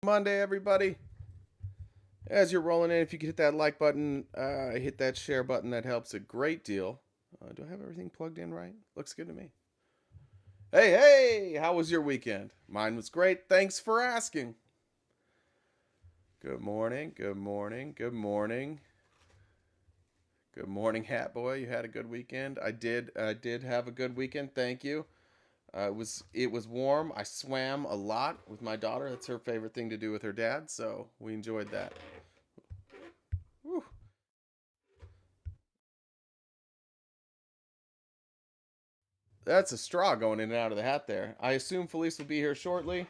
Monday, everybody. As you're rolling in, if you could hit that like button, hit that share button, that helps a great deal. Do I have everything plugged in right? Looks good to me. Hey, how was your weekend? Mine was great. Thanks for asking. Good morning, good morning, good morning. Good morning, Hat Boy. You had a good weekend. I did have a good weekend. Thank you. It was warm. I swam a lot with my daughter. That's her favorite thing to do with her dad, so we enjoyed that. Whew. That's a straw going in and out of the hat there. I assume Felice will be here shortly.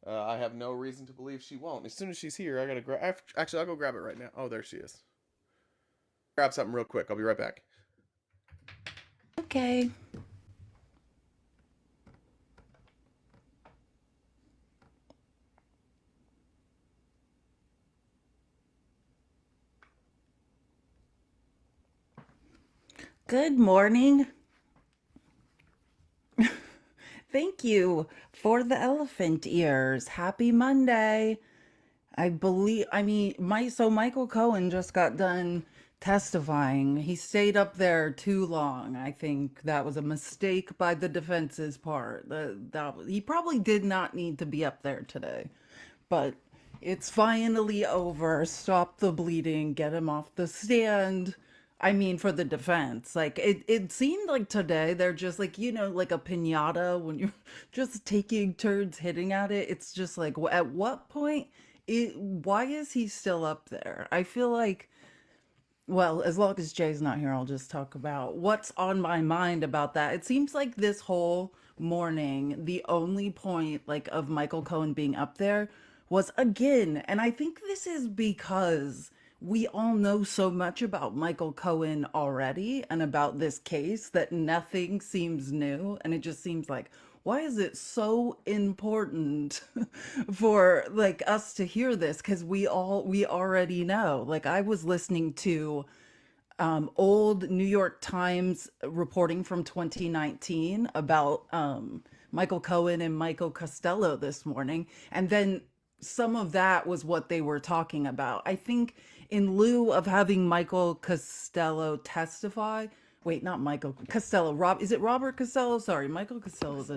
I have no reason to believe she won't. As soon as she's here, I gotta grab. Actually, I'll go grab it right now. Oh, there she is. Grab something real quick. I'll be right back. Okay. Good morning. Thank you for the elephant ears. Happy Monday. Michael Cohen just got done testifying. He stayed up there too long. I think that was a mistake by the defense's part. He probably did not need to be up there today. But it's finally over. Stop the bleeding. Get him off the stand. I mean, for the defense. Like, it seemed like today they're just like, like a pinata when you're just taking turns hitting at it. It's just like, at what point? Why is he still up there? I feel like, well, as long as Jay's not here, I'll just talk about what's on my mind about that. It seems like this whole morning, the only point like of Michael Cohen being up there was again, and I think this is because we all know so much about Michael Cohen already and about this case that nothing seems new, and it just seems like why is it so important for like us to hear this, because we already know. Like, I was listening to old New York Times reporting from 2019 about Michael Cohen and Michael Costello this morning. And then some of that was what they were talking about. I think in lieu of having Michael Costello testify, wait, not Michael Costello, is it Robert Costello? Sorry, Michael Costello is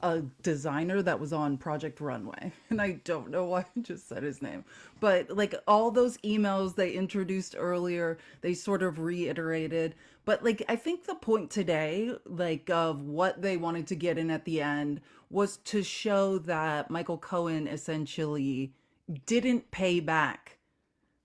a designer that was on Project Runway. And I don't know why I just said his name. But like all those emails they introduced earlier, they sort of reiterated. But like I think the point today, like of what they wanted to get in at the end, was to show that Michael Cohen essentially didn't pay back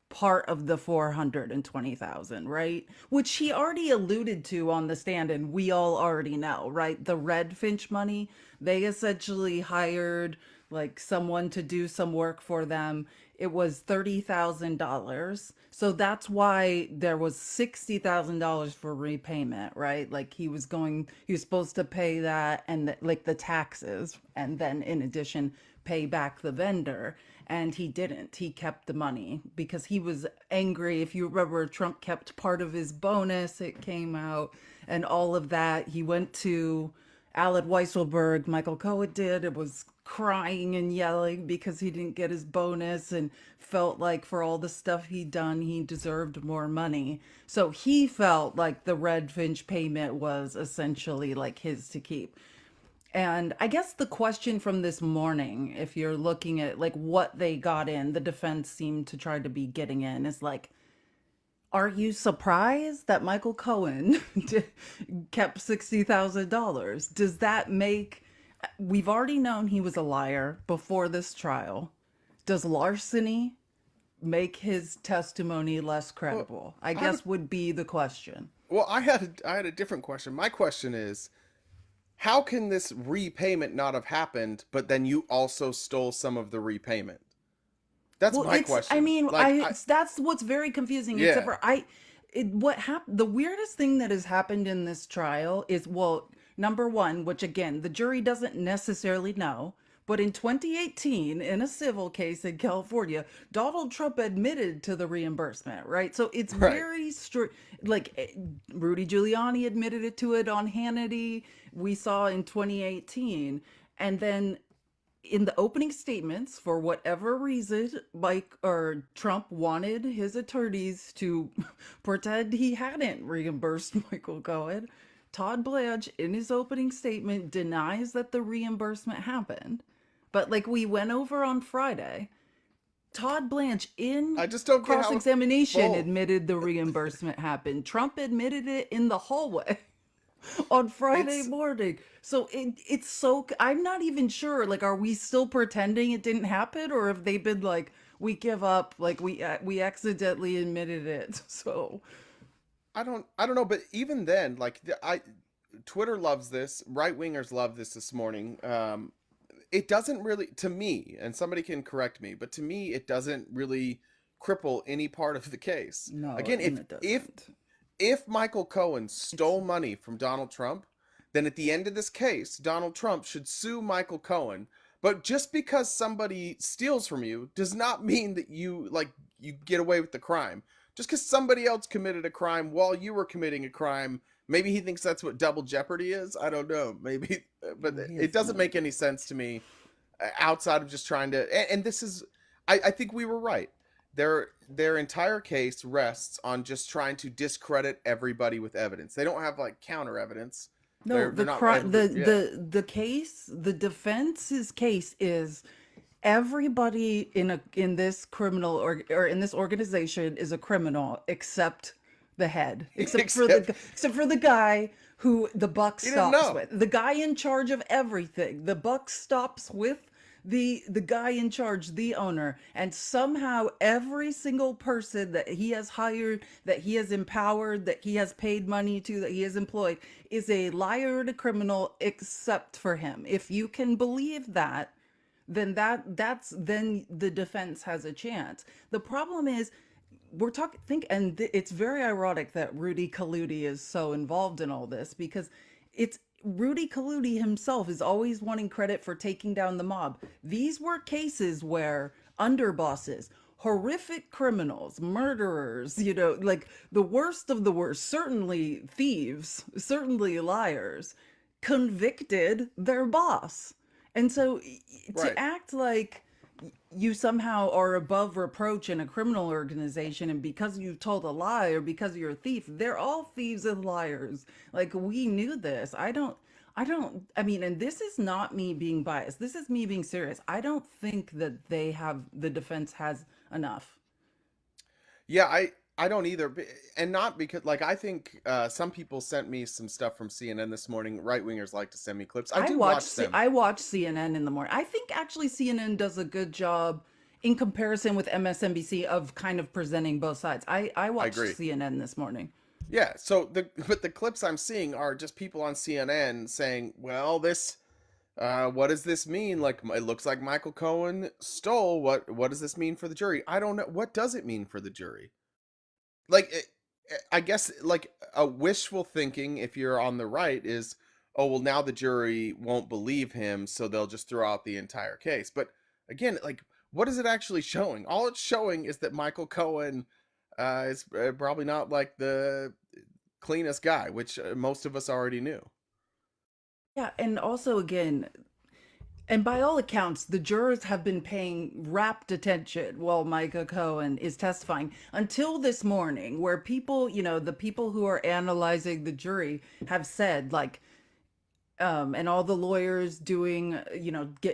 part of the 420,000, right? Which he already alluded to on the stand, and we all already know, right? The Red Finch money, they essentially hired like someone to do some work for them. It was $30,000. So that's why there was $60,000 for repayment, right? Like he was supposed to pay that and like the taxes, and then in addition, pay back the vendor. And he didn't. He kept the money because he was angry. If you remember, Trump kept part of his bonus, it came out, and all of that. He went to Aled Weisselberg, Michael Cohen did. It was crying and yelling because he didn't get his bonus and felt like for all the stuff he'd done, he deserved more money. So he felt like the Red Finch payment was essentially like his to keep. And I guess the question from this morning, if you're looking at like what they got in, the defense seemed to try to be getting in, is like, are you surprised that Michael Cohen kept $60,000? Does that make, we've already known he was a liar before this trial. Does larceny make his testimony less Well, credible? I I have a guess would be the question. I had a different question. My question is, how can this repayment not have happened, but then you also stole some of the repayment? That's Well, my question. that's what's very confusing, except Yeah, for what happened, the weirdest thing that has happened in this trial is, well, number one, which again, the jury doesn't necessarily know, but in 2018, in a civil case in California, Donald Trump admitted to the reimbursement, right? So it's right. very strict. Like Rudy Giuliani admitted it to it on Hannity, we saw in 2018. And then in the opening statements, for whatever reason, Mike or Trump wanted his attorneys to pretend he hadn't reimbursed Michael Cohen. Todd Blanche, in his opening statement, denies that the reimbursement happened. But like we went over on Friday, Todd Blanche in I just don't get cross how it's examination both. admitted the reimbursement happened. Trump admitted it in the hallway on Friday It's morning. So it's so I'm not even sure. Like, are we still pretending it didn't happen, or have they been like, we give up, like we accidentally admitted it? So I don't know, but even then, like I Twitter loves this, right wingers love this morning. It doesn't really, to me, and somebody can correct me, but to me, it doesn't really cripple any part of the case. no, Again, and if it if doesn't. if Michael Cohen It's stole money from Donald Trump, then at the end of this case, Donald Trump should sue Michael Cohen. But just because somebody steals from you does not mean that you get away with the crime. Just because somebody else committed a crime while you were committing a crime, maybe he thinks that's what double jeopardy is. I don't know. Maybe, but he it has doesn't no make any idea. sense to me outside of just trying to. And this is, I think we were right. Their entire case rests on just trying to discredit everybody with evidence. They don't have like counter evidence. No, They're the not cri- able to. Yeah, the case, the defense's case is everybody in this criminal or in this organization is a criminal except the head, except except for the guy who the buck he didn't stops know. with, the guy in charge of everything. The buck stops with the guy in charge, the owner, and somehow every single person that he has hired, that he has empowered, that he has paid money to, that he has employed, is a liar and a criminal except for him. If you can believe that, then then the defense has a chance. The problem is we're talking think and it's very ironic that Rudy Giuliani is so involved in all this, because it's Rudy Giuliani himself is always wanting credit for taking down the mob. These were cases where underbosses, horrific criminals, murderers, like the worst of the worst, certainly thieves, certainly liars, convicted their boss. And so to Right. act like you somehow are above reproach in a criminal organization, and because you told a lie or because you're a thief, they're all thieves and liars. Like, we knew this. I mean, and this is not me being biased, this is me being serious. I don't think that the defense has enough. Yeah, I don't either, and not because like I think some people sent me some stuff from CNN this morning. Right wingers like to send me clips. I do watch them. I watch CNN in the morning. I think actually CNN does a good job in comparison with MSNBC of kind of presenting both sides. I I watched agree. CNN this morning. Yeah, so the clips I'm seeing are just people on CNN saying, "Well, this what does this mean? Like it looks like Michael Cohen stole. What does this mean for the jury? I don't know. What does it mean for the jury? Like I guess like a wishful thinking if you're on the right is, oh well, now the jury won't believe him, so they'll just throw out the entire case. But again, like what is it actually showing? All it's showing is that Michael Cohen is probably not like the cleanest guy, which most of us already knew. Yeah, and also again, and by all accounts, the jurors have been paying rapt attention while Micah Cohen is testifying until this morning, where people, the people who are analyzing the jury have said, like, and all the lawyers doing,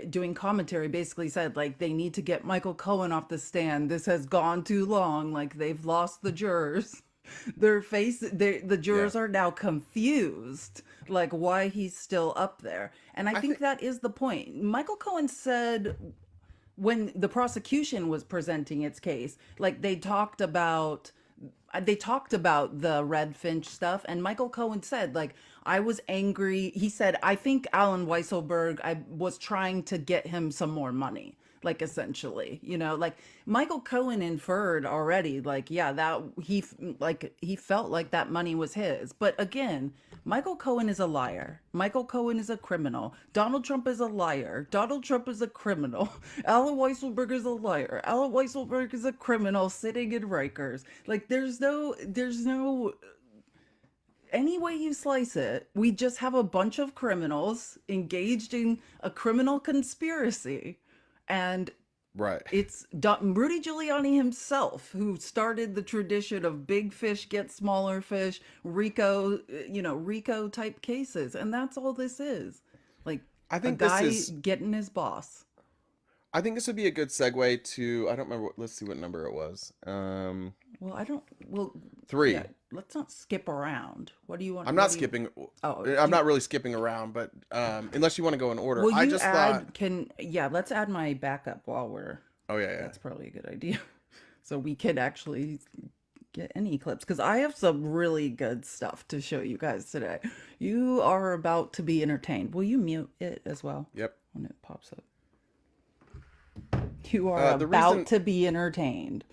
doing commentary basically said, like, they need to get Michael Cohen off the stand. This has gone too long. Like, they've lost the jurors. The Yeah, jurors are now confused, like, why he's still up there. And I I think think that is the point. Michael Cohen said when the prosecution was presenting its case, like, they talked about the Red Finch stuff, and Michael Cohen said, like, I was angry. He said, I think Alan Weisselberg, I was trying to get him some more money, like, essentially, like, Michael Cohen inferred already, like, yeah, that he felt like that money was his. But again, Michael Cohen is a liar. Michael Cohen is a criminal. Donald Trump is a liar. Donald Trump is a criminal. Alan Weisselberg is a liar. Alan Weisselberg is a criminal sitting in Rikers. Like, there's no any way you slice it, we just have a bunch of criminals engaged in a criminal conspiracy. And Right. it's Rudy Giuliani himself who started the tradition of big fish get smaller fish, RICO, RICO type cases. And that's all this is. Like I a think this guy is getting his boss. I think this would be a good segue to I don't remember let's see what number it was. Well, I don't, well, yeah, 3. let's not skip around. What do you want? I'm What not do you, skipping. oh, I'm do you, not really skipping around, but unless you want to go in order, will I you just thought. yeah, let's add my backup while we're, Oh yeah, yeah. that's probably a good idea. So we could actually get any clips because I have some really good stuff to show you guys today. You are about to be entertained. Will you mute it as well Yep. when it pops up? You are The about reason to be entertained.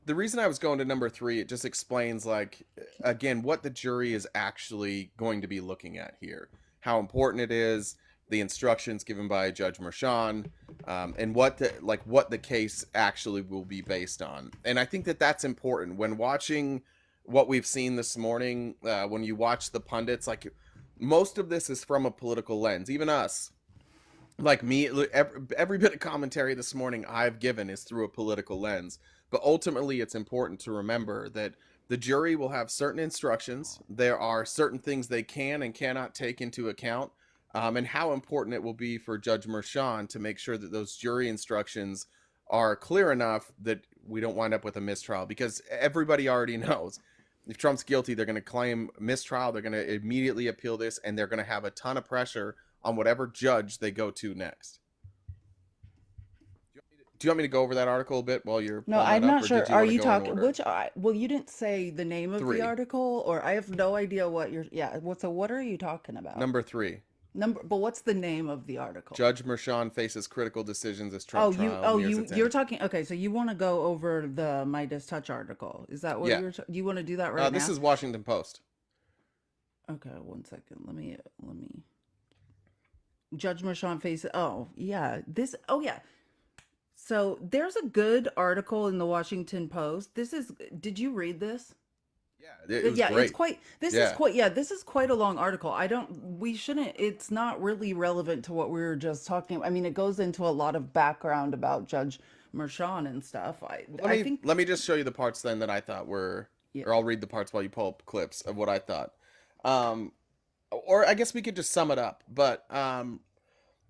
the reason I was going to number 3, it just explains like again what the jury is actually going to be looking at here, how important it is, the instructions given by Judge Merchan, and what the case actually will be based on. And I think that that's important when watching what we've seen this morning. When you watch the pundits, like most of this is from a political lens. Even us, like me, every bit of commentary this morning I've given is through a political lens. But ultimately, it's important to remember that the jury will have certain instructions. There are certain things they can and cannot take into account, and how important it will be for Judge Merchan to make sure that those jury instructions are clear enough that we don't wind up with a mistrial. Because everybody already knows if Trump's guilty, they're going to claim mistrial. They're going to immediately appeal this, and they're going to have a ton of pressure on whatever judge they go to next. Do you want me to go over that article a bit while you're No, pulling I'm that up, not or sure. did you Are want to you go in talking order? which well, you didn't say the name of the 3. article or I have no idea what you're yeah, what are you talking about? Number 3. But what's the name of the article? Judge Merchan faces critical decisions as Trump Oh, trial nears its you're end. talking okay, so you want to go over the Midas Touch article. Is that what Yeah. you want to do that right This now? is Washington Post. Okay, one second. Let me Judge Merchan face. Oh, yeah. Oh yeah. So there's a good article in the Washington Post. Did you read this? Yeah, it was Yeah, great. Yeah. this is quite a long article. We shouldn't, it's not really relevant to what we were just talking about. I mean, it goes into a lot of background about Judge Merchan and stuff. Let I me think, let me just show you the parts then that I thought were, yeah, or I'll read the parts while you pull up clips of what I thought. Um, or I guess we could just sum it up. But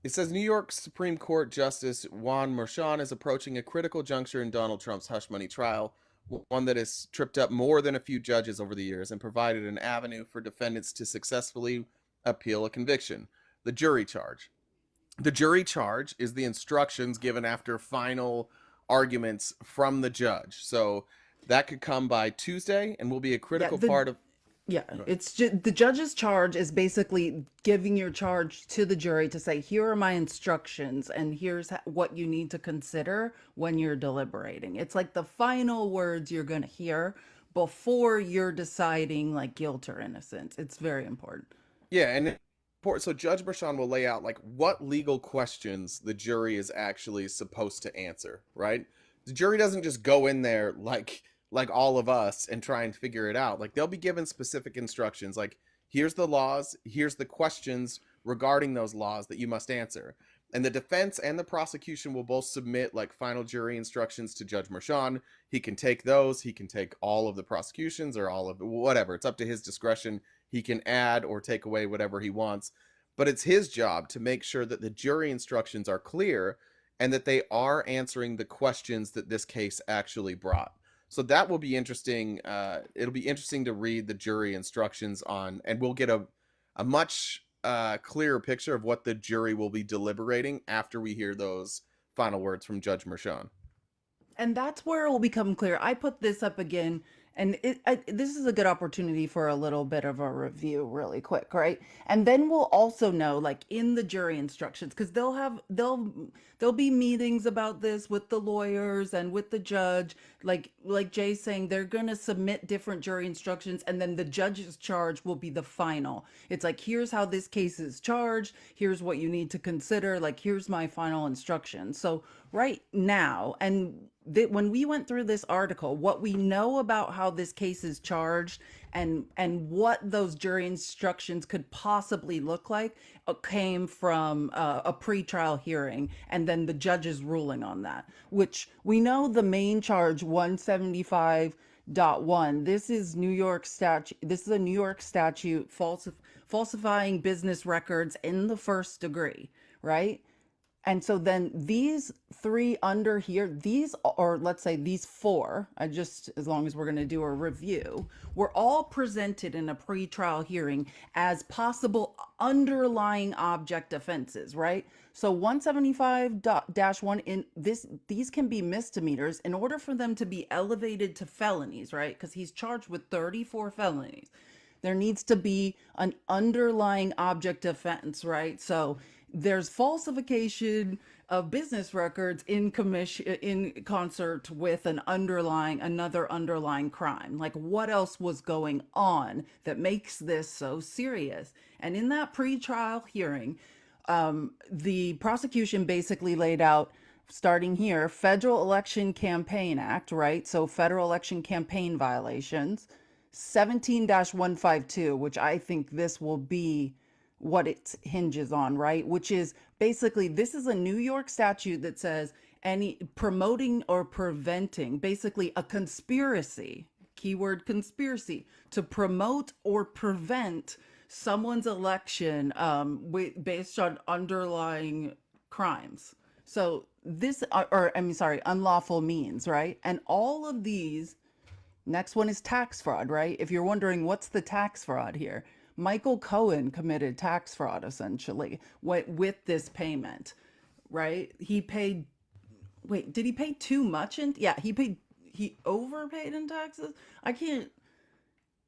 it says New York Supreme Court Justice Juan Merchan is approaching a critical juncture in Donald Trump's hush money trial, one that has tripped up more than a few judges over the years and provided an avenue for defendants to successfully appeal a conviction. The jury charge. The jury charge is the instructions given after final arguments from the judge. So that could come by Tuesday and will be a yeah, critical part of. yeah, it's just the judge's charge is basically giving your charge to the jury to say, here are my instructions, and here's what you need to consider when you're deliberating. It's like the final words you're going to hear before you're deciding like guilt or innocence. It's very important. Yeah, and so Judge Merchan will lay out like what legal questions the jury is actually supposed to answer, right? The jury doesn't just go in there like all of us and try and figure it out. Like they'll be given specific instructions like here's the laws, here's the questions regarding those laws that you must answer. And the defense and the prosecution will both submit like final jury instructions to Judge Merchan. He can take those, he can take all of the prosecutions or all of whatever. It's up to his discretion. He can add or take away whatever he wants. But it's his job to make sure that the jury instructions are clear and that they are answering the questions that this case actually brought. So that will be interesting. It'll be interesting to read the jury instructions on, and we'll get a much clearer picture of what the jury will be deliberating after we hear those final words from Judge Merchan. And that's where it will become clear. I put this up again, and this is a good opportunity for a little bit of a review, really quick, right? And then we'll also know, like in the jury instructions, because there'll be meetings about this with the lawyers and with the judge. Like Jay's saying, they're gonna submit different jury instructions, and then the judge's charge will be the final. It's like, here's how this case is charged. Here's what you need to consider. Like, here's my final instruction. So right now, and when we went through this article, what we know about how this case is charged and what those jury instructions could possibly look like came from a pretrial hearing and then the judge's ruling on that, which we know the main charge 175.1. This is New York statute. This is a New York statute falsifying business records in the first degree, right? And so then these three under here, these, or let's say these four, as long as we're going to do a review, were all presented in a pretrial hearing as possible underlying object offenses, right? So 175-1 in this, these can be misdemeanors in order for them to be elevated to felonies, right? Because he's charged with 34 felonies. There needs to be an underlying object offense, right? So there's falsification of business records in concert with another underlying crime. Like, what else was going on that makes this so serious? And in that pretrial hearing, the prosecution basically laid out, starting here, Federal Election Campaign Act, right? So federal election campaign violations, 17-152, which I think this will be what it hinges on, right? Which is basically, this is a New York statute that says any promoting or preventing, basically a conspiracy, keyword conspiracy, to promote or prevent someone's election based on underlying crimes. So this, unlawful means, right? And all of these, next one is tax fraud, right? If you're wondering what's the tax fraud here, Michael Cohen committed tax fraud essentially with this payment, right? He paid, wait, did he pay too much yeah, he overpaid in taxes? I can't.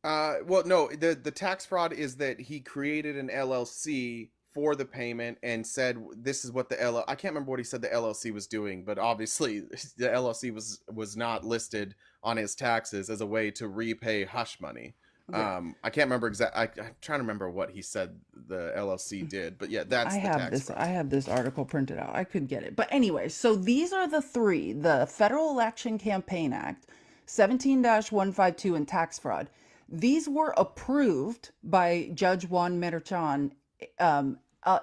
Well, no, the tax fraud is that he created an LLC for the payment and said this is what I can't remember what he said the LLC was doing, but obviously the LLC was not listed on his taxes as a way to repay hush money. Yeah. I can't remember I'm trying to remember what he said the LLC did, but yeah, that's the tax fraud. I have this article printed out. I could get it. But anyway, so these are the three: the Federal Election Campaign Act, 17-152, and tax fraud. These were approved by Judge Juan Merchan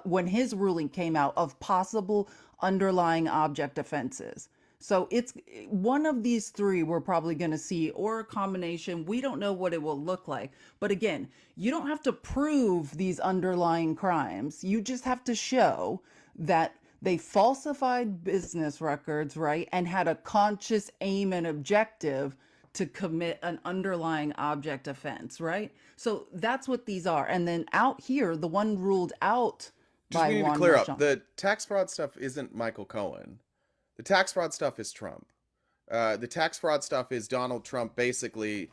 when his ruling came out of possible underlying object offenses. So it's one of these three we're probably going to see, or a combination. We don't know what it will look like. But again, you don't have to prove these underlying crimes. You just have to show that they falsified business records, right? And had a conscious aim and objective to commit an underlying object offense, right? So that's what these are. And then out here, the one ruled out Just by we need to Juan clear up Merchan. the tax fraud stuff isn't Michael Cohen. The tax fraud stuff is Trump. The tax fraud stuff is Donald Trump basically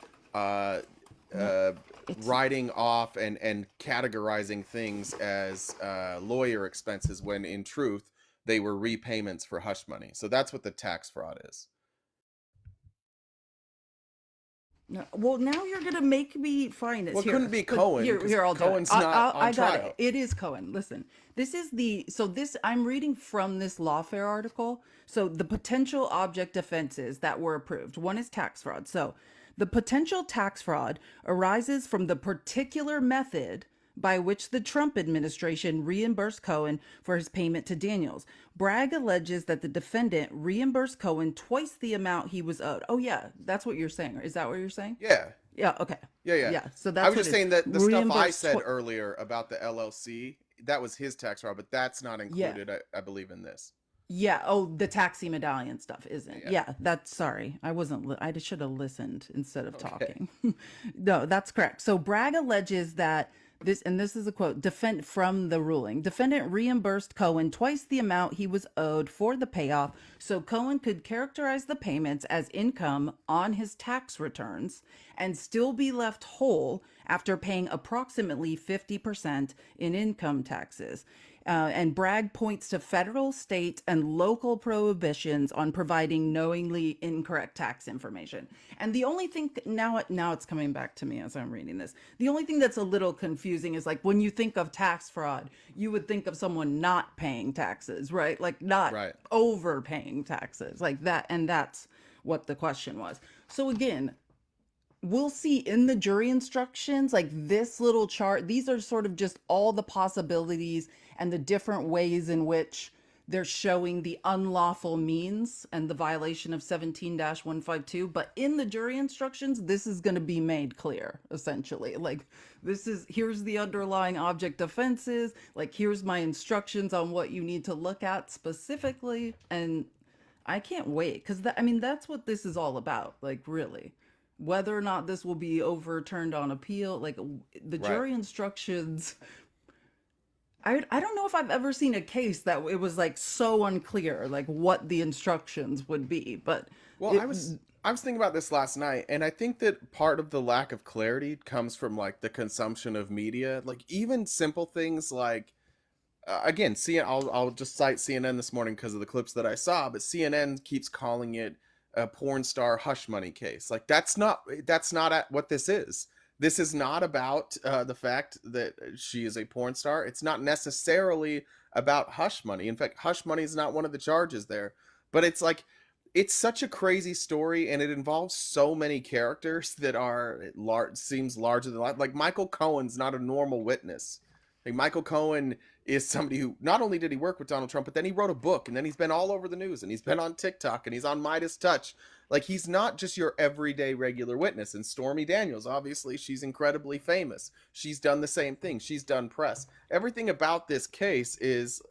writing off and categorizing things as lawyer expenses when in truth they were repayments for hush money. So that's what the tax fraud is. No, well, now you're gonna make me find this. Well, it Here, couldn't be but Cohen. here, I'll do it. Cohen's not on I got trial. it. It is Cohen. Listen, this is I'm reading from this Lawfare article. So the potential object offenses that were approved. One is tax fraud. So the potential tax fraud arises from the particular method by which the Trump administration reimbursed Cohen for his payment to Daniels. Bragg alleges that the defendant reimbursed Cohen twice the amount he was owed. Oh yeah, that's what you're saying. Is that what you're saying? Yeah. Yeah, okay. Yeah. So that's I was what just it saying is. that the stuff I Reimbursed said earlier about the LLC, that was his tax fraud, but that's not included, I believe, in this. Yeah. Oh, the taxi medallion stuff isn't. Yeah. Yeah, that's sorry. I wasn't. I should have listened instead of Okay. talking. No, that's correct. So Bragg alleges that this is a quote, defend from the ruling. Defendant reimbursed Cohen twice the amount he was owed for the payoff, so Cohen could characterize the payments as income on his tax returns and still be left whole after paying approximately 50% in income taxes. And Bragg points to federal, state, and local prohibitions on providing knowingly incorrect tax information. And the only thing now it's coming back to me as I'm reading this. The only thing that's a little confusing is like when you think of tax fraud, you would think of someone not paying taxes, right? Like not Right. overpaying taxes, like that. And that's what the question was. So again, we'll see in the jury instructions, like this little chart, these are sort of just all the possibilities and the different ways in which they're showing the unlawful means and the violation of 17-152. But in the jury instructions, this is going to be made clear, essentially. Like, here's the underlying object offenses. Like, here's my instructions on what you need to look at specifically. And I can't wait because I mean, that's what this is all about, like, really. Whether or not this will be overturned on appeal, like the Right. jury instructions, I don't know if I've ever seen a case that it was like so unclear, like what the instructions would be. But Well, it, I was thinking about this last night, and I think that part of the lack of clarity comes from like the consumption of media. Like even simple things like again, see, I'll just cite CNN this morning because of the clips that I saw, but CNN keeps calling it a porn star hush money case. Like that's not what this is. This is not about the fact that she is a porn star. It's not necessarily about hush money. In fact, hush money is not one of the charges there. But it's like it's such a crazy story, and it involves so many characters that are large, seems larger than life. Like Michael Cohen's not a normal witness. Like Michael Cohen is somebody who not only did he work with Donald Trump, but then he wrote a book, and then he's been all over the news, and he's been on TikTok, and he's on Midas Touch. Like he's not just your everyday regular witness. And Stormy Daniels, obviously, she's incredibly famous. She's done the same thing. She's done press. Everything about this case is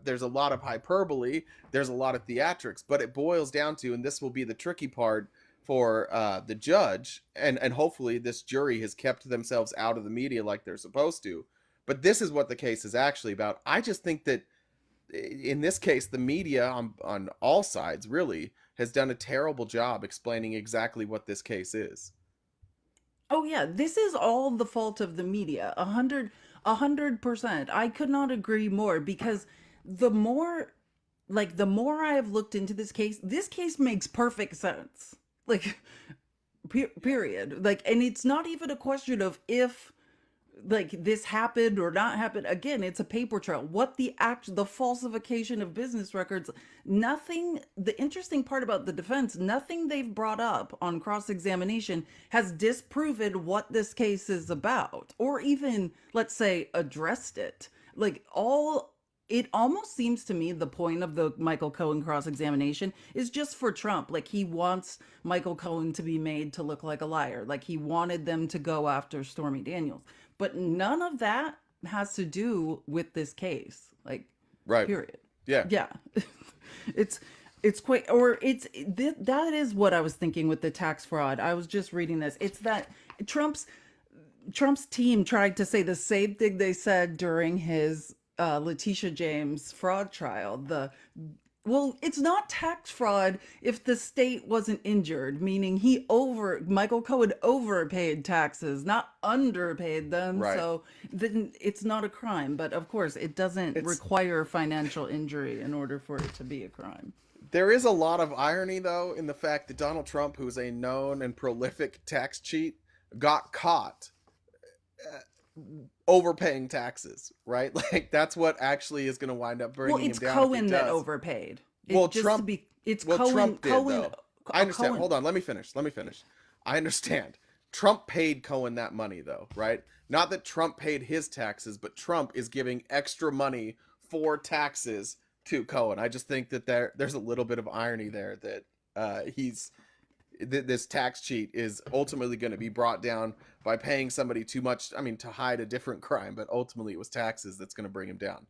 there's a lot of hyperbole, there's a lot of theatrics, but it boils down to, and this will be the tricky part for the judge, and hopefully this jury has kept themselves out of the media like they're supposed to. But this is what the case is actually about. I just think that in this case, the media on all sides really has done a terrible job explaining exactly what this case is. oh yeah, this is all the fault of the media. 100%. I could not agree more because the more the more I have looked into this case makes perfect sense. Like period. Like, and it's not even a question of if like this happened or not happened. Again, it's a paper trail. What the falsification of business records, nothing. The interesting part about the defense, nothing they've brought up on cross-examination has disproven what this case is about, or even, let's say, addressed it. Like all it almost seems to me the point of the Michael Cohen cross-examination is just for Trump. Like he wants Michael Cohen to be made to look like a liar. Like he wanted them to go after Stormy Daniels. But none of that has to do with this case. Like, Right. period. Yeah. Yeah. it's it's quite or that is what I was thinking with the tax fraud. I was just reading this. It's that Trump's Trump's team tried to say the same thing they said during his Letitia James fraud trial. Well, it's not tax fraud if the state wasn't injured, meaning Michael Cohen overpaid taxes, not underpaid them. Right. So then it's not a crime. But of course, it doesn't It's require financial injury in order for it to be a crime. There is a lot of irony though in the fact that Donald Trump, who's a known and prolific tax cheat, got caught overpaying taxes, right? Like that's what actually is going to wind up Well, bringing him it's down if he Cohen that does. overpaid. Well, It just to Trump be, it's Well, Cohen. Trump did though. I understand. Cohen. Hold on, let me finish. Let me finish. I understand. Trump paid Cohen that money though, right? Not that Trump paid his taxes, but Trump is giving extra money for taxes to Cohen. I just think that there's a little bit of irony there that this tax cheat is ultimately going to be brought down by paying somebody too much. I mean, to hide a different crime, but ultimately it was taxes that's going to bring him down.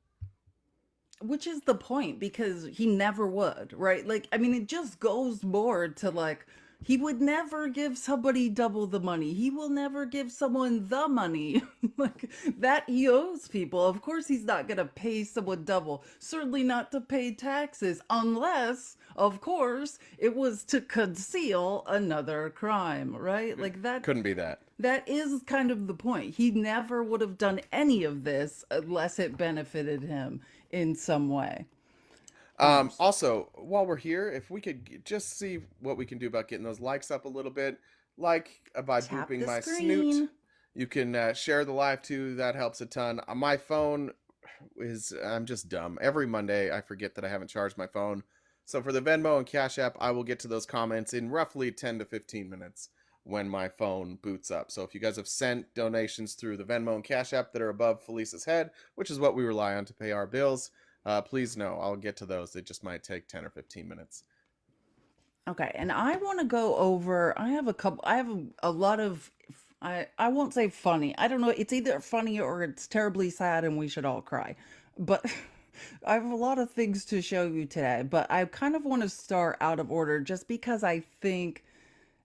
Which is the point because he never would, right? Like, I mean, it just goes more to like, He would never give somebody double the money. He will never give someone the money. Like that he owes people. Of course he's not going to pay someone double. Certainly not to pay taxes unless, of course, it was to conceal another crime, right? Like that Couldn't be that. that is kind of the point. He never would have done any of this unless it benefited him in some way. So Also, while we're here, if we could just see what we can do about getting those likes up a little bit, like by tap booping the my snoot. screen. You can share the live too. That helps a ton. My phone I'm just dumb. Every Monday, I forget that I haven't charged my phone. So for the Venmo and Cash App, I will get to those comments in roughly 10 to 15 minutes when my phone boots up. So if you guys have sent donations through the Venmo and Cash App that are above Felisa's head, which is what we rely on to pay our bills, please know I'll get to those. It just might take 10 or 15 minutes. Okay, and I want to go over. I have a couple. I have a lot of. I won't say funny. I don't know. It's either funny or it's terribly sad, and we should all cry. But I have a lot of things to show you today. But I kind of want to start out of order, just because I think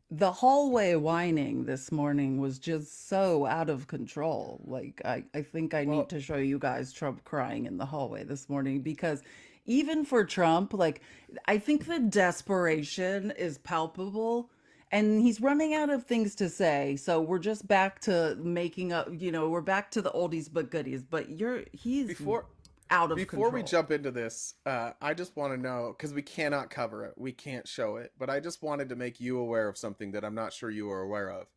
the hallway whining this morning was just so out of control. Like, I think I need Well, to show you guys Trump crying in the hallway this morning because even for Trump, like, I think the desperation is palpable and he's running out of things to say. So we're just back to making up, we're back to the oldies but goodies, but he's before out of Before we control. jump into this, I just want to know because we cannot cover it, we can't show it, but I just wanted to make you aware of something that I'm not sure you are aware of.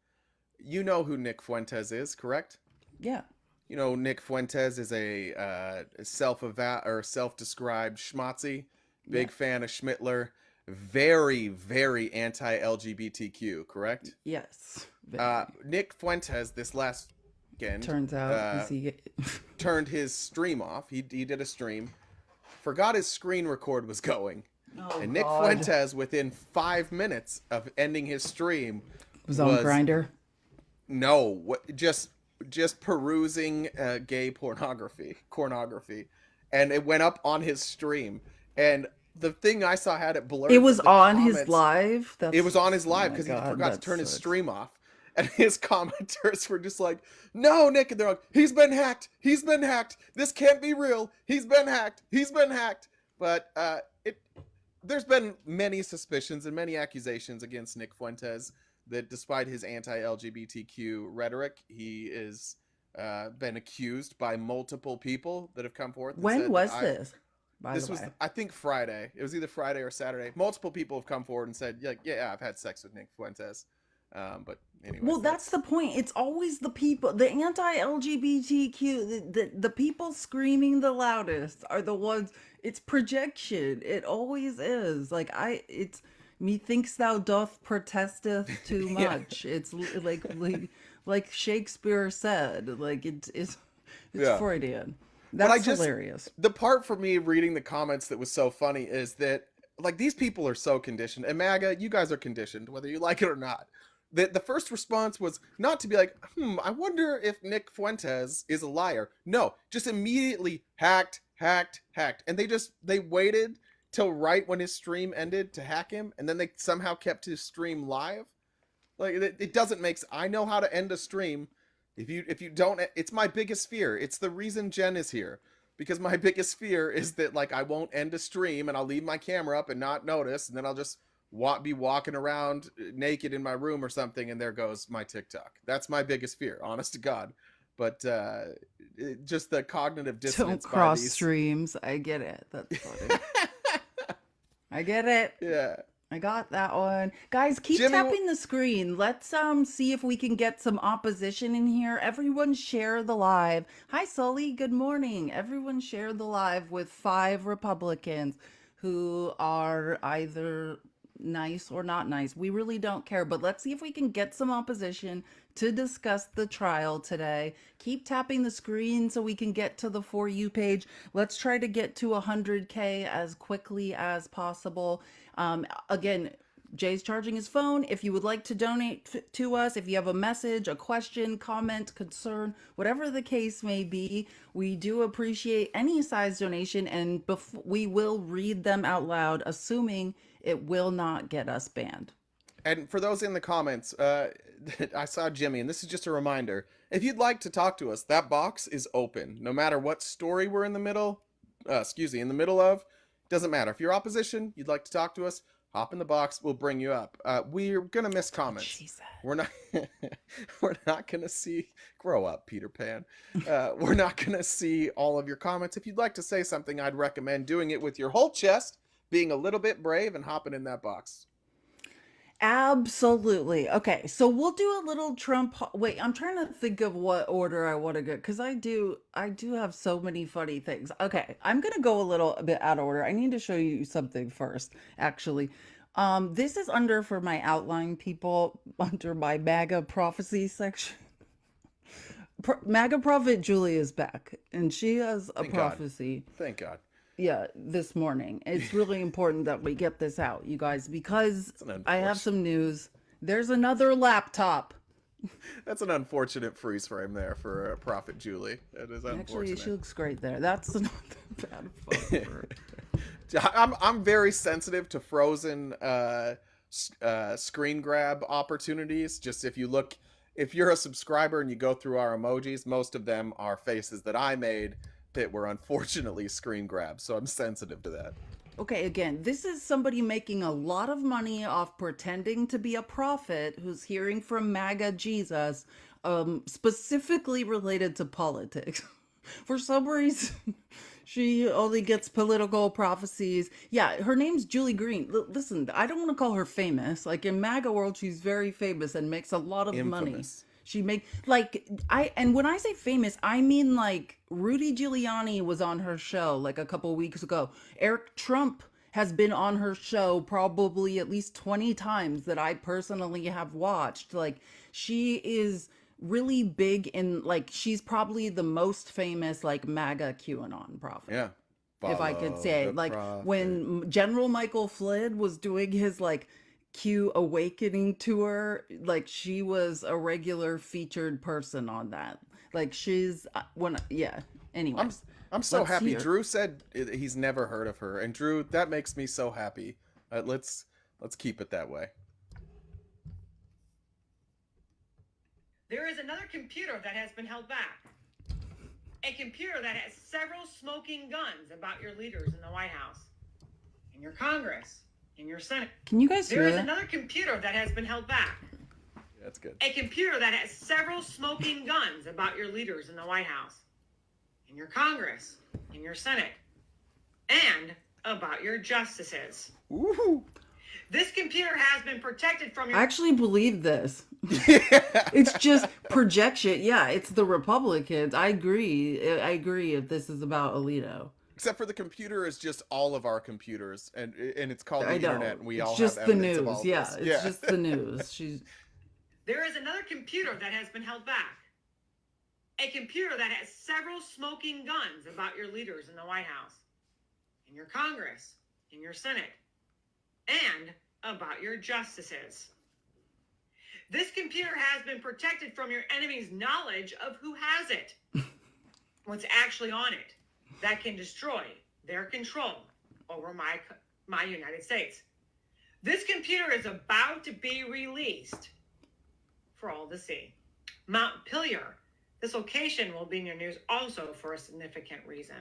You know who Nick Fuentes is, correct? Yeah. You know Nick Fuentes is a self-described schmatzy, Yeah. big fan of Schmittler, very very anti-LGBTQ, correct? Yes. Very. Nick Fuentes this last weekend Turns out uh, is he turned his stream off. He did a stream, forgot his screen record was going. Oh And Nick God. Fuentes, within 5 minutes of ending his stream, Was on was Grinder. no, just perusing gay pornography, and it went up on his stream. And the thing I saw had it It blurred, was but the on his comments, live. it was That's on his oh live my because he God. forgot to That's turn his such. stream off. And his commenters were just like, "No, Nick," and they're like, "He's been hacked. He's been hacked. This can't be real. He's been hacked. He's been hacked." But it there's been many suspicions and many accusations against Nick Fuentes that despite his anti-LGBTQ rhetoric, he is been accused by multiple people that have come forth and When said that was this? By the this was, way. I think, Friday. It was either Friday or Saturday. Multiple people have come forward and said, yeah, I've had sex with Nick Fuentes. But anyways, Well, that's that's the point. It's always the people, the anti-LGBTQ, the people screaming the loudest are the ones. It's projection. It always is. Like it's methinks thou doth protesteth too yeah, much. It's like Shakespeare said. Like it's yeah. Freudian. But I That's just hilarious. the part for me reading the comments that was so funny is that like these people are so conditioned, and MAGA, you guys are conditioned whether you like it or not. The first response was not to be like, I wonder if Nick Fuentes is a liar. No, just immediately hacked, hacked, hacked, and they waited till right when his stream ended to hack him, and then they somehow kept his stream live. Like it doesn't make. I know how to end a stream. If you don't, it's my biggest fear. It's the reason Jen is here, because my biggest fear is that like I won't end a stream and I'll leave my camera up and not notice, and then I'll just be walking around naked in my room or something, and there goes my TikTok. That's my biggest fear, honest to God. But just the cognitive Don't dissonance by cross these. streams. I get it. That's funny. I get it. Yeah, I got that one. Guys, keep Jimmy. tapping the screen. Let's see if we can get some opposition in here. Everyone share the live. Hi Sully, good morning. Everyone share the live with 5 Republicans who are either nice or not nice. We really don't care, but let's see if we can get some opposition to discuss the trial today. Keep tapping the screen so we can get to the For You page. Let's try to get to 100K as quickly as possible. Again, Jay's charging his phone. If you would like to donate to us, if you have a message, a question, comment, concern, whatever the case may be, we do appreciate any size donation, and we will read them out loud, assuming it will not get us banned. And for those in the comments, I saw Jimmy, and this is just a reminder. If you'd like to talk to us, that box is open. No matter what story we're in the middle, in the middle of, doesn't matter. If you're opposition, you'd like to talk to us, hop in the box. We'll bring you up. We're gonna miss That's what comments. she said. We're not. We're not gonna see. Grow up, Peter Pan. We're not gonna see all of your comments. If you'd like to say something, I'd recommend doing it with your whole chest, being a little bit brave, and hopping in that box. Absolutely. Okay, so we'll do a little Trump. Wait, I'm trying to think of what order I want to go because I do have so many funny things. Okay, I'm gonna go a little bit out of order. I need to show you something first, actually. This is under for my outline people under my MAGA prophecy section. MAGA prophet Julie is back, and she has a Thank God. prophecy. Thank God. Yeah, this morning. It's really important that we get this out, you guys, because It's an I have unfortunate. some news. There's another laptop. That's an unfortunate freeze frame there for Prophet Julie. It is Actually, she unfortunate. looks great there. That's not that bad of photo. I'm very sensitive to frozen screen grab opportunities. Just if you're a subscriber and you go through our emojis, most of them are faces that I made that were unfortunately screen grabs. So I'm sensitive to that. Okay, again, this is somebody making a lot of money off pretending to be a prophet who's hearing from MAGA Jesus, specifically related to politics. For some reason, she only gets political prophecies. Yeah, her name's Julie Green. Listen, I don't want to call her famous. Like in MAGA world, she's very famous and makes a lot of money. Infamous. She make like and when I say famous, I mean like Rudy Giuliani was on her show like a couple weeks ago. Eric Trump has been on her show probably at least 20 times that I personally have watched. Like she is really big in like she's probably the most famous like MAGA QAnon prophet, Yeah. if I could Follow say. the Like prophet. when General Michael Flynn was doing his like Q Awakening tour, like she was a regular featured person on that. Like she's when yeah. I'm Anyways, I'm so let's happy. hear. Drew said he's never heard of her, and Drew, that makes me so happy. Let's keep it that way. There is another computer that has been held back. A computer that has several smoking guns about your leaders in the White House, in your Congress, in your Senate. Can you guys There hear is that? another computer that has been held back. Yeah, that's good. A computer that has several smoking guns about your leaders in the White House, in your Congress, in your Senate, and about your justices. Woohoo! This computer has been protected from your. I actually believe this. Yeah. It's just projection. Yeah, it's the Republicans. I agree. I agree if this is about Alito. Except for the computer is just all of our computers, and it's called the I know. internet, and we It's all just have the evidence of news. all of Yeah, this. it's just the news. She's There is another computer that has been held back. A computer that has several smoking guns about your leaders in the White House, in your Congress, in your Senate, and about your justices. This computer has been protected from your enemy's knowledge of who has it, what's actually on it, that can destroy their control over my United States. This computer is about to be released for all to see. Mount Pillier. This location will be in your news also for a significant reason.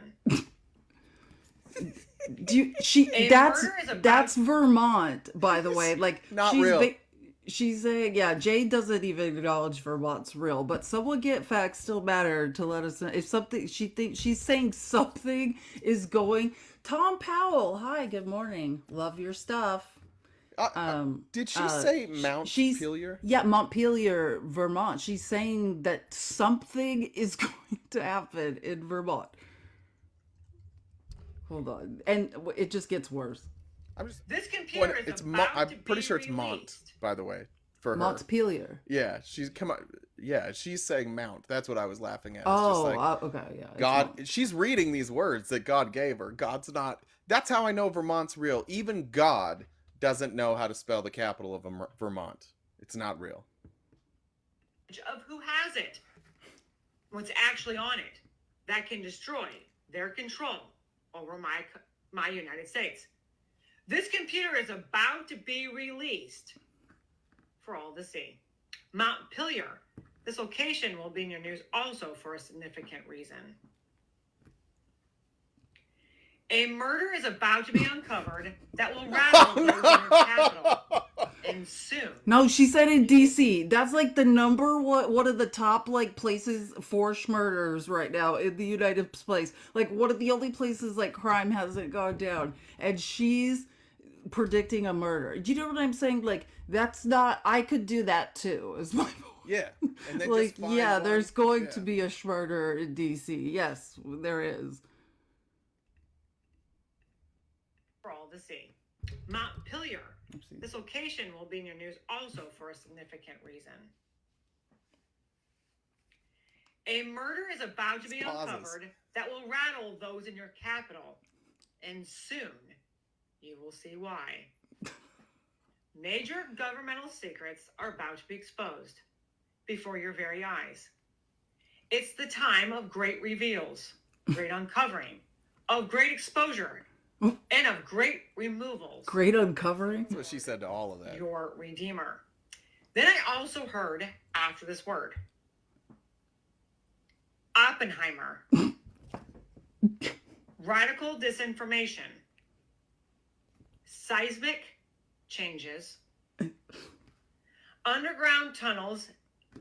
do you, she A that's murder is about- that's Vermont, by the way. Like Not she's real. she's saying, yeah, Jay doesn't even acknowledge Vermont's real, but someone get facts still matter to let us know if something she thinks she's saying something is going. Tom Powell, hi, good morning. Love your stuff. Did she say Mount She's Pillier? yeah, Montpelier, Vermont. She's saying that something is going to happen in Vermont. Hold on, and it just gets worse. I'm just. This computer is about I'm to pretty be sure it's Mont, released. by the way, for her. Montpelier. Yeah, she's saying Mount. That's what I was laughing at. It's Oh, just like okay, yeah. it's God. Mont. She's reading these words that God gave her. God's not. That's how I know Vermont's real. Even God doesn't know how to spell the capital of Vermont. It's not real. Of who has it, what's actually on it, that can destroy their control over my United States. This computer is about to be released for all to see. Montpelier. This location will be in your news also for a significant reason. A murder is about to be uncovered that will rattle those in your capital. And soon. No, she said in DC. That's like the number one of the top like places for murders right now in the United States. Like one of the only places like crime hasn't gone down. And she's predicting a murder. Do you know what I'm saying? Like that's not. I could do that too. Is my point. Yeah. And then Like just find yeah, one. there's going to be a murder in DC. Yes, there is. For all to see. Montpelier. This location will be in your news also for a significant reason. A murder is about to be uncovered that will rattle those in your capital. And soon, you will see why. Major governmental secrets are about to be exposed before your very eyes. It's the time of great reveals, great uncovering, of great exposure, and of great removals. Great uncovering? That's what she said to all of that. Your Redeemer. Then I also heard after this word, Oppenheimer. Radical disinformation. Seismic changes. Underground tunnels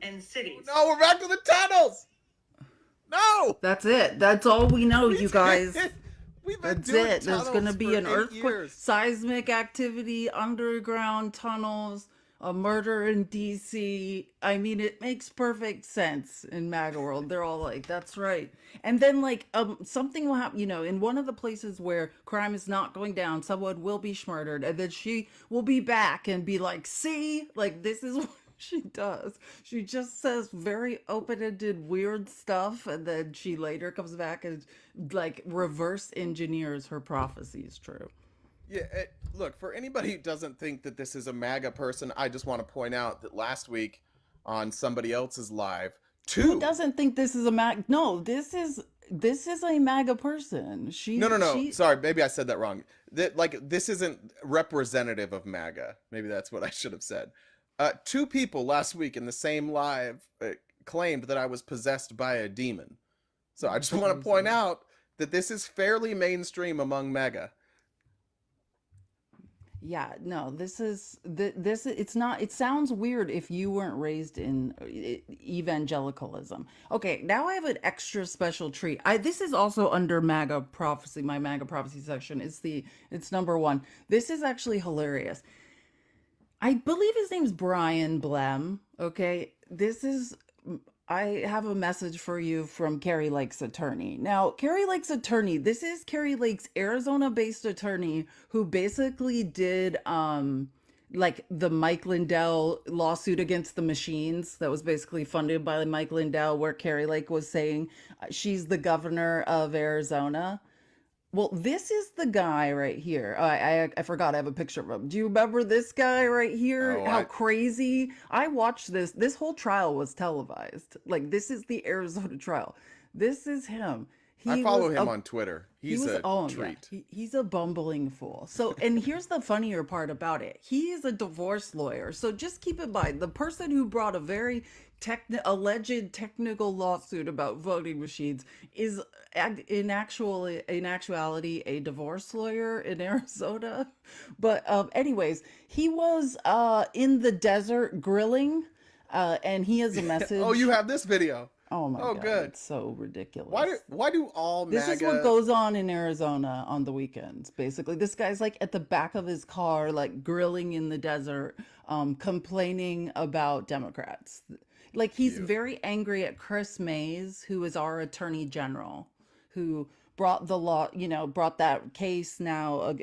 and cities. No, we're back to the tunnels. No. That's it. That's all we know, you guys. That's it. There's going to be an earthquake, seismic activity, underground tunnels, a murder in DC. I mean, it makes perfect sense in MAGA world. They're all like, that's right. And then like something will happen, you know, in one of the places where crime is not going down, someone will be murdered, and then she will be back and be like, see, like this is what she does. She just says very open-ended weird stuff, and then she later comes back and like reverse engineers her prophecies true. Yeah, look, for anybody who doesn't think that this is a MAGA person, I just want to point out that last week on somebody else's live, Who doesn't think this is a MAGA? No, this is a MAGA person. No. Sorry, maybe I said that wrong. This isn't representative of MAGA. Maybe that's what I should have said. Two people last week in the same live claimed that I was possessed by a demon. So I just want to point out that this is fairly mainstream among MAGA. Yeah, no, it's not, it sounds weird if you weren't raised in evangelicalism. Okay, now I have an extra special treat. This is also under MAGA prophecy, my MAGA prophecy section. It's number one. This is actually hilarious. I believe his name's Brian Blem. Okay, I have a message for you from Carrie Lake's attorney. Now, Carrie Lake's attorney, this is Carrie Lake's Arizona-based attorney who basically did like the Mike Lindell lawsuit against the machines that was basically funded by Mike Lindell, where Carrie Lake was saying she's the governor of Arizona. Well, this is the guy right here. I forgot I have a picture of him. Do you remember this guy right here? How crazy. I watched this. This whole trial was televised. Like, this is the Arizona trial. This is him. I follow him on Twitter. He's a treat. Yeah. He's a bumbling fool. So, and here's the funnier part about it. He is a divorce lawyer. So just keep in mind, the person who brought a very alleged technical lawsuit about voting machines is in actuality a divorce lawyer in Arizona. But anyways, he was in the desert grilling, and he has a message. Oh, you have this video. Oh my God, good. it's so ridiculous. Why do all MAGA... This is what goes on in Arizona on the weekends, basically. This guy's like at the back of his car, like grilling in the desert, complaining about Democrats. Like he's very angry at Chris Mays, who is our attorney general, who brought the law, brought that case now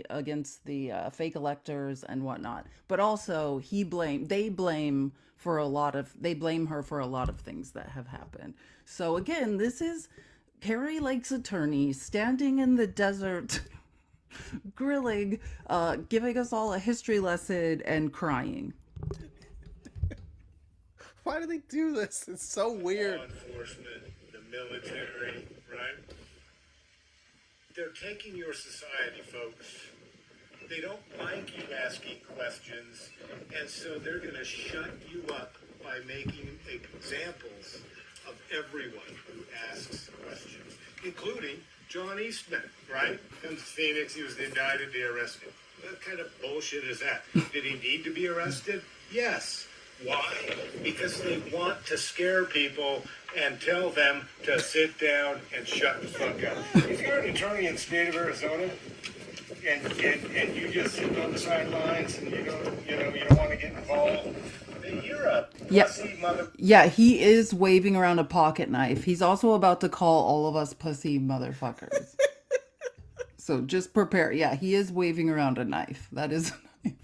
against the fake electors and whatnot. But also they blame her for a lot of things that have happened. So again, this is Carrie Lake's attorney standing in the desert, grilling, giving us all a history lesson and crying. Why do they do this? It's so weird. Law enforcement, the military, right? They're taking your society, folks, They don't like you asking questions, and so they're going to shut you up by making examples of everyone who asks questions, including John Eastman, right? Comes to Phoenix, he was indicted, they arrested. What kind of bullshit is that? Did he need to be arrested? Yes. Why? Because they want to scare people and tell them to sit down and shut the fuck up. If you're an attorney in the state of Arizona and you just sit on the sidelines and you don't want to get involved, then you're a pussy mother. Yeah, he is waving around a pocket knife. He's also about to call all of us pussy motherfuckers. So just prepare. Yeah, he is waving around a knife. That is a knife.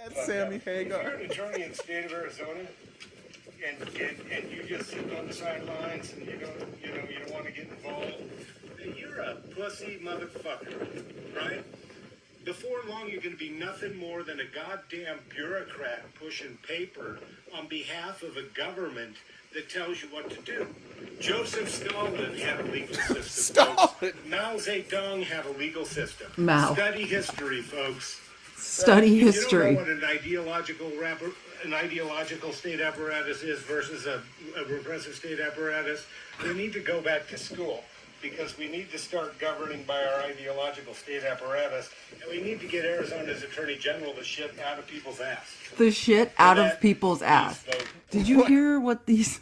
That's Sammy Hagar. If you're an attorney in the state of Arizona and you just sit on the sidelines and you don't want to get involved, then you're a pussy motherfucker, right? Before long, you're going to be nothing more than a goddamn bureaucrat pushing paper on behalf of a government that tells you what to do. Joseph Stalin had a legal system. Stalin! Mao Zedong had a legal system. Mao. Study history, folks. Study If history. you don't know what an ideological state apparatus is versus a repressive state apparatus, you need to go back to school, because we need to start governing by our ideological state apparatus, and we need to get Arizona's Attorney General the shit out of people's ass. The shit out of people's ass. Did you hear what these...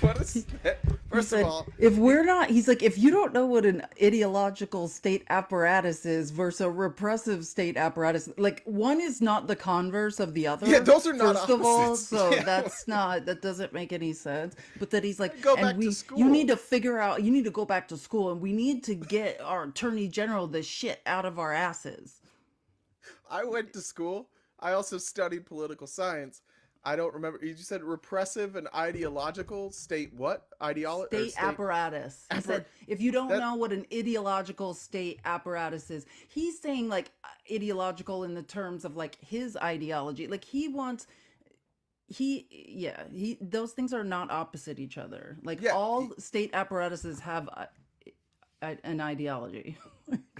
What is that? First of all, if we're not, he's like, if you don't know what an ideological state apparatus is versus a repressive state apparatus, like one is not the converse of the other. Yeah, those are not first of all, opposites. so Yeah. that doesn't make any sense. But that he's like, Go and back to school. you need to figure out, you need to go back to school, and we need to get our attorney general the shit out of our asses. I went to school. I also studied political science. I don't remember. You just said repressive and ideological state what? State apparatus. He said, if you don't know what an ideological state apparatus is, he's saying like ideological in the terms of like his ideology. Like he wants, those things are not opposite each other. Like all state apparatuses have an ideology.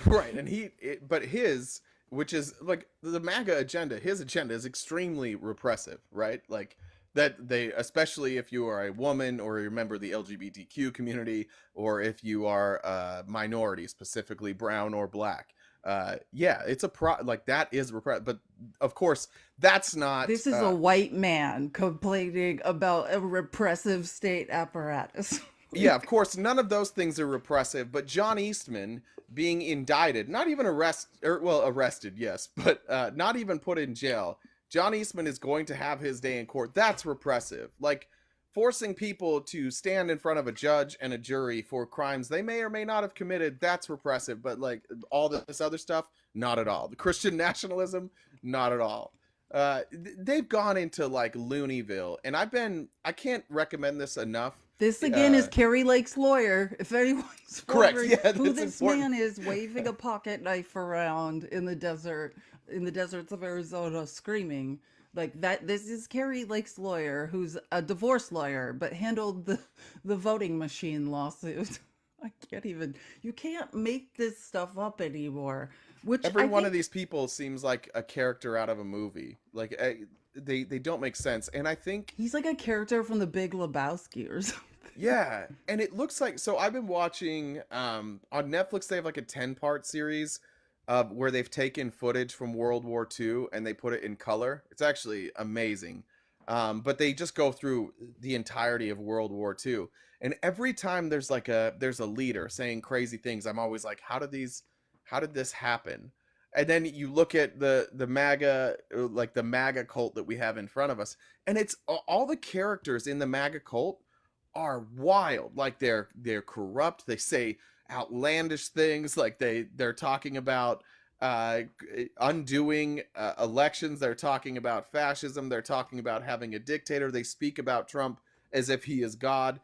Right, and but his, which is like the MAGA agenda, his agenda is extremely repressive, right? Like that they, especially if you are a woman or you're a member of the LGBTQ community, or if you are a minority, specifically brown or black. It's like that is repressive. But of course, that's not. This is a white man complaining about a repressive state apparatus. Yeah, of course, none of those things are repressive, but John Eastman being indicted, not even arrested, yes, but not even put in jail. John Eastman is going to have his day in court. That's repressive. Like forcing people to stand in front of a judge and a jury for crimes they may or may not have committed, that's repressive. But like all this other stuff, not at all. The Christian nationalism, not at all. They've gone into like Looneyville, and I can't recommend this enough. This again is Carrie Lake's lawyer. If anyone's wondering who this man is waving a pocket knife around in the deserts of Arizona, screaming like that. This is Carrie Lake's lawyer, who's a divorce lawyer, but handled the voting machine lawsuit. I can't even. You can't make this stuff up anymore. Which every one of these people seems like a character out of a movie. Like they don't make sense, and I think he's like a character from The Big Lebowski or something. Yeah, and it looks like, so I've been watching on Netflix. They have like a 10-part series where they've taken footage from World War II and they put it in color. It's actually amazing. But they just go through the entirety of World War II, and every time there's a leader saying crazy things, I'm always like, how did this happen? And then you look at the MAGA, like the MAGA cult that we have in front of us, and it's all the characters in the MAGA cult are wild. Like they're corrupt. They say outlandish things. Like they're talking about undoing elections. They're talking about fascism. They're talking about having a dictator. They speak about Trump as if he is God.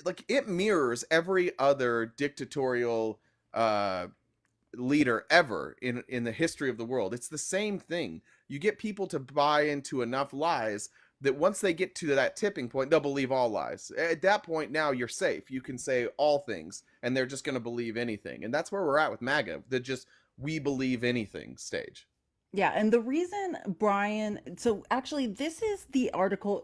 Like it mirrors every other dictatorial leader ever in the history of the world. It's the same thing. You get people to buy into enough lies that once they get to that tipping point, they'll believe all lies. At that point, now you're safe. You can say all things, and they're just going to believe anything. And that's where we're at with MAGA. That just we believe anything stage. Yeah, and the reason Brian, so actually this is the article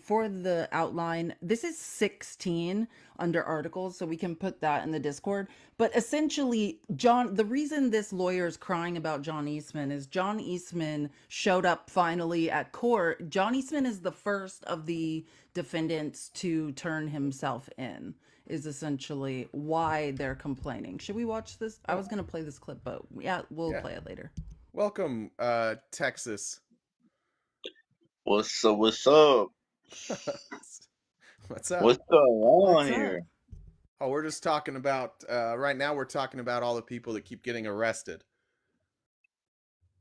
for the outline. This is 16 under articles, so we can put that in the Discord. But essentially, the reason this lawyer is crying about John Eastman is John Eastman showed up finally at court. John Eastman is the first of the defendants to turn himself in, is essentially why they're complaining. Should we watch this? I was going to play this clip, but yeah, we'll play it later. Welcome, Texas. What's up? What's up? What's up? What's going on What's here? up? Oh, we're just talking about, right now we're talking about all the people that keep getting arrested.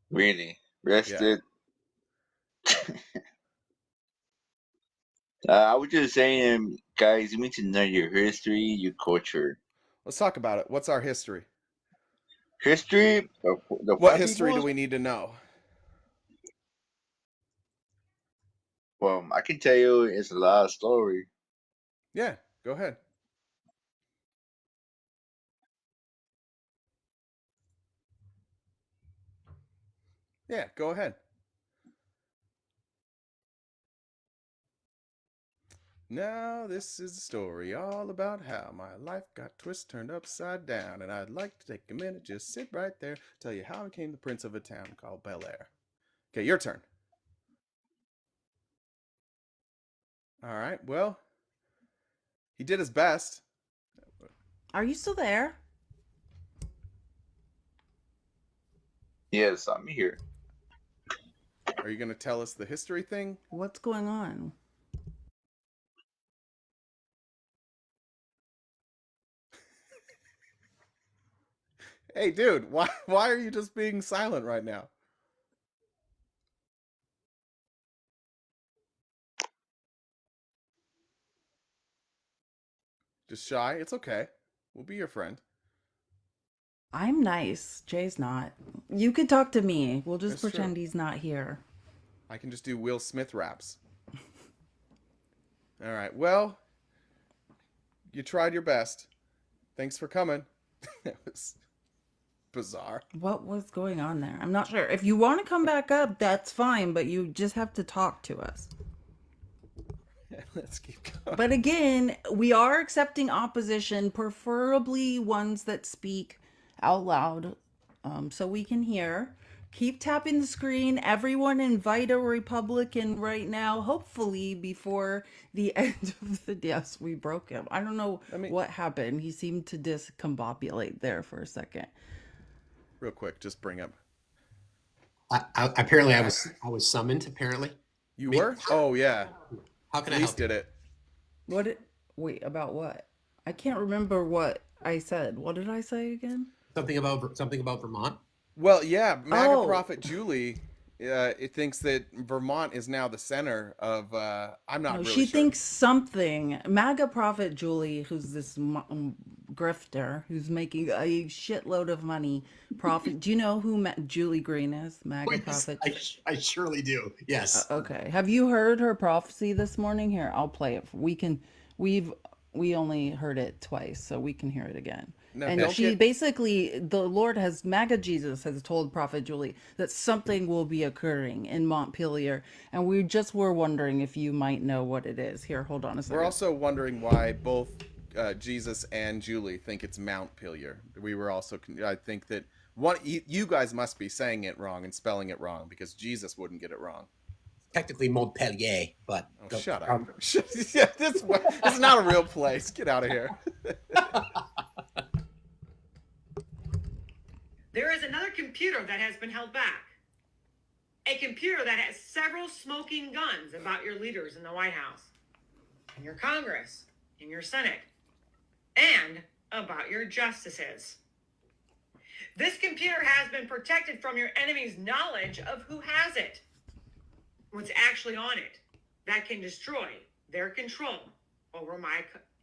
Really? Rested? I was just saying, guys, you need to know your history, your culture. Let's talk about it. What's our history? History? What history do we need to know? Well, I can tell you it's a lot of story. Yeah, go ahead. Yeah, go ahead. Now, this is a story all about how my life got turned upside down, and I'd like to take a minute, just sit right there, tell you how I became the prince of a town called Bel Air. Okay, your turn. All right, well, he did his best. Are you still there? Yes, I'm here. Are you going to tell us the history thing? What's going on? Hey, dude, why are you just being silent right now? Just shy? It's okay. We'll be your friend. I'm nice. Jay's not. You could talk to me. We'll just That's pretend true. he's not here. I can just do Will Smith raps. All right, well, you tried your best. Thanks for coming. That was bizarre. What was going on there? I'm not sure. If you want to come back up, that's fine, but you just have to talk to us. Let's keep going. But again, we are accepting opposition, preferably ones that speak out loud, so we can hear. Keep tapping the screen. Everyone invite a Republican right now, hopefully before the end of the... Yes, we broke him. I don't know what happened. He seemed to discombobulate there for a second. Real quick, just bring up. Apparently, I was summoned. Apparently, You were? Oh yeah. How can I Elise help you? did it. Wait, about what? I can't remember what I said. What did I say again? Something about Vermont. Well, yeah, MAGA prophet Julie, it thinks that Vermont is now the center of. I'm not No, really she sure. thinks something. MAGA prophet Julie, who's this grifter who's making a shitload of money. Prophet, do you know who Julie Green is? MAGA prophet. I surely do. Yes. Okay. Have you heard her prophecy this morning? Here, I'll play it. We only heard it twice, so we can hear it again. No, and she basically, the Lord has, MAGA Jesus has told Prophet Julie that something will be occurring in Montpelier, and we just were wondering if you might know what it is. Here, hold on a second. We're also wondering why both Jesus and Julie think it's Montpelier. We were also, I think that you guys must be saying it wrong and spelling it wrong because Jesus wouldn't get it wrong. Technically Montpellier, but shut up. Yeah, this is not a real place. Get out of here. There is another computer that has been held back. A computer that has several smoking guns about your leaders in the White House, in your Congress, in your Senate, and about your justices. This computer has been protected from your enemy's knowledge of who has it, what's actually on it, that can destroy their control over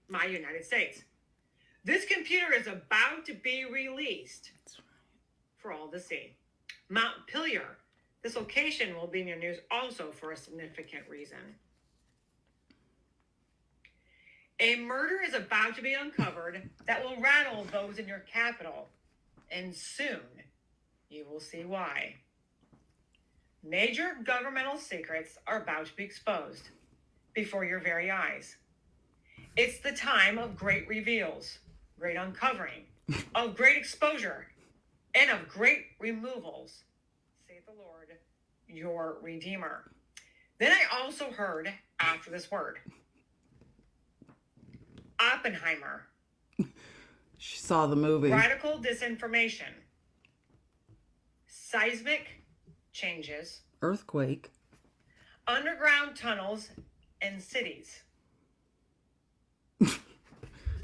my United States. This computer is about to be released for all to see. Montpelier. This location will be in your news also for a significant reason. A murder is about to be uncovered that will rattle those in your capital, and soon You will see why. Major governmental secrets are about to be exposed before your very eyes. It's the time of great reveals, great uncovering, of great exposure, and of great removals, saith the Lord, your Redeemer. Then I also heard after this word, Oppenheimer, She saw the movie. radical disinformation, seismic changes, Earthquake. underground tunnels, and cities.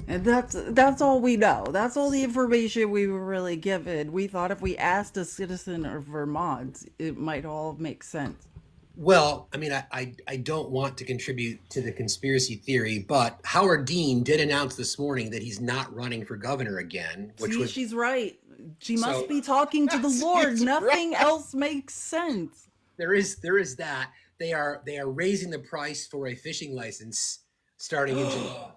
And that's all we know. That's all the information we were really given. We thought if we asked a citizen of Vermont, it might all make sense. Well, I mean, I don't want to contribute to the conspiracy theory, but Howard Dean did announce this morning that he's not running for governor again, which See, was she's right. She So- must be talking to the Lord. She's Nothing right. else makes sense. there is that they are raising the price for a fishing license starting in July.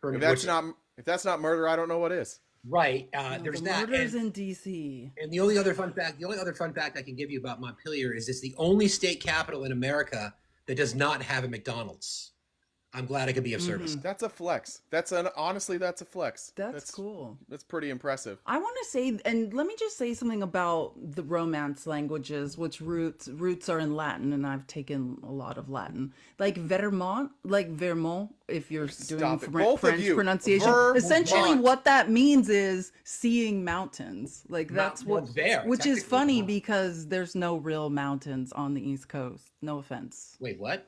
If that's not murder, I don't know what is. Right. No, There's the that. murders in D.C. And the only other fun fact I can give you about Montpelier is it's the only state capital in America that does not have a McDonald's. I'm glad I could be of service. That's a flex. Honestly, that's a flex. That's cool. That's pretty impressive. I want to say, and let me just say something about the Romance languages, which roots are in Latin, and I've taken a lot of Latin. Like Vermont, if you're doing it. Both of French you. pronunciation. Vermont. Essentially, what that means is seeing mountains. Like that's Well, what, there, which is technically, funny Vermont. because there's no real mountains on the East Coast. No offense. Wait, what?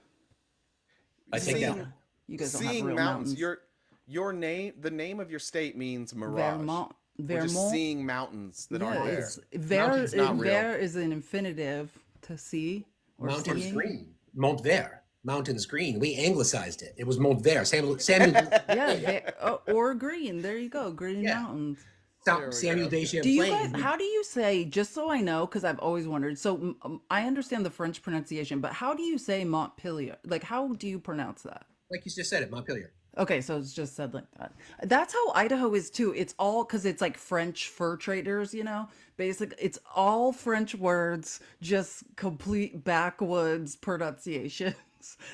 I think Seeing- that. You guys don't have Seeing real mountains. mountains. Your name, the name of your state means mirage. Vermont. We're just Vermont. seeing mountains that Yeah, aren't there. it's ver. Mountains not real. Ver is an infinitive to see or Mountains seeing. green. Mont Vert. Mountains green. We anglicized it. It was Mont Vert. Samuel Yeah, or green. There you go, green Yeah. mountains. There we Samuel go. Deschamps. Do you guys? How do you say? Just so I know, because I've always wondered. So I understand the French pronunciation, but how do you say Montpelier? Like, how do you pronounce that? Like you just said it, Montpelier. Okay, so it's just said like that. That's how Idaho is too. It's all because it's like French fur traders, Basic, it's all French words, just complete backwoods pronunciations,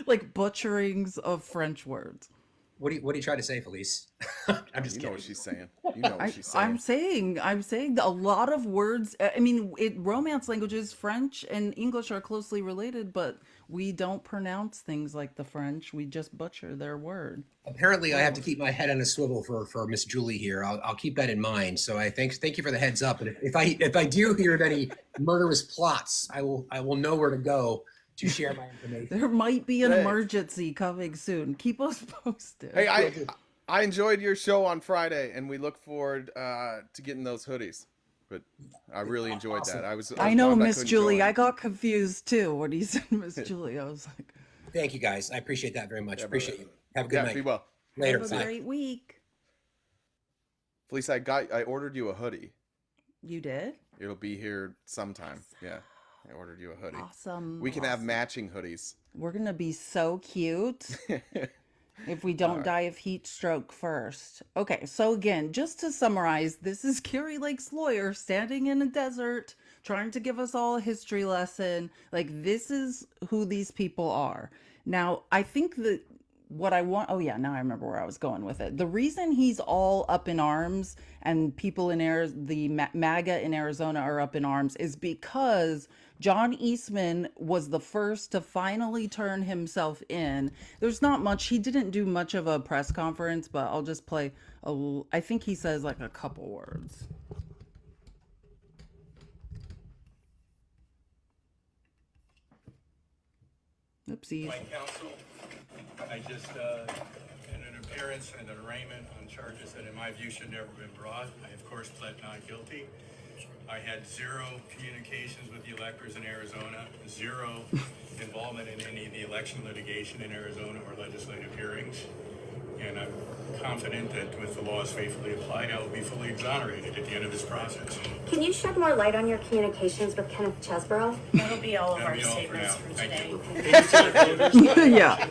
like butcherings of French words. What do you try to say, Felice? I'm just You kidding. know what she's saying. You know what she's saying. I'm saying a lot of words. I mean, Romance languages, French and English are closely related, but we don't pronounce things like the French. We just butcher their word. Apparently, I have to keep my head on a swivel for Miss Julie here. I'll keep that in mind. So I thank you for the heads up. And if I do hear of any murderous plots, I will know where to go to share my information. There might be an Hey. emergency coming soon. Keep us posted. Hey, I enjoyed your show on Friday, and we look forward to getting those hoodies. But I really enjoyed that. I was I know, bummed Miss couldn't Julie. join. I got confused too when he said Miss Julie. I was like, Thank you, guys. I appreciate that very much. Yeah, Appreciate brother. you. Have a good Yeah, night. be well. Later. have a Bye. great week. Felice, I ordered you a hoodie. You did? It'll be here sometime. Yeah, I ordered you a hoodie. Awesome. We can have awesome. matching hoodies. We're gonna be so cute if we don't die of heat stroke first. Okay, so again, just to summarize, this is Carrie Lake's lawyer standing in a desert trying to give us all a history lesson. Like, this is who these people are. Now, I think that what I want, oh yeah, now I remember where I was going with it. The reason he's all up in arms and people in the MAGA in Arizona are up in arms is because John Eastman was the first to finally turn himself in. There's not much, he didn't do much of a press conference, but I'll just play, I think he says like a couple words. Oopsies. My counsel, I just, in an appearance and an arraignment on charges that in my view should never have been brought, I of course pled not guilty. I had zero communications with the electors in Arizona, zero involvement in any of the election litigation in Arizona or legislative hearings. and I'm confident that with the laws faithfully applied, I will be fully exonerated at the end of this process. Can you shed more light on your communications with Kenneth Chesborough? That'll be all of That'll our be all for statements now. for Thank today. you. Yeah.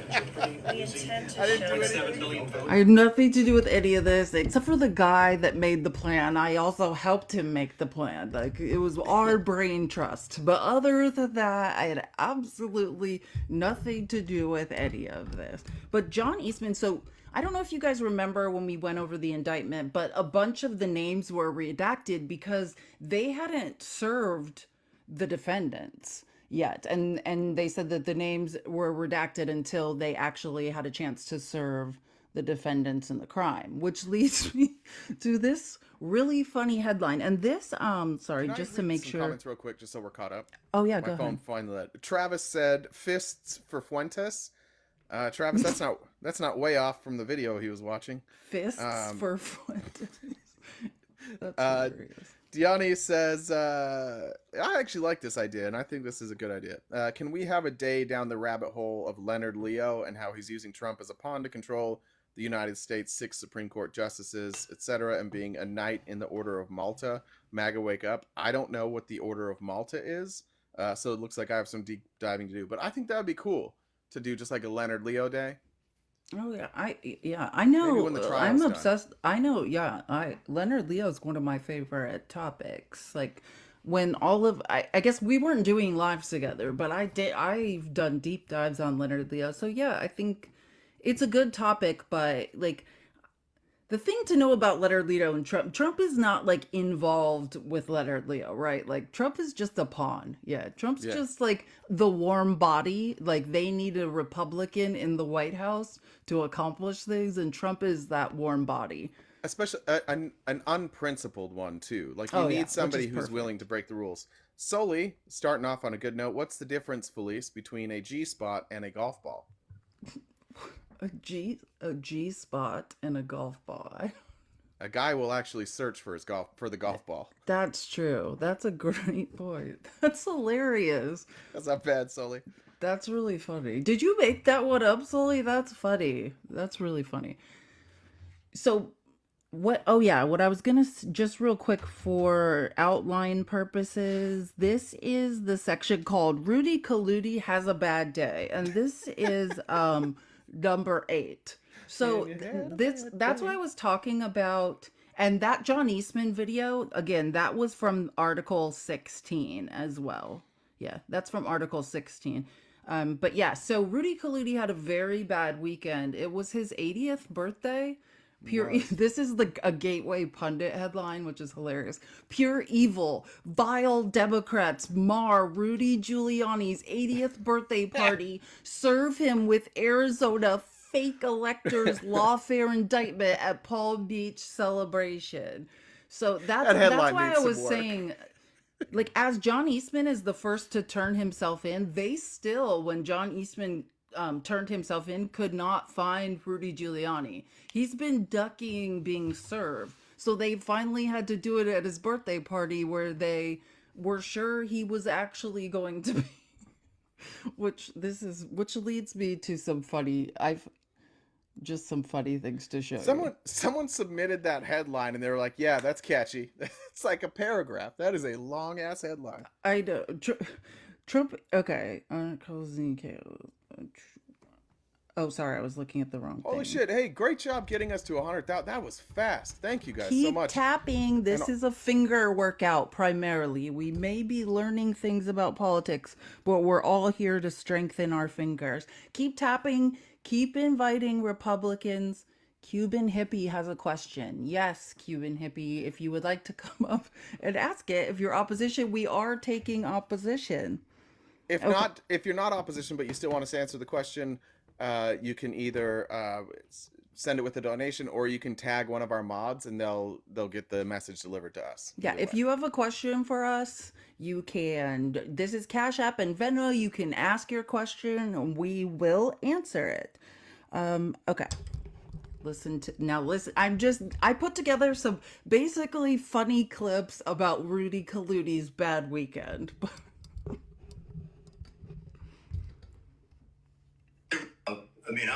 We intend to show I had nothing to do with any of this except for the guy that made the plan. I also helped him make the plan. Like, it was our brain trust. But other than that, I had absolutely nothing to do with any of this. But John Eastman, so I don't know if you guys remember when we went over the indictment, but a bunch of the names were redacted because they hadn't served the defendants yet, and they said that the names were redacted until they actually had a chance to serve the defendants in the crime, which leads me to this really funny headline. And this sorry, Can I just to read make some sure. comments real quick, just so we're caught up? Oh yeah, My go phone ahead. finally let. Travis said, "Fists for Fuentes." Travis, that's not way off from the video he was watching. Fists Um, for Fuentes. That's Uh, hilarious. Diani says, I actually like this idea, and I think this is a good idea. Can we have a day down the rabbit hole of Leonard Leo and how he's using Trump as a pawn to control the United States 6 Supreme Court justices, etc., and being a knight in the Order of Malta? MAGA, wake up. I don't know what the Order of Malta is, so it looks like I have some deep diving to do, but I think that would be cool to do just like a Leonard Leo day. Oh yeah, I know. Maybe when the I'm trial's done. obsessed. I know. Yeah, Leonard Leo is one of my favorite topics. Like when all of I guess we weren't doing lives together, but I've done deep dives on Leonard Leo. So yeah, I think it's a good topic. But like the thing to know about Leonard Leo and Trump is not like involved with Leonard Leo, right? Like Trump is just a pawn. Yeah, Trump's Yeah. just like the warm body. Like they need a Republican in the White House to accomplish things, and Trump is that warm body. Especially an unprincipled one too. Like you Oh, yeah, need which somebody is who's willing to break the rules. Sully, starting off on a good note, what's the difference, Felice, between a G spot and a golf ball? A G spot and a golf ball. A guy will actually search for the golf ball. That's true. That's a great point. That's hilarious. That's not bad, Sully. That's really funny. Did you make that one up, Sully? That's funny. That's really funny. So what I was gonna just real quick for outline purposes, this is the section called Rudy Giuliani has a bad day, and this is number 8. So that's what I was talking about. And that John Eastman video, again, that was from Article 16 as well. Yeah, that's from Article 16. But yeah, so Rudy Giuliani had a very bad weekend. It was his 80th birthday. This is a Gateway Pundit headline, which is hilarious. Pure evil, vile Democrats mar Rudy Giuliani's 80th birthday party. Serve him with Arizona fake electors lawfare indictment at Palm Beach celebration. So that's headline why I needs some was work. saying, like, as John Eastman is the first to turn himself in, they still, when John Eastman turned himself in, could not find Rudy Giuliani. He's been ducking being served. So they finally had to do it at his birthday party where they were sure he was actually going to be. which leads me to some funny things to show you. Someone submitted that headline and they were like, "Yeah, that's catchy." It's like a paragraph. That is a long ass headline. I know. Trump. Okay. Oh, sorry. I was looking at the wrong thing. Holy shit! Hey, great job getting us to 100,000. That was fast. Thank you guys so Keep much. tapping. This And- is a finger workout primarily. We may be learning things about politics, but we're all here to strengthen our fingers. Keep tapping. Keep inviting Republicans. Cuban Hippie has a question. Yes, Cuban Hippie, if you would like to come up and ask it, if you're opposition, we are taking opposition. If not, if you're not opposition, but you still want us to answer the question, you can either send it with a donation, or you can tag one of our mods, and they'll get the message delivered to us. Yeah, if you have a question for us, you can. This is Cash App and Venmo. You can ask your question, and we will answer it. Okay. Listen. I put together some basically funny clips about Rudy Giuliani's bad weekend. I mean,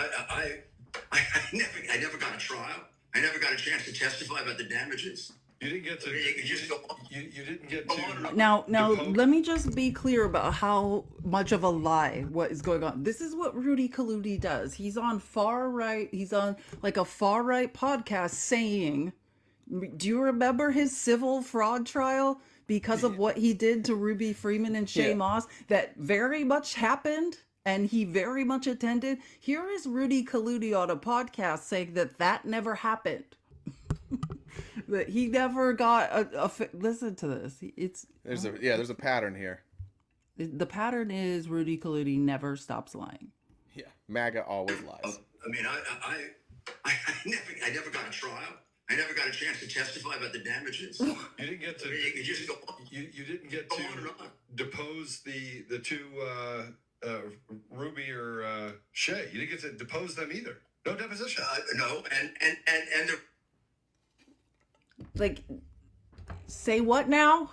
I never got a trial. I never got a chance to testify about the damages. You didn't get to. You just go. You didn't get to. Now, depose- let me just be clear about how much of a lie what is going on. This is what Rudy Giuliani does. He's on far right. He's on like a far right podcast saying, do you remember his civil fraud trial because of what he did to Ruby Freeman and Shay Yeah. Moss? That very much happened. And he very much attended. Here is Rudy Giuliani on a podcast saying that that never happened. That he never got listen to this. There's a pattern here. The pattern is Rudy Giuliani never stops lying. Yeah, MAGA always lies. I mean, I never got a trial. I never got a chance to testify about the damages. You didn't get to. You just go. You didn't get Go to on and on. depose the two Ruby or Shay. You didn't get to depose them either. No deposition. No, and the Like, say what now?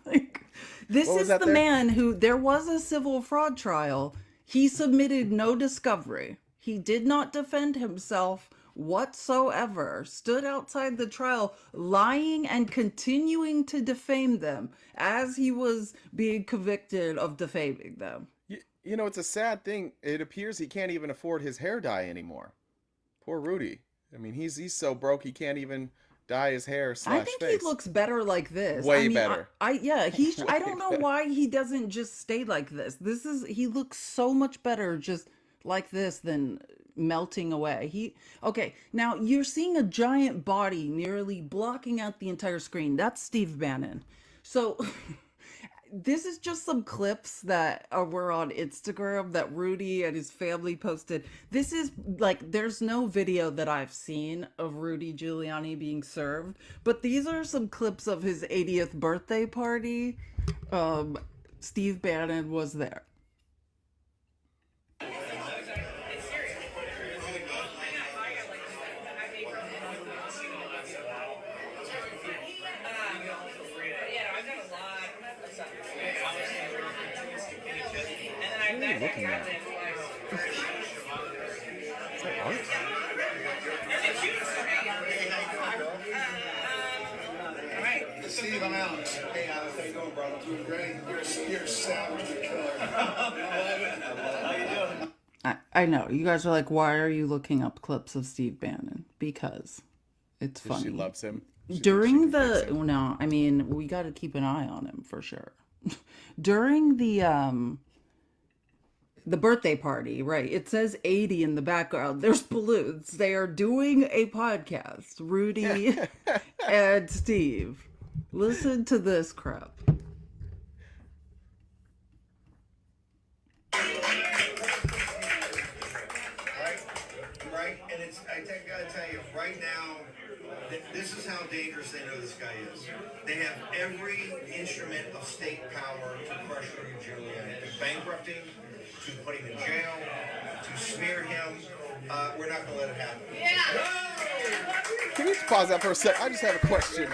Like, this What was is that the there? man who there was a civil fraud trial. He submitted no discovery. He did not defend himself whatsoever. Stood outside the trial lying and continuing to defame them as he was being convicted of defaming them. You know, it's a sad thing. It appears he can't even afford his hair dye anymore. Poor Rudy. I mean, he's so broke he can't even dye his hair / I think face. he looks better like this. Way I mean, better. I Way don't know better. why he doesn't just stay like this. He looks so much better just like this than melting away. Okay, now you're seeing a giant body nearly blocking out the entire screen. That's Steve Bannon. So this is just some clips that were on Instagram that Rudy and his family posted. This is like, there's no video that I've seen of Rudy Giuliani being served, but these are some clips of his 80th birthday party. Steve Bannon was there. What are you looking at? Is that art? Steve, I'm Alex. Hey, Alex, how you doing, brother? Doing great. You're a savage killer. I know you guys are like, why are you looking up clips of Steve Bannon? Because it's funny. She loves him. During the no, I mean, we got to keep an eye on him for sure. During the birthday party, right? It says 80 in the background. There's balloons. They are doing a podcast. Rudy and Steve. Listen to this crap. Right? And I gotta tell you, right now, this is how dangerous they know this guy is. They have every instrument of state power to crush Rudy Giuliani, to bankrupt him, to put him in jail, to smear him. We're not gonna let it happen. Can you just pause that for a sec? I just have a question.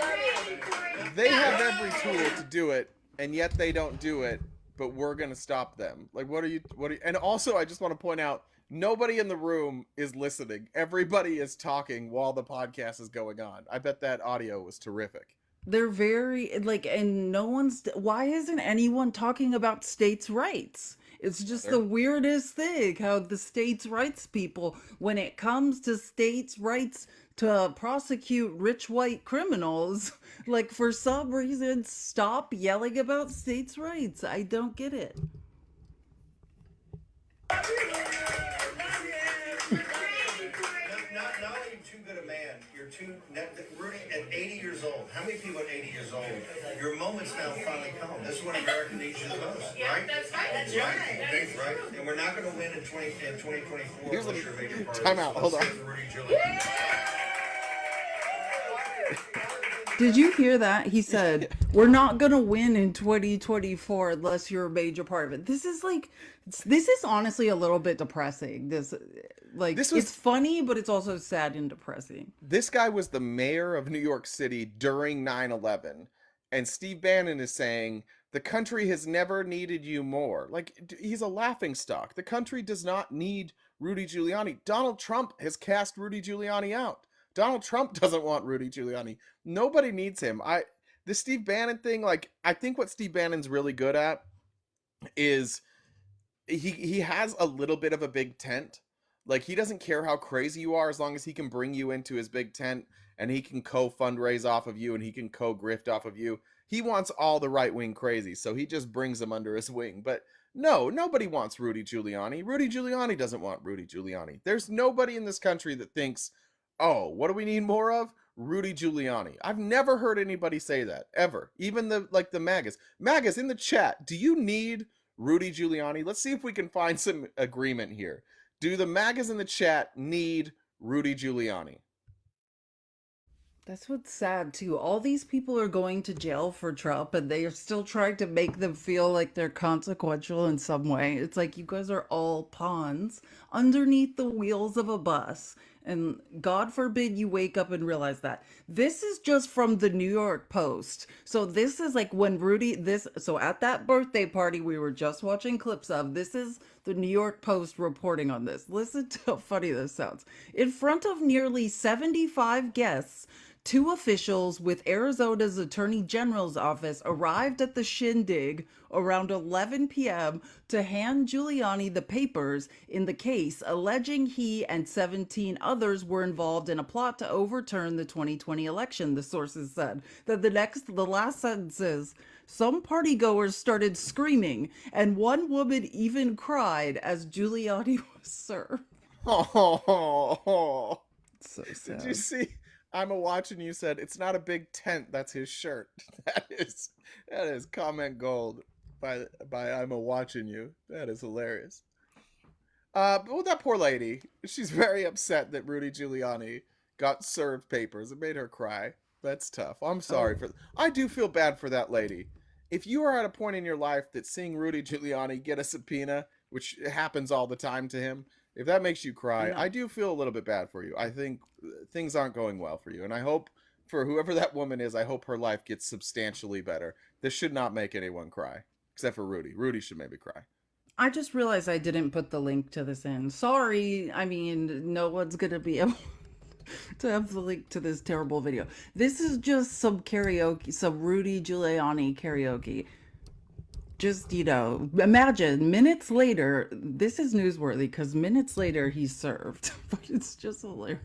They have every tool to do it, and yet they don't do it, but we're going to stop them. Like, what are you, and also I just want to point out, nobody in the room is listening. Everybody is talking while the podcast is going on. I bet that audio was terrific. They're very, like, and why isn't anyone talking about states' rights? It's just the weirdest thing how the states' rights people, when it comes to states' rights to prosecute rich white criminals, like, for some reason, stop yelling about states' rights. I don't get it. Not only are you too good a man, you're too, Rudy, at 80 years old, how many people at 80 years old, your moment's now finally come. This is what America needs you the most, right? That's right. That's Right? Right? And we're not going to win in 2024 Here's unless you're a major part time out, hold on. Rudy Giuliani. Did you hear that? He said, we're not going to win in 2024 unless you're a major part of it. This is honestly a little bit depressing. It's funny, but it's also sad and depressing. This guy was the mayor of New York City during 9/11, and Steve Bannon is saying The country has never needed you more. Like, he's a laughing stock. The country does not need Rudy Giuliani. Donald Trump has cast Rudy Giuliani out. Donald Trump doesn't want Rudy Giuliani. Nobody needs him. The Steve Bannon thing, like, I think what Steve Bannon's really good at is he has a little bit of a big tent. Like, he doesn't care how crazy you are as long as he can bring you into his big tent and he can co-fundraise off of you and he can co-grift off of you. He wants all the right-wing crazy, so he just brings them under his wing. But no, nobody wants Rudy Giuliani. Rudy Giuliani doesn't want Rudy Giuliani. There's nobody in this country that thinks, oh, what do we need more of? Rudy Giuliani. I've never heard anybody say that, ever. Even the Magas. Magas, in the chat, do you need Rudy Giuliani? Let's see if we can find some agreement here. Do the Magas in the chat need Rudy Giuliani? That's what's sad too. All these people are going to jail for Trump and they are still trying to make them feel like they're consequential in some way. It's like you guys are all pawns underneath the wheels of a bus. And God forbid you wake up and realize that. This is just from the New York Post. So this is like when so at that birthday party we were just watching clips of, this is the New York Post reporting on this. Listen to how funny this sounds. In front of nearly 75 guests, 2 officials with Arizona's Attorney General's office arrived at the shindig around 11 p.m. to hand Giuliani the papers in the case, alleging he and 17 others were involved in a plot to overturn the 2020 election, the sources said. The last sentence is, some partygoers started screaming, and one woman even cried as Giuliani was served. Oh, So sad. did you see? I'm a watching you said it's not a big tent, that's his shirt. That is comment gold by I'm a watching you. That is hilarious. But with that poor lady, she's very upset that Rudy Giuliani got served papers. It made her cry. That's tough. I'm sorry I do feel bad for that lady. If you are at a point in your life that seeing Rudy Giuliani get a subpoena, which happens all the time to him, if that makes you cry, I do feel a little bit bad for you. I think things aren't going well for you. And I hope for whoever that woman is, I hope her life gets substantially better. This should not make anyone cry, except for Rudy. Rudy should maybe cry. I just realized I didn't put the link to this in. Sorry. I mean, no one's going to be able to have the link to this terrible video. This is just some karaoke, some Rudy Giuliani karaoke. Just, imagine minutes later, this is newsworthy because minutes later he's served. But it's just hilarious.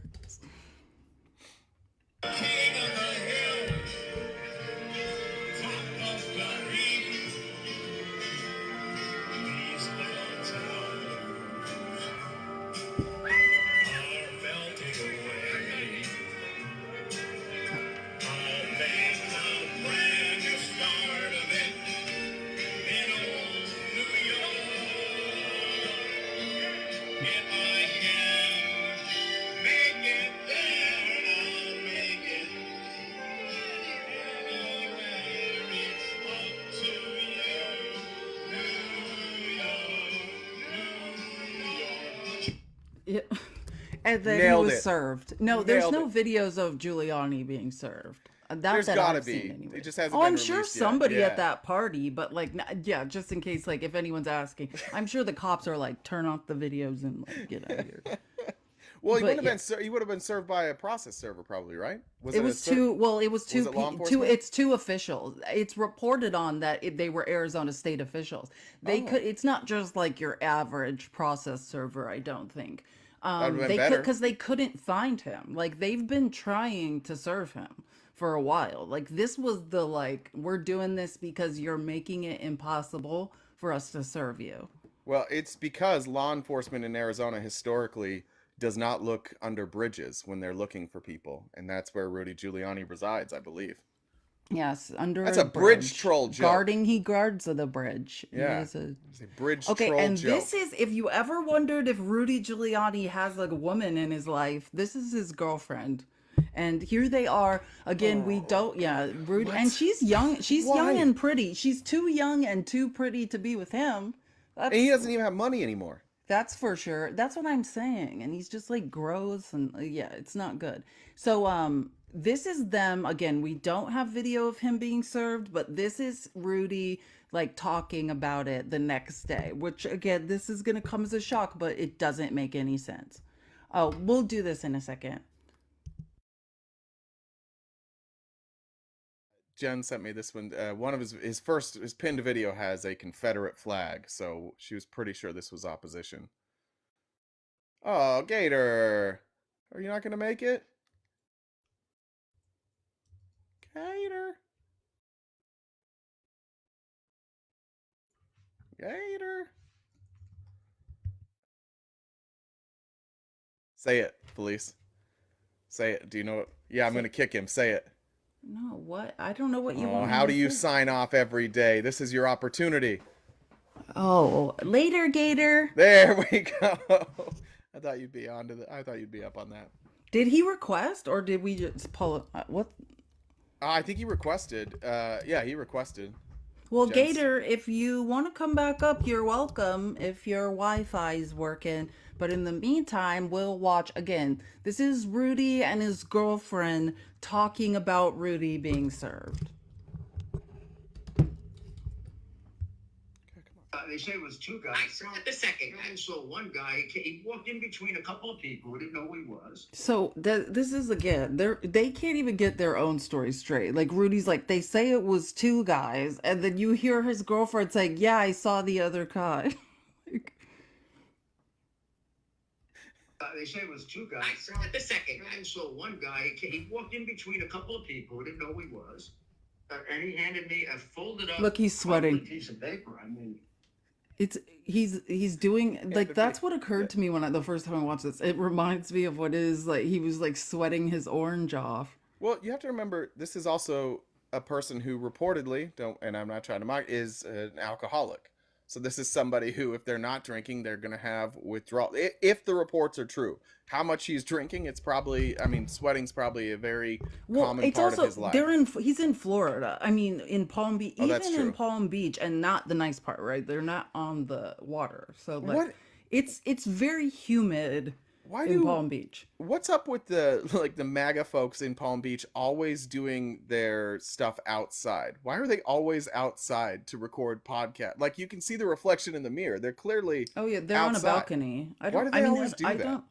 And then Nailed he was it. served. No, there's Nailed no it. videos of Giuliani being served. There's that gotta I've seen be. anyway. It just hasn't Oh, been I'm sure released yet. somebody Yeah. at that party, but yeah, just in case, if anyone's asking, I'm sure the cops are like, turn off the videos and get out of here. Well, he But would have been served by a process server, probably, right? It was two. Well, it was two. Was it law Two. enforcement? It's 2 officials. It's reported on that they were Arizona state officials. They could. It's not just like your average process server. I don't think. That'd have been They better. because they couldn't find him. Like they've been trying to serve him for a while. Like this was the we're doing this because you're making it impossible for us to serve you. Well, it's because law enforcement in Arizona historically does not look under bridges when they're looking for people, and that's where Rudy Giuliani resides, I believe. Yes, under That's a bridge troll joke. He guards the bridge. Yeah, He is a it's a bridge Okay, troll and joke. this is, if you ever wondered if Rudy Giuliani has a woman in his life, this is his girlfriend. And here they are again. Rudy, and she's young. She's young and pretty. She's too young and too pretty to be with him. And he doesn't even have money anymore. That's for sure. That's what I'm saying. And he's just gross and it's not good. So this is them again. We don't have video of him being served, but this is Rudy like talking about it the next day, which again, this is going to come as a shock, but it doesn't make any sense. Oh, we'll do this in a second. Jen sent me this one. One of his pinned video has a Confederate flag, so she was pretty sure this was opposition. Oh, Gator, are you not gonna make it? Gator, Gator. Say it, Felice. Say it. Do you know what? Yeah, I'm gonna kick him. Say it. No, what? I don't know what you Oh, want. how me do to you say. sign off every day? This is your opportunity. Oh, later, Gator. There we go. I thought you'd be I thought you'd be up on that. Did he request or did we just pull it? What? I think he requested. Yeah, he requested. Well, Jen's- Gator, if you want to come back up, you're welcome if your Wi-Fi is working. But in the meantime, we'll watch again. This is Rudy and his girlfriend talking about Rudy being served. They say it was two guys. I saw the second guy. I saw one guy. He walked in between a couple of people who didn't know who he was. So this is again, they can't even get their own story straight. Like Rudy's like, they say it was two guys, and then you hear his girlfriend saying, "Yeah, I saw the other guy." They say it was two guys. I saw the second guy. I saw one guy. He walked in between a couple of people who didn't know who he was, and he handed me a folded up. Look, he's sweating. Piece of paper. I mean. He's doing like that's what occurred to me when the first time I watched this. It reminds me of what is like he was like sweating his orange off. Well, you have to remember this is also a person who reportedly and I'm not trying to mock, is an alcoholic. So this is somebody who, if they're not drinking, they're going to have withdrawal. If the reports are true, how much he's drinking, it's probably, I mean, sweating's probably a very common part of his life. He's in Florida. I mean, in Palm Beach, even in Palm Beach, and not the nice part, right? They're not on the water, so like it's very humid. In Palm Beach. What's up with the MAGA folks in Palm Beach always doing their stuff outside? Why are they always outside to record podcast? Like you can see the reflection in the mirror. They're clearly they're outside. on a balcony. Why do they always do that? Don't.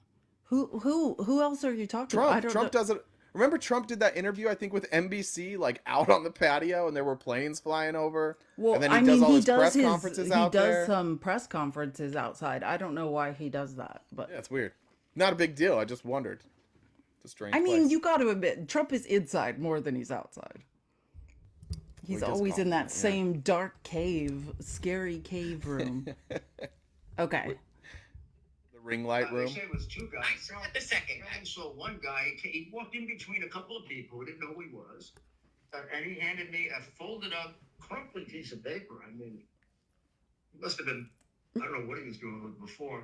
Who else are you talking about? Trump does it. Remember Trump did that interview, I think, with NBC, like out on the patio, and there were planes flying over. Well, and then he does all his press conferences out there. He does some press conferences outside. I don't know why he does that, but yeah, it's weird. Not a big deal. I just wondered. It's a strange place. You got to admit, Trump is inside more than he's outside. He's always in that same dark cave, scary cave room. Okay. The ring light room. They say it was two guys. I saw the second guy. I saw one guy. He walked in between a couple of people who didn't know who he was, and he handed me a folded up, crumply piece of paper. I mean, he must have been. I don't know what he was doing with before.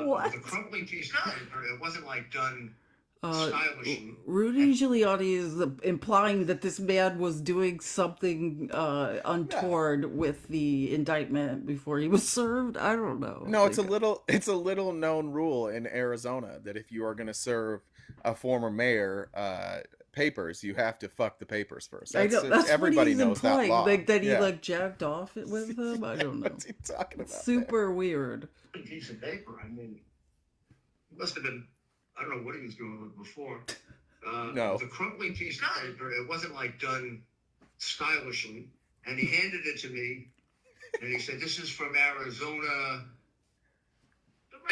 What? The crumply piece of paper. It wasn't like done stylishly. Rudy Giuliani is implying that this man was doing something untoward with the indictment before he was served. I don't know. No, it's a little known rule in Arizona that if you are going to serve a former mayor papers, you have to fuck the papers first. That's everybody knows implying, that law. Like that he like jacked off it with him. I don't know. What's he talking about? Super weird. Piece of paper. I mean, he must have been. I don't know what he was doing with before. No. The crumply piece of paper. It wasn't like done stylishly, and he handed it to me, and he said, "This is from Arizona."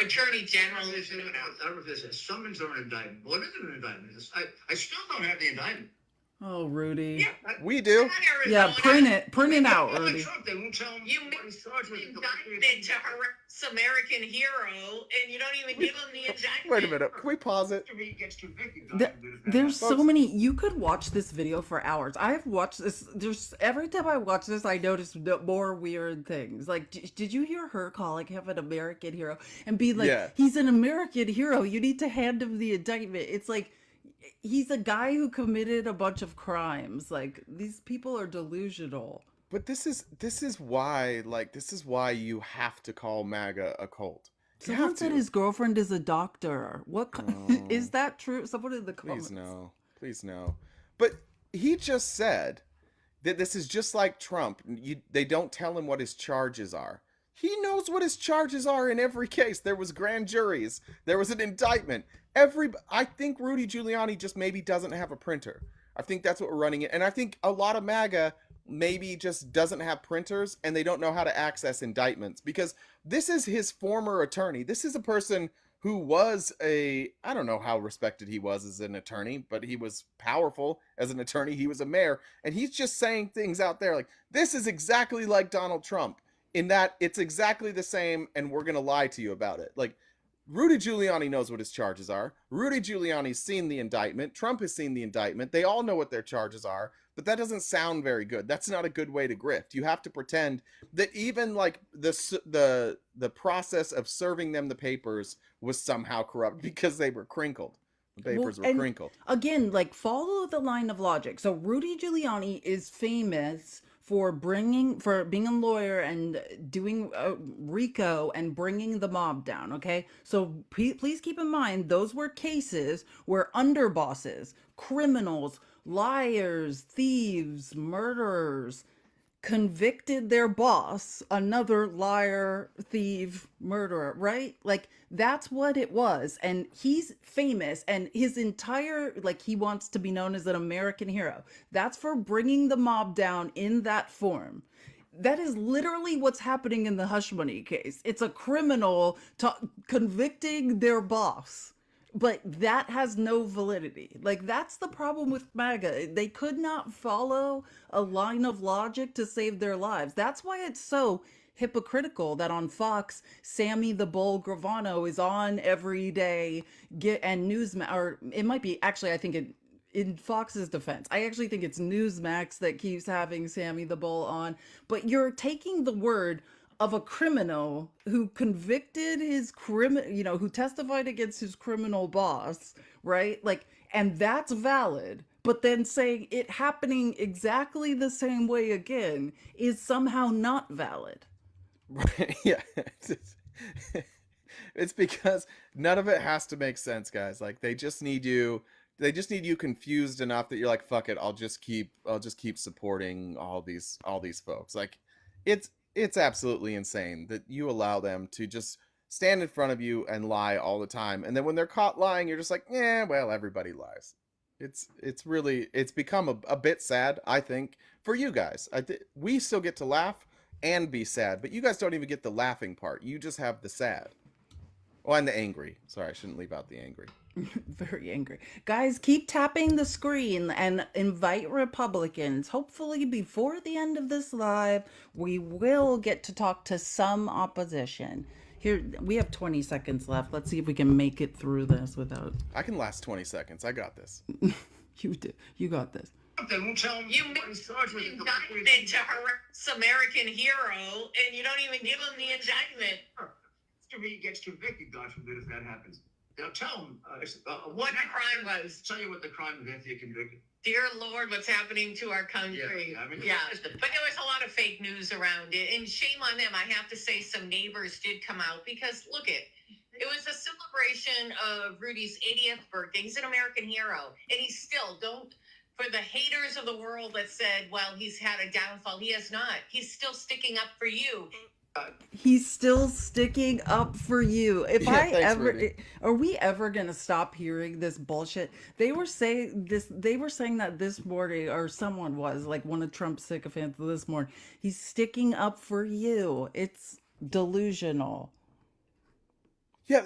Attorney General. I don't know if this is a summons or an indictment. What is an indictment? I still don't have the indictment. Oh, Rudy. Yeah, we do. Yeah, print it out, Rudy. Trump, they won't tell him you what he's charged with. indictment to harass American hero, and you don't even give him the indictment. Wait a minute. Can we pause it? He gets convicted. There's so many. You could watch this video for hours. I've watched this. Every time I watch this, I notice more weird things. Like, did you hear her calling him an American hero and be like, he's an American hero. You need to hand him the indictment. It's like, he's a guy who committed a bunch of crimes. Like, these people are delusional. But this is why you have to call MAGA a cult. Someone said his girlfriend is a doctor. What is that true? Someone in the comments. Please no. Please no. But he just said that this is just like Trump. They don't tell him what his charges are. He knows what his charges are in every case. There was grand juries. There was an indictment. I think Rudy Giuliani just maybe doesn't have a printer. I think that's what we're running it. And I think a lot of MAGA maybe just doesn't have printers and they don't know how to access indictments because this is his former attorney. This is a person who was I don't know how respected he was as an attorney, but he was powerful as an attorney. He was a mayor, and he's just saying things out there like, this is exactly like Donald Trump in that it's exactly the same, and we're going to lie to you about it. Like, Rudy Giuliani knows what his charges are. Rudy Giuliani's seen the indictment. Trump has seen the indictment. They all know what their charges are, but that doesn't sound very good. That's not a good way to grift. You have to pretend that even like the process of serving them the papers was somehow corrupt because they were crinkled. The papers were crinkled. Again, like follow the line of logic. So Rudy Giuliani is famous for being a lawyer and doing RICO and bringing the mob down. Okay, so please keep in mind those were cases where underbosses, criminals, liars, thieves, murderers convicted their boss, another liar, thief, murderer, right? Like that's what it was. And he's famous and his entire, like he wants to be known as an American hero. That's for bringing the mob down in that form. That is literally what's happening in the hush money case. It's a criminal convicting their boss. But that has no validity. Like, that's the problem with MAGA. They could not follow a line of logic to save their lives. That's why it's so hypocritical that on Fox, Sammy the Bull Gravano is on every day, and Newsmax, or it might be, actually, I think in Fox's defense, I actually think it's Newsmax that keeps having Sammy the Bull on. But you're taking the word of a criminal who convicted his who testified against his criminal boss, right? Like, and that's valid. But then saying it happening exactly the same way again is somehow not valid. Right? Yeah. It's because none of it has to make sense, guys. Like they just need you confused enough that you're like, fuck it, I'll just keep supporting all these folks. Like it's absolutely insane that you allow them to just stand in front of you and lie all the time. And then when they're caught lying, you're just like, yeah, well, everybody lies. It's become a bit sad, I think, for you guys. We still get to laugh and be sad, but you guys don't even get the laughing part. You just have the sad. Oh, and the angry. Sorry, I shouldn't leave out the angry. Very angry. Guys, keep tapping the screen and invite Republicans. Hopefully before the end of this live, we will get to talk to some opposition. Here, we have 20 seconds left. Let's see if we can make it through this without... I can last 20 seconds. I got this. You do. You got this. They won't tell him You make an indictment to harass American hero, and you don't even give him the indictment. After he gets convicted, God forbid if that happens. They'll tell him What the crime was. Tell you what the crime is after you're convicted. Dear Lord, what's happening to our country? Yeah, I mean, But there was a lot of fake news around it, and shame on them. I have to say, some neighbors did come out because look it was a celebration of Rudy's 80th birthday. He's an American hero, and he's still for the haters of the world that said, well, he's had a downfall. He has not. He's still sticking up for you. He's still sticking up for you. Are we ever gonna stop hearing this bullshit? They were saying that this morning, or someone was like one of Trump's sycophants this morning. He's sticking up for you. It's delusional. Yeah,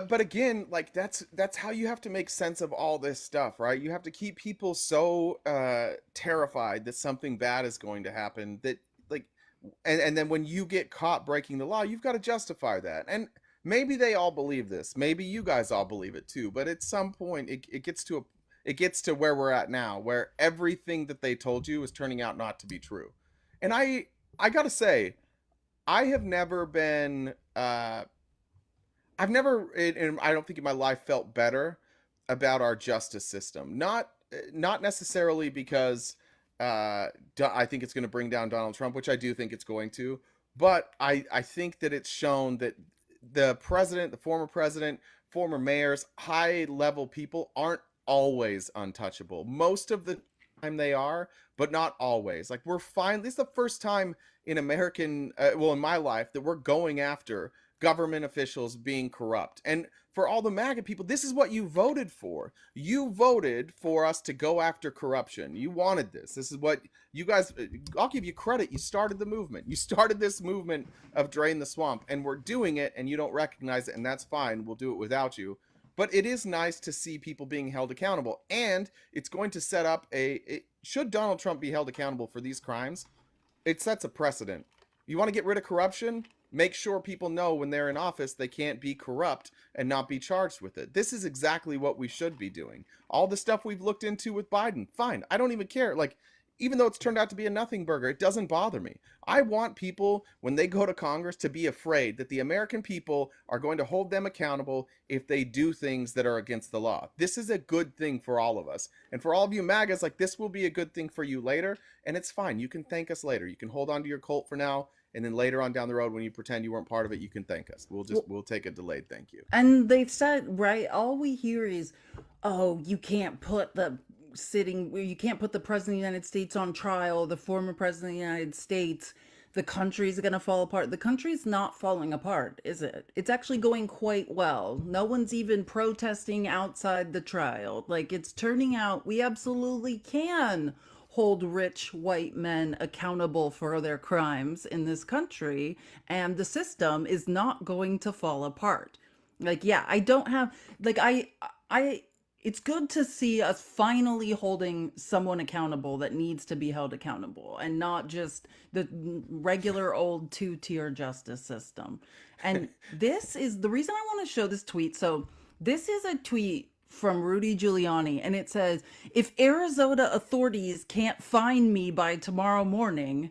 but again, like that's how you have to make sense of all this stuff, right? You have to keep people so terrified that something bad is going to happen that like, and then when you get caught breaking the law, you've got to justify that. And maybe they all believe this. Maybe you guys all believe it too. But at some point, it gets to where we're at now, where everything that they told you is turning out not to be true. And I gotta say, I have never been. I've never, and I don't think in my life, felt better about our justice system. Not necessarily because I think it's going to bring down Donald Trump, which I do think it's going to, but I think that it's shown that the president, the former president, former mayors, high-level people aren't always untouchable. Most of the time they are, but not always. Like, we're fine. This is the first time in American, well, in my life, that we're going after government officials being corrupt. And for all the MAGA people, this is what you voted for. You voted for us to go after corruption. You wanted this. This is what you guys, I'll give you credit. You started the movement. You started this movement of drain the swamp, and we're doing it, and you don't recognize it, and that's fine. We'll do it without you. But it is nice to see people being held accountable, and it's going to set up should Donald Trump be held accountable for these crimes, it sets a precedent. You want to get rid of corruption? Make sure people know when they're in office they can't be corrupt and not be charged with it. This is exactly what we should be doing. All the stuff we've looked into with Biden, fine. I don't even care. Like, even though it's turned out to be a nothing burger, it doesn't bother me. I want people, when they go to Congress, to be afraid that the American people are going to hold them accountable if they do things that are against the law. This is a good thing for all of us. And for all of you MAGAs, like, this will be a good thing for you later, and it's fine. You can thank us later. You can hold on to your cult for now, and then later on down the road, when you pretend you weren't part of it, you can thank us. We'll take a delayed thank you. And they've said, right, all we hear is, oh, you can't put the president of the United States on trial, the former president of the United States. The country's going to fall apart. The country's not falling apart, is it? It's actually going quite well. No one's even protesting outside the trial. Like, it's turning out we absolutely can hold rich white men accountable for their crimes in this country, and the system is not going to fall apart. Like, yeah, I don't have, like, I it's good to see us finally holding someone accountable that needs to be held accountable, and not just the regular old two-tier justice system. And this is the reason I want to show this tweet. So this is a tweet from Rudy Giuliani, and it says, if Arizona authorities can't find me by tomorrow morning,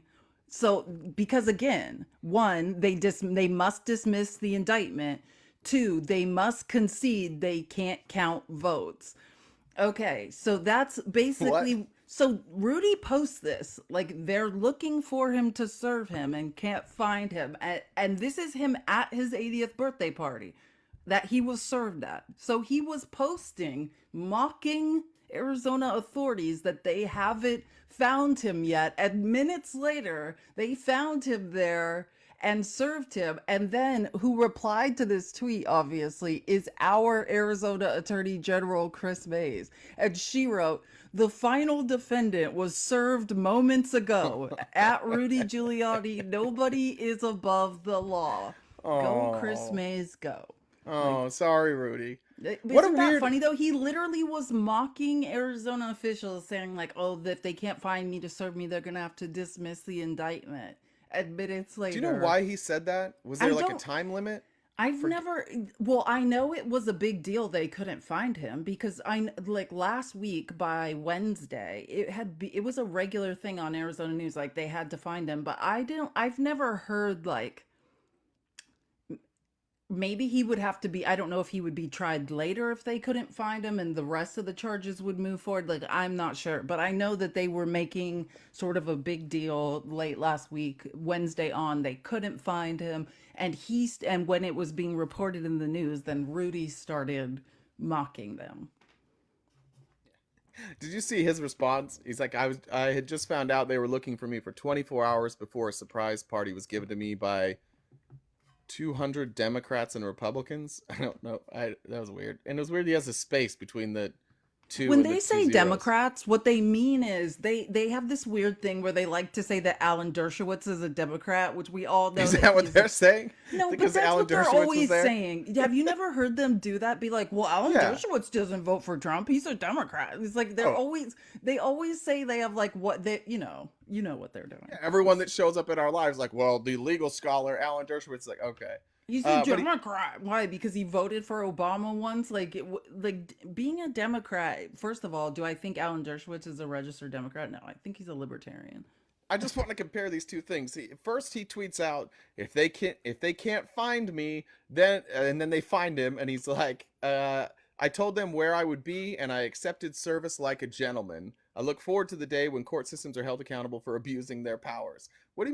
so because again, one, they must dismiss the indictment. Two, they must concede they can't count votes. Okay, so that's basically What? so Rudy posts this, like, they're looking for him to serve him and can't find him. And this is him at his 80th birthday party that he was served at. So he was posting, mocking Arizona authorities that they haven't found him yet. And minutes later, they found him there and served him. And then who replied to this tweet, obviously, is our Arizona Attorney General, Chris Mays. And she wrote, the final defendant was served moments ago at Rudy Giuliani. Nobody is above the law. Go, Chris Oh, Mays, go. oh, Like, sorry, Rudy. What a isn't that weird. funny though? He literally was mocking Arizona officials, saying like, "Oh, if they can't find me to serve me, they're gonna have to dismiss the indictment." And minutes Do you know later, why he said that? Was I there like a don't. time limit? I've For never. Well, I know it was a big deal they couldn't find him because like last week by Wednesday, it was a regular thing on Arizona News, like they had to find him. But I didn't. I've never heard like maybe he would have to be, I don't know if he would be tried later if they couldn't find him and the rest of the charges would move forward. Like, I'm not sure, but I know that they were making sort of a big deal late last week, Wednesday on, they couldn't find him. And and when it was being reported in the news, then Rudy started mocking them. Did you see his response? He's like, I had just found out they were looking for me for 24 hours before a surprise party was given to me by 200 Democrats and Republicans. I don't know. That was weird. And it was weird he has a space between the two When and the they two say zeros. Democrats, what they mean is they have this weird thing where they like to say that Alan Dershowitz is a Democrat, which we all know Is that that what he's they're saying? no, but Because that's Alan what they're Dershowitz was always there? saying. Have you never heard them do that? Be like, well, Alan Yeah. Dershowitz doesn't vote for Trump. He's a Democrat. It's like Oh, they always say they have like what they, you know what they're doing. yeah, everyone that shows up in our lives, like, well, the legal scholar Alan Dershowitz, like, okay. He's a But he, Democrat. Why? Because he voted for Obama once. Like, being a Democrat. First of all, do I think Alan Dershowitz is a registered Democrat? No, I think he's a libertarian. I just want to compare these two things. First, he tweets out, if they can't find me, then and then they find him, and he's like, I told them where I would be, and I accepted service like a gentleman. I look forward to the day when court systems are held accountable for abusing their powers. What do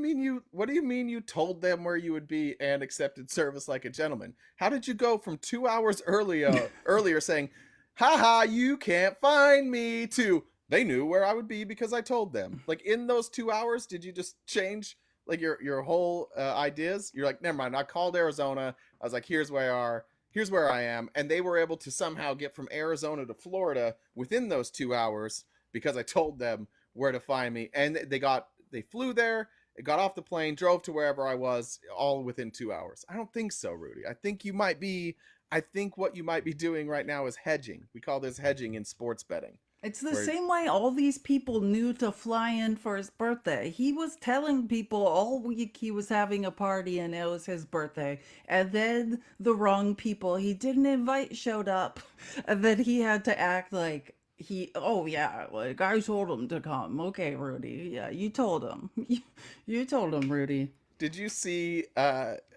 you mean you told them where you would be and accepted service like a gentleman? How did you go from 2 hours earlier saying, haha, you can't find me, to they knew where I would be because I told them. Like in those 2 hours, did you just change like your whole ideas? You're like, never mind. I called Arizona. I was like, here's where I am, and they were able to somehow get from Arizona to Florida within those 2 hours because I told them where to find me, and they flew there. It got off the plane, drove to wherever I was, all within 2 hours. I don't think so, Rudy. I think what you might be doing right now is hedging. We call this hedging in sports betting. It's the Where same way all these people knew to fly in for his birthday. He was telling people all week he was having a party and it was his birthday. And then the wrong people he didn't invite showed up. And then he had to act like oh yeah, like I told him to come. Okay, Rudy. Yeah, you told him. You told him, Rudy. did you see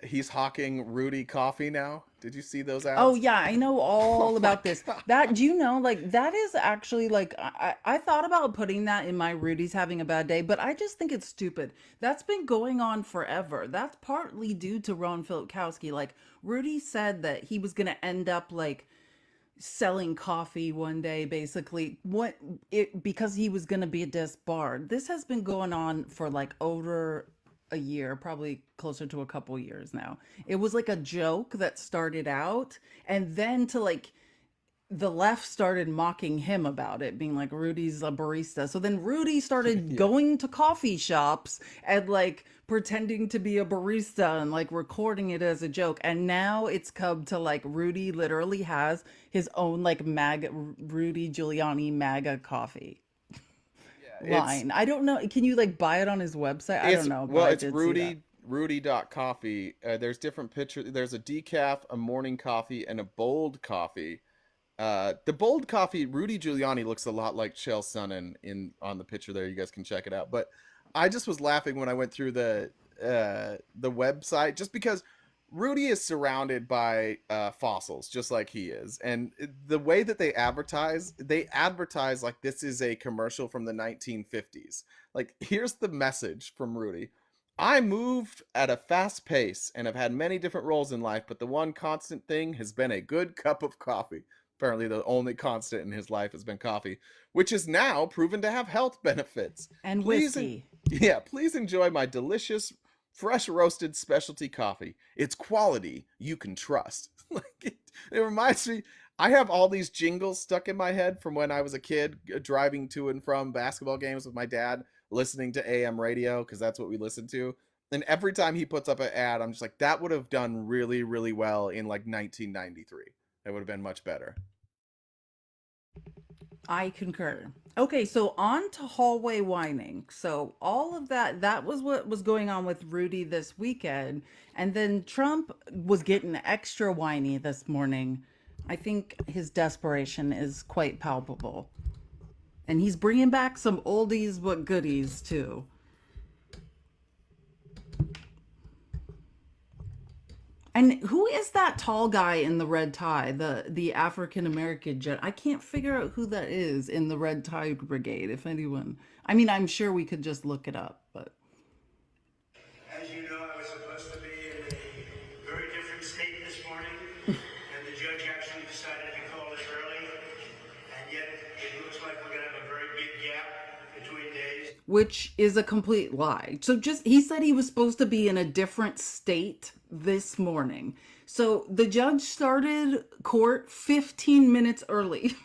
he's hawking Rudy coffee now? Did you see those Oh ads? yeah, I know Oh all my about this. god. That do you know like that is actually like I thought about putting that in my Rudy's having a bad day, but I just think it's stupid. That's been going on forever. That's partly due to Ron Filipkowski. Like Rudy said that he was gonna end up like selling coffee one day, basically. What it because he was gonna be disbarred. This has been going on for like over a year, probably closer to a couple years now. It was like a joke that started out, and then to like the left started mocking him about it, being like Rudy's a barista. So then Rudy started Yeah. going to coffee shops and like pretending to be a barista and like recording it as a joke. And now it's come to like Rudy literally has his own like Maga Rudy Giuliani Maga coffee Yeah, line. I don't know. Can you like buy it on his website? I don't know, but I it's did see that. Rudy.coffee. There's different pictures. There's a decaf, a morning coffee, and a bold coffee. The bold coffee, Rudy Giuliani looks a lot like Chael Sonnen in on the picture there. You guys can check it out. But I just was laughing when I went through the website, just because Rudy is surrounded by fossils, just like he is, and the way that they advertise like this is a commercial from the 1950s. Like, here's the message from Rudy. I moved at a fast pace and have had many different roles in life, but the one constant thing has been a good cup of coffee. Apparently, the only constant in his life has been coffee, which is now proven to have health benefits. And Please, whiskey. yeah, please enjoy my delicious, fresh roasted specialty coffee. It's quality you can trust. Like it reminds me. I have all these jingles stuck in my head from when I was a kid, driving to and from basketball games with my dad, listening to AM radio because that's what we listened to. And every time he puts up an ad, I'm just like, that would have done really, really well in like 1993. It would have been much better. I concur. Okay, so on to hallway whining. So all of that was what was going on with Rudy this weekend. And then Trump was getting extra whiny this morning. I think his desperation is quite palpable. And he's bringing back some oldies but goodies too. And who is that tall guy in the red tie, the African American gent? I can't figure out who that is in the red tie brigade. If anyone, I mean, I'm sure we could just look it up, but As you know, I was supposed to be in a very different state this morning, and the judge actually decided to call us early, and yet it looks like we're going to have a very big gap between days. which is a complete lie. So just he said he was supposed to be in a different state this morning. So the judge started court 15 minutes early.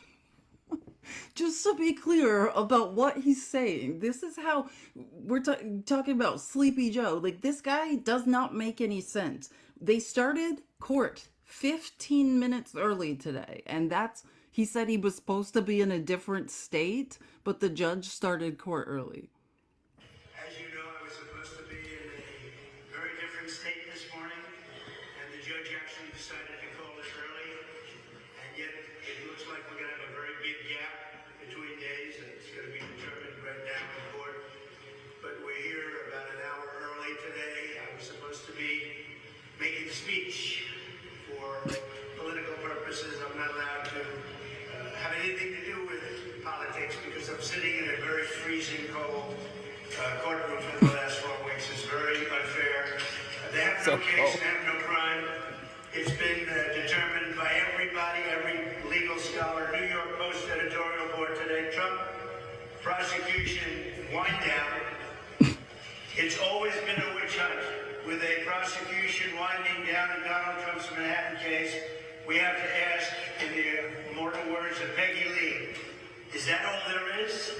Just to be clear about what he's saying, this is how we're talking about Sleepy Joe. Like, this guy does not make any sense. They started court 15 minutes early today, and he said he was supposed to be in a different state, but the judge started court early. As you know, I was supposed to be in a very different state this morning, and the judge actually decided to call us early, and yet it looks like we're going to have a very big gap between days, and it's going to be determined right now in court. But we're here about an hour early today. I was supposed to be making a speech for political purposes. I'm not allowed to have anything to do with politics because I'm sitting in a very freezing cold courtroom for the last 4 weeks. It's very unfair. They have no case, they have no crime. It's been determined by everybody, every legal scholar, New prosecution wind down. It's always been a witch hunt. With a prosecution winding down in Donald Trump's Manhattan case, we have to ask, in the immortal words of Peggy Lee, is that all there is?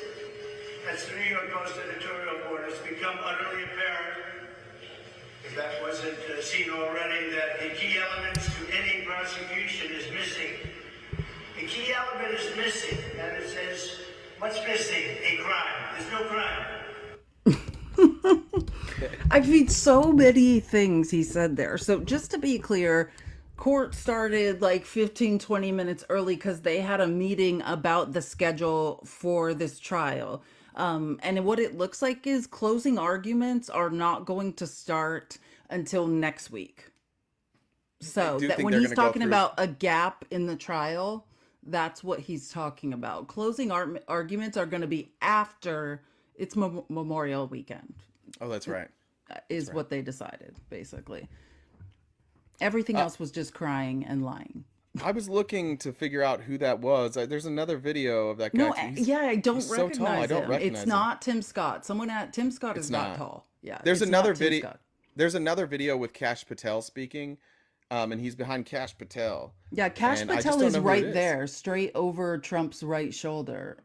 That's the New York Post editorial board. It's become utterly apparent, if that wasn't seen already, that the key elements to any prosecution is missing. The key element is missing, and it says, what's missing? A crime. There's no crime. I mean, so many things he said there. So just to be clear, court started like 15, 20 minutes early because they had a meeting about the schedule for this trial. And what it looks like is closing arguments are not going to start until next week. So do that think when they're he's gonna go talking through- about a gap in the trial, that's what he's talking about. Closing arguments are going to be after it's Memorial Weekend, Oh, that's right. is what they decided, basically. Everything else was just crying and lying. I was looking to figure out who that was. There's another video of that guy. No, too. He's- yeah, I don't he's so recognize tall. I don't him. recognize It's him. not Tim Scott. Tim Scott is It's not not. tall. Yeah. There's it's another not Tim video. Scott. There's another video with Cash Patel speaking, and he's behind Cash Patel. Yeah, Cash And I just Patel don't is know who it right is. there, straight over Trump's right shoulder,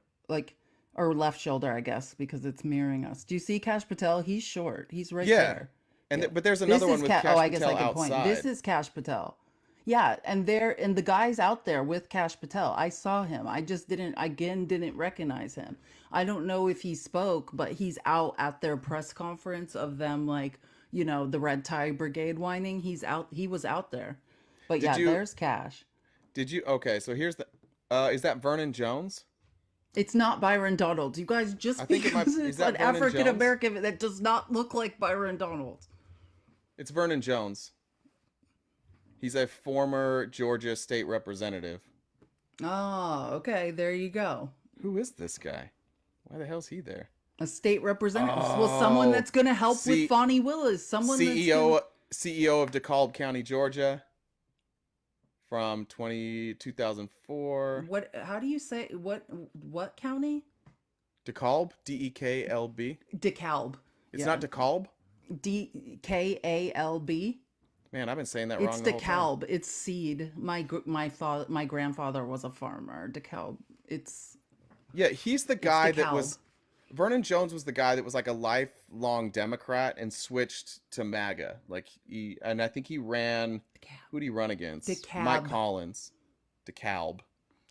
or left shoulder, I guess, because it's mirroring us. Do you see Cash Patel? He's short. He's right Yeah. there. And Yeah. but there's This another is one with Cash I guess Patel I can point. outside. This is Cash Patel. Yeah, and the guy's out there with Cash Patel. I saw him. I just didn't recognize him. I don't know if he spoke, but he's out at their press conference of them, the Red Tie Brigade whining. He was out there. But Did you- there's Cash. Did you? Okay, so here's the. Is that Vernon Jones? It's not Byron Donalds. You guys, just I think it might- because is it's that an Vernon African American that does not look like Byron Donalds. It's Vernon Jones. He's a former Georgia state representative. Oh, okay. There you go. Who is this guy? Why the hell's he there? A state representative. Well, someone that's going to help C- with Fonnie Willis. Someone CEO of DeKalb County, Georgia, from 2004. What? How do you say what county? DeKalb, DEKLB. DeKalb. It's not DeKalb. DKALB. Man, I've been saying that wrong. It's the whole time. DeKalb. It's seed. My grandfather was a farmer. DeKalb. It's Yeah, he's the guy that DeKalb. was. Vernon Jones was the guy that was like a lifelong Democrat and switched to MAGA. And I think he ran. Who did he run against? DeKalb. Mike Collins. DeKalb.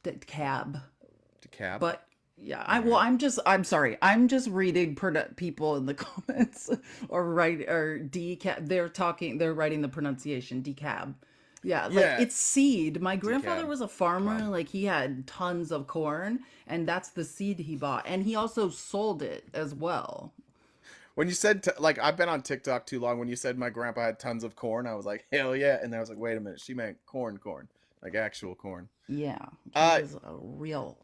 DeKalb. DeKalb. But yeah, I'm sorry. I'm just reading people in the comments or decab. They're writing the pronunciation decab. Yeah, it's seed. My grandfather was a farmer. He had tons of corn, and that's the seed he bought, and he also sold it as well. When you said I've been on TikTok too long. When you said my grandpa had tons of corn, I was like, hell yeah! And then I was like, wait a minute, she meant corn, like actual corn. Yeah, he was a real.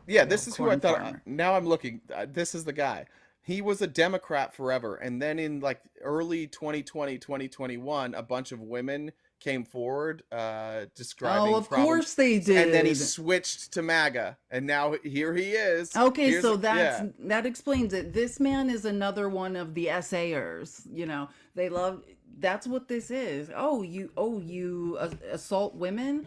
Yeah, this is who I corn thought. farmer. Now I'm looking. This is the guy. He was a Democrat forever, and then in early 2020, 2021, a bunch of women came forward describing. Oh, of course they did. And then he switched to MAGA, and now here he is. Okay, so that explains it. This man is another one of the essayers. They love. That's what this is. Oh, you assault women.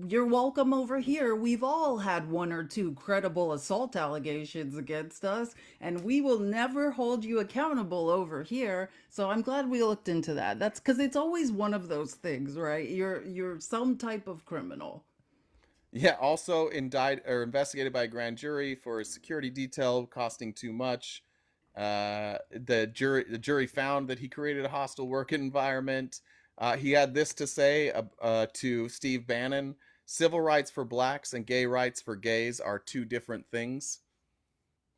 You're welcome over here. We've all had one or two credible assault allegations against us, and we will never hold you accountable over here. So I'm glad we looked into that. That's because it's always one of those things, right? You're some type of criminal. Yeah, also investigated by a grand jury for a security detail costing too much. The jury found that he created a hostile work environment. He had this to say to Steve Bannon: civil rights for blacks and gay rights for gays are two different things.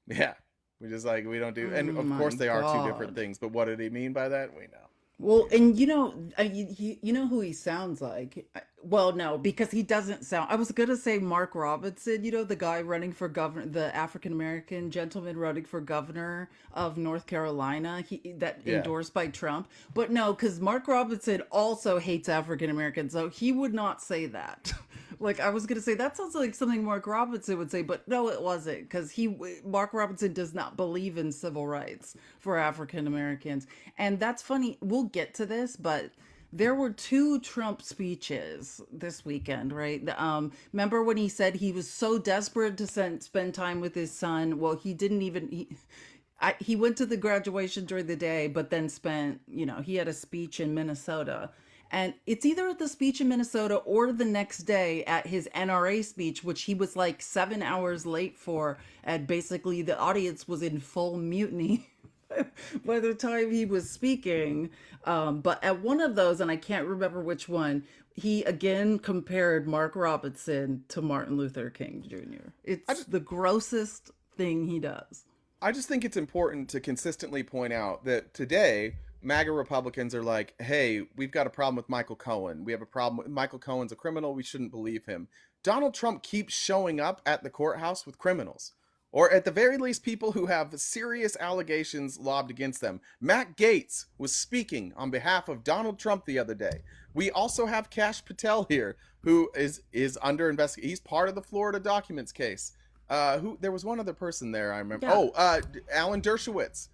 Yeah, we don't do, and of course they are two different things. But what did he mean by that? We know. Well, and you know who he sounds like? Well, no, because he doesn't sound. I was gonna say Mark Robinson. The guy running for governor, the African American gentleman running for governor of North Carolina. Endorsed by Trump. But no, because Mark Robinson also hates African Americans, so he would not say that. Like I was gonna say that sounds like something Mark Robinson would say, but no, it wasn't because Mark Robinson does not believe in civil rights for African Americans, and that's funny. We'll get to this, but there were two Trump speeches this weekend, right? Remember when he said he was so desperate to spend time with his son? Well, he didn't even he went to the graduation during the day, but then spent, he had a speech in Minnesota. And it's either at the speech in Minnesota or the next day at his NRA speech, which he was like 7 hours late for. And basically, the audience was in full mutiny by the time he was speaking. But at one of those, and I can't remember which one, he again compared Mark Robinson to Martin Luther King Jr. It's the grossest thing he does. I just think it's important to consistently point out that today, MAGA Republicans are like, hey, we've got a problem with Michael Cohen. We have a problem with Michael Cohen's a criminal. We shouldn't believe him. Donald Trump keeps showing up at the courthouse with criminals, or at the very least, people who have serious allegations lobbed against them. Matt Gaetz was speaking on behalf of Donald Trump the other day. We also have Kash Patel here, who is under investigation. He's part of the Florida documents case. There was one other person there, I remember. Yeah. Alan Dershowitz,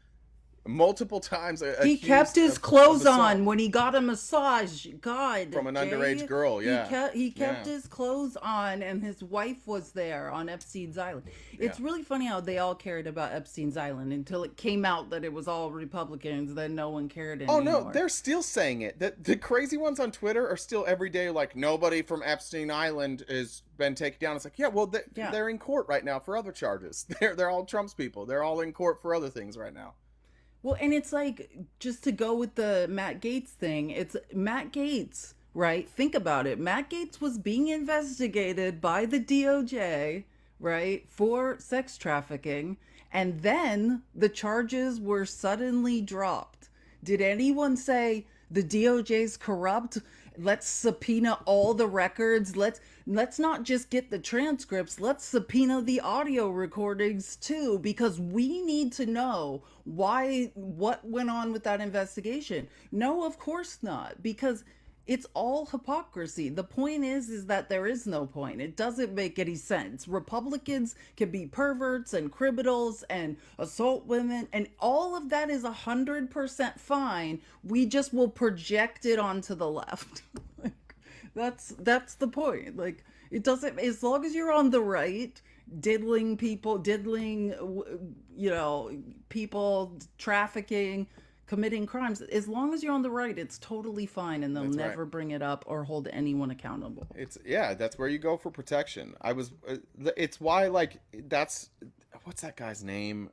multiple times he kept his clothes on when he got a massage. God, from an Jay, underage girl. Yeah, he kept his clothes on, and his wife was there on Epstein's Island. It's really funny how they all cared about Epstein's Island until it came out that it was all Republicans. Then no one cared anymore. Oh no, they're still saying it. The crazy ones on Twitter are still every day like, nobody from Epstein Island has been taken down. It's like, they're in court right now for other charges. They're all Trump's people. They're all in court for other things right now. Well, and it's like, just to go with the Matt Gaetz thing, it's Matt Gaetz, right? Think about it. Matt Gaetz was being investigated by the DOJ, right, for sex trafficking, and then the charges were suddenly dropped. Did anyone say the DOJ's corrupt? Let's subpoena all the records. Let's not just get the transcripts. Let's subpoena the audio recordings too, because we need to know what went on with that investigation. No, of course not, because it's all hypocrisy. The point is that there is no point. It doesn't make any sense. Republicans can be perverts and criminals and assault women, and all of that is 100% fine. We just will project it onto the left. That's the point. Like, it doesn't, as long as you're on the right, diddling people, people trafficking, committing crimes, as long as you're on the right, it's totally fine, and they'll never bring it up or hold anyone accountable. That's where you go for protection. It's why, like, what's that guy's name?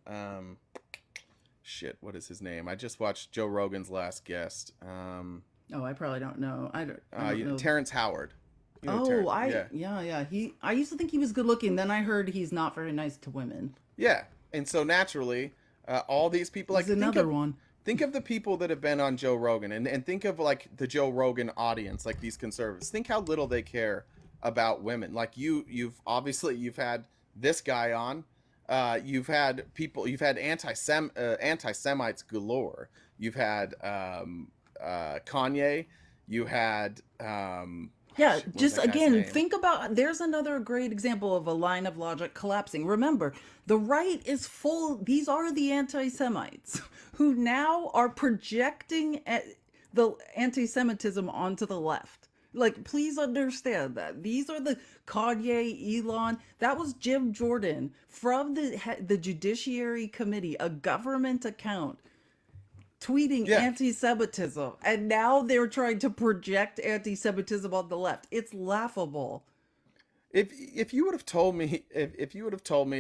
What is his name? I just watched Joe Rogan's last guest. I probably don't know. I don't know. Terrence Howard. I used to think he was good looking. Then I heard he's not very nice to women. Yeah, and so naturally, all these people, like, There's another one. Think of the people that have been on Joe Rogan, and think of, like, the Joe Rogan audience, like these conservatives. Think how little they care about women. Like, you've had this guy on. You've had anti-Semites galore. You've had Kanye. You had just again, think about, there's another great example of a line of logic collapsing. Remember, the right is full, these are the anti-Semites who now are projecting the anti-Semitism onto the left. Like, please understand that. These are the Kanye, Elon. That was Jim Jordan from the Judiciary Committee, a government account, tweeting anti-Semitism, and now they're trying to project anti-Semitism on the left. It's laughable. If you would have told me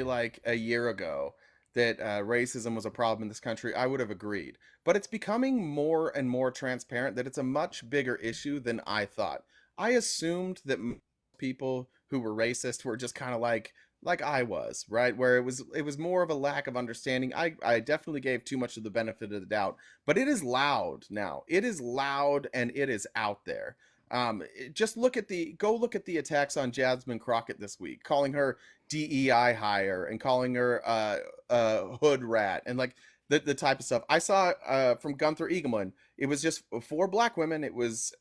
like a year ago that racism was a problem in this country, I would have agreed. But it's becoming more and more transparent that it's a much bigger issue than I thought. I assumed that people who were racist were just kind of like I was, right? Where it was more of a lack of understanding. I definitely gave too much of the benefit of the doubt, but it is loud now. It is loud and it is out there. Just look at the attacks on Jasmine Crockett this week, calling her DEI hire and calling her a hood rat, and like the type of stuff I saw from Gunther Eagleman. It was just 4 black women. It was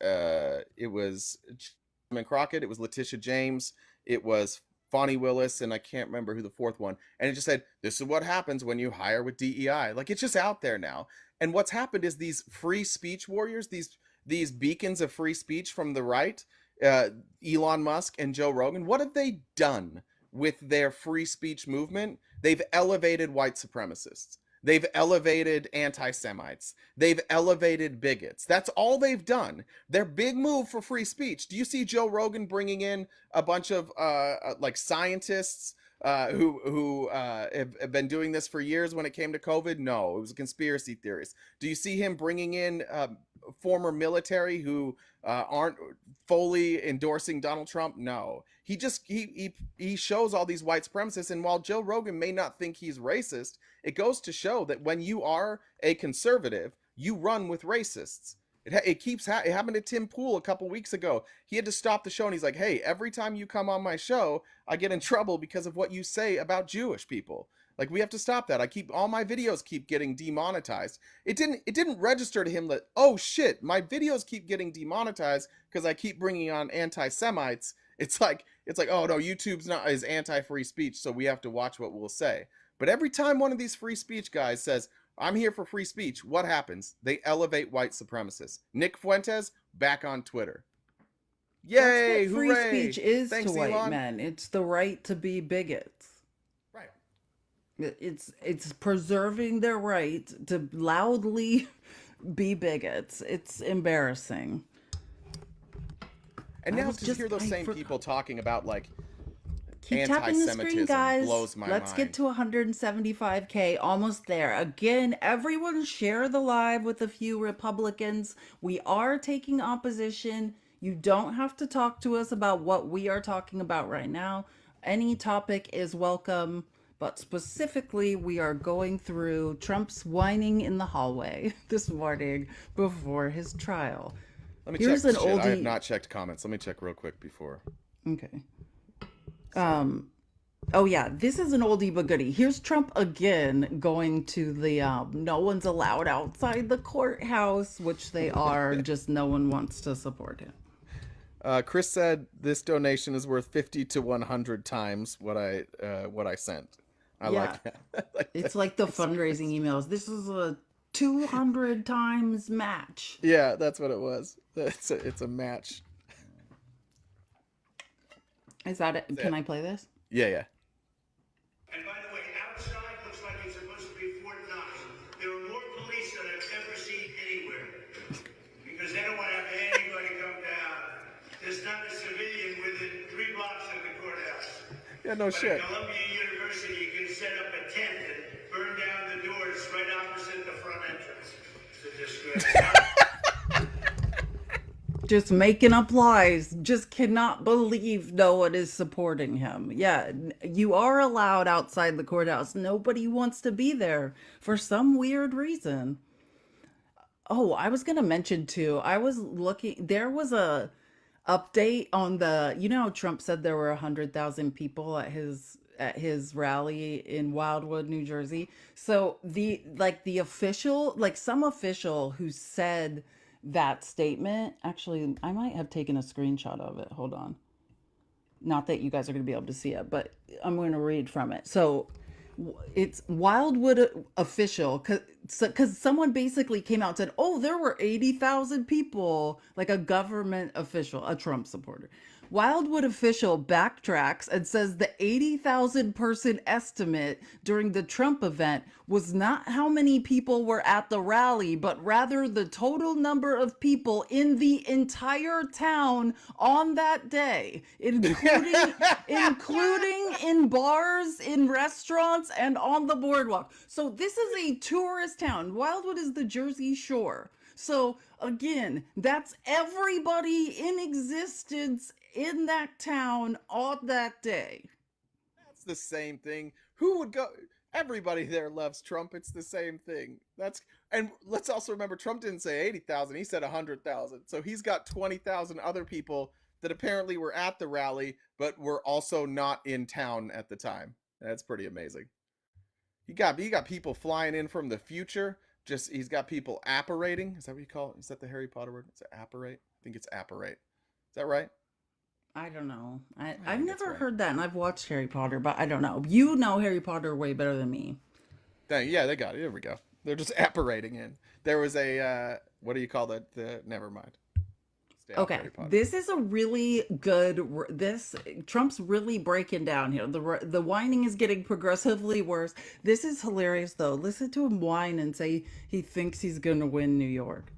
Crockett, it was Letitia James, it was Fonnie Willis, and I can't remember who the fourth one. And it just said, this is what happens when you hire with DEI. Like, it's just out there now. And what's happened is these free speech warriors, these beacons of free speech from the right, Elon Musk and Joe Rogan, what have they done with their free speech movement? They've elevated white supremacists. They've elevated anti-Semites. They've elevated bigots. That's all they've done. Their big move for free speech. Do you see Joe Rogan bringing in a bunch of like scientists who have been doing this for years when it came to COVID? No, it was a conspiracy theorist. Do you see him bringing in former military who aren't fully endorsing Donald Trump? No. He shows all these white supremacists, and while Joe Rogan may not think he's racist, it goes to show that when you are a conservative, you run with racists. It happened to Tim Pool a couple weeks ago. He had to stop the show, and he's like, hey, every time you come on my show, I get in trouble because of what you say about Jewish people. Like, we have to stop that. All my videos keep getting demonetized. It didn't register to him that, oh shit, my videos keep getting demonetized because I keep bringing on anti-Semites. It's like, oh no, YouTube's not is anti-free speech, so we have to watch what we'll say. But every time one of these free speech guys says, I'm here for free speech, what happens? They elevate white supremacists. Nick Fuentes, back on Twitter. Yay, That's what free hooray. speech is. Thanks, to white Elon. men. It's the right to be bigots. Right. It's preserving their right to loudly be bigots. It's embarrassing. And now to hear those same people talking about like Keep tapping the screen, guys. Blows my Let's mind. get to 175K. Almost there. Again, everyone share the live with a few Republicans. We are taking opposition. You don't have to talk to us about what we are talking about right now. Any topic is welcome. But specifically, we are going through Trump's whining in the hallway this morning before his trial. Let me Here's check. an oldie. I have not checked comments. Let me check real quick before. Okay. Oh yeah, this is an oldie but goodie. Here's Trump again going to the no one's allowed outside the courthouse, which they are, just no one wants to support him. Chris said this donation is worth 50 to 100 times what I sent. I like that. It's like the fundraising emails. This is a 200 times match. Yeah, that's what it was. It's a match. Is that it? Can I play this? Yeah. And by the way, outside looks like it's supposed to be Fort Knox. There are more police than I've ever seen anywhere. Because they don't want to have anybody come down. There's not a civilian within 3 blocks of the courthouse. Yeah, no shit. At Columbia University, you can set up a tent and burn down the doors right opposite the front entrance. It's a disgrace. Just making up lies. Just cannot believe no one is supporting him. Yeah, you are allowed outside the courthouse. Nobody wants to be there for some weird reason. Oh, I was going to mention too, I was looking, there was a update on the, you know how Trump said there were 100,000 people at his rally in Wildwood, New Jersey. So the official, like some official who said that statement, actually, I might have taken a screenshot of it. Hold on. Not that you guys are going to be able to see it, but I'm going to read from it. So it's Wildwood official, because someone basically came out and said, oh, there were 80,000 people, like a government official, a Trump supporter. Wildwood official backtracks and says the 80,000 person estimate during the Trump event was not how many people were at the rally, but rather the total number of people in the entire town on that day, including in bars, in restaurants, and on the boardwalk. So this is a tourist town. Wildwood is the Jersey Shore. So again, that's everybody in existence in that town on that day. That's the same thing. Who would go? Everybody there loves Trump. It's the same thing. And let's also remember, Trump didn't say 80,000. He said 100,000. So he's got 20,000 other people that apparently were at the rally, but were also not in town at the time. That's pretty amazing. You got people flying in from the future. He's got people apparating. Is that what you call it? Is that the Harry Potter word? It's apparate. I think it's apparate. Is that right? I don't know. I've think it's never right. heard that, and I've watched Harry Potter, but I don't know. You know Harry Potter way better than me. Yeah, they got it. There we go. They're just apparating in. There was a what do you call that? Never mind. Stay off Okay, Harry Potter. this is a really good. This Trump's really breaking down here. The whining is getting progressively worse. This is hilarious though. Listen to him whine and say he thinks he's gonna win New York,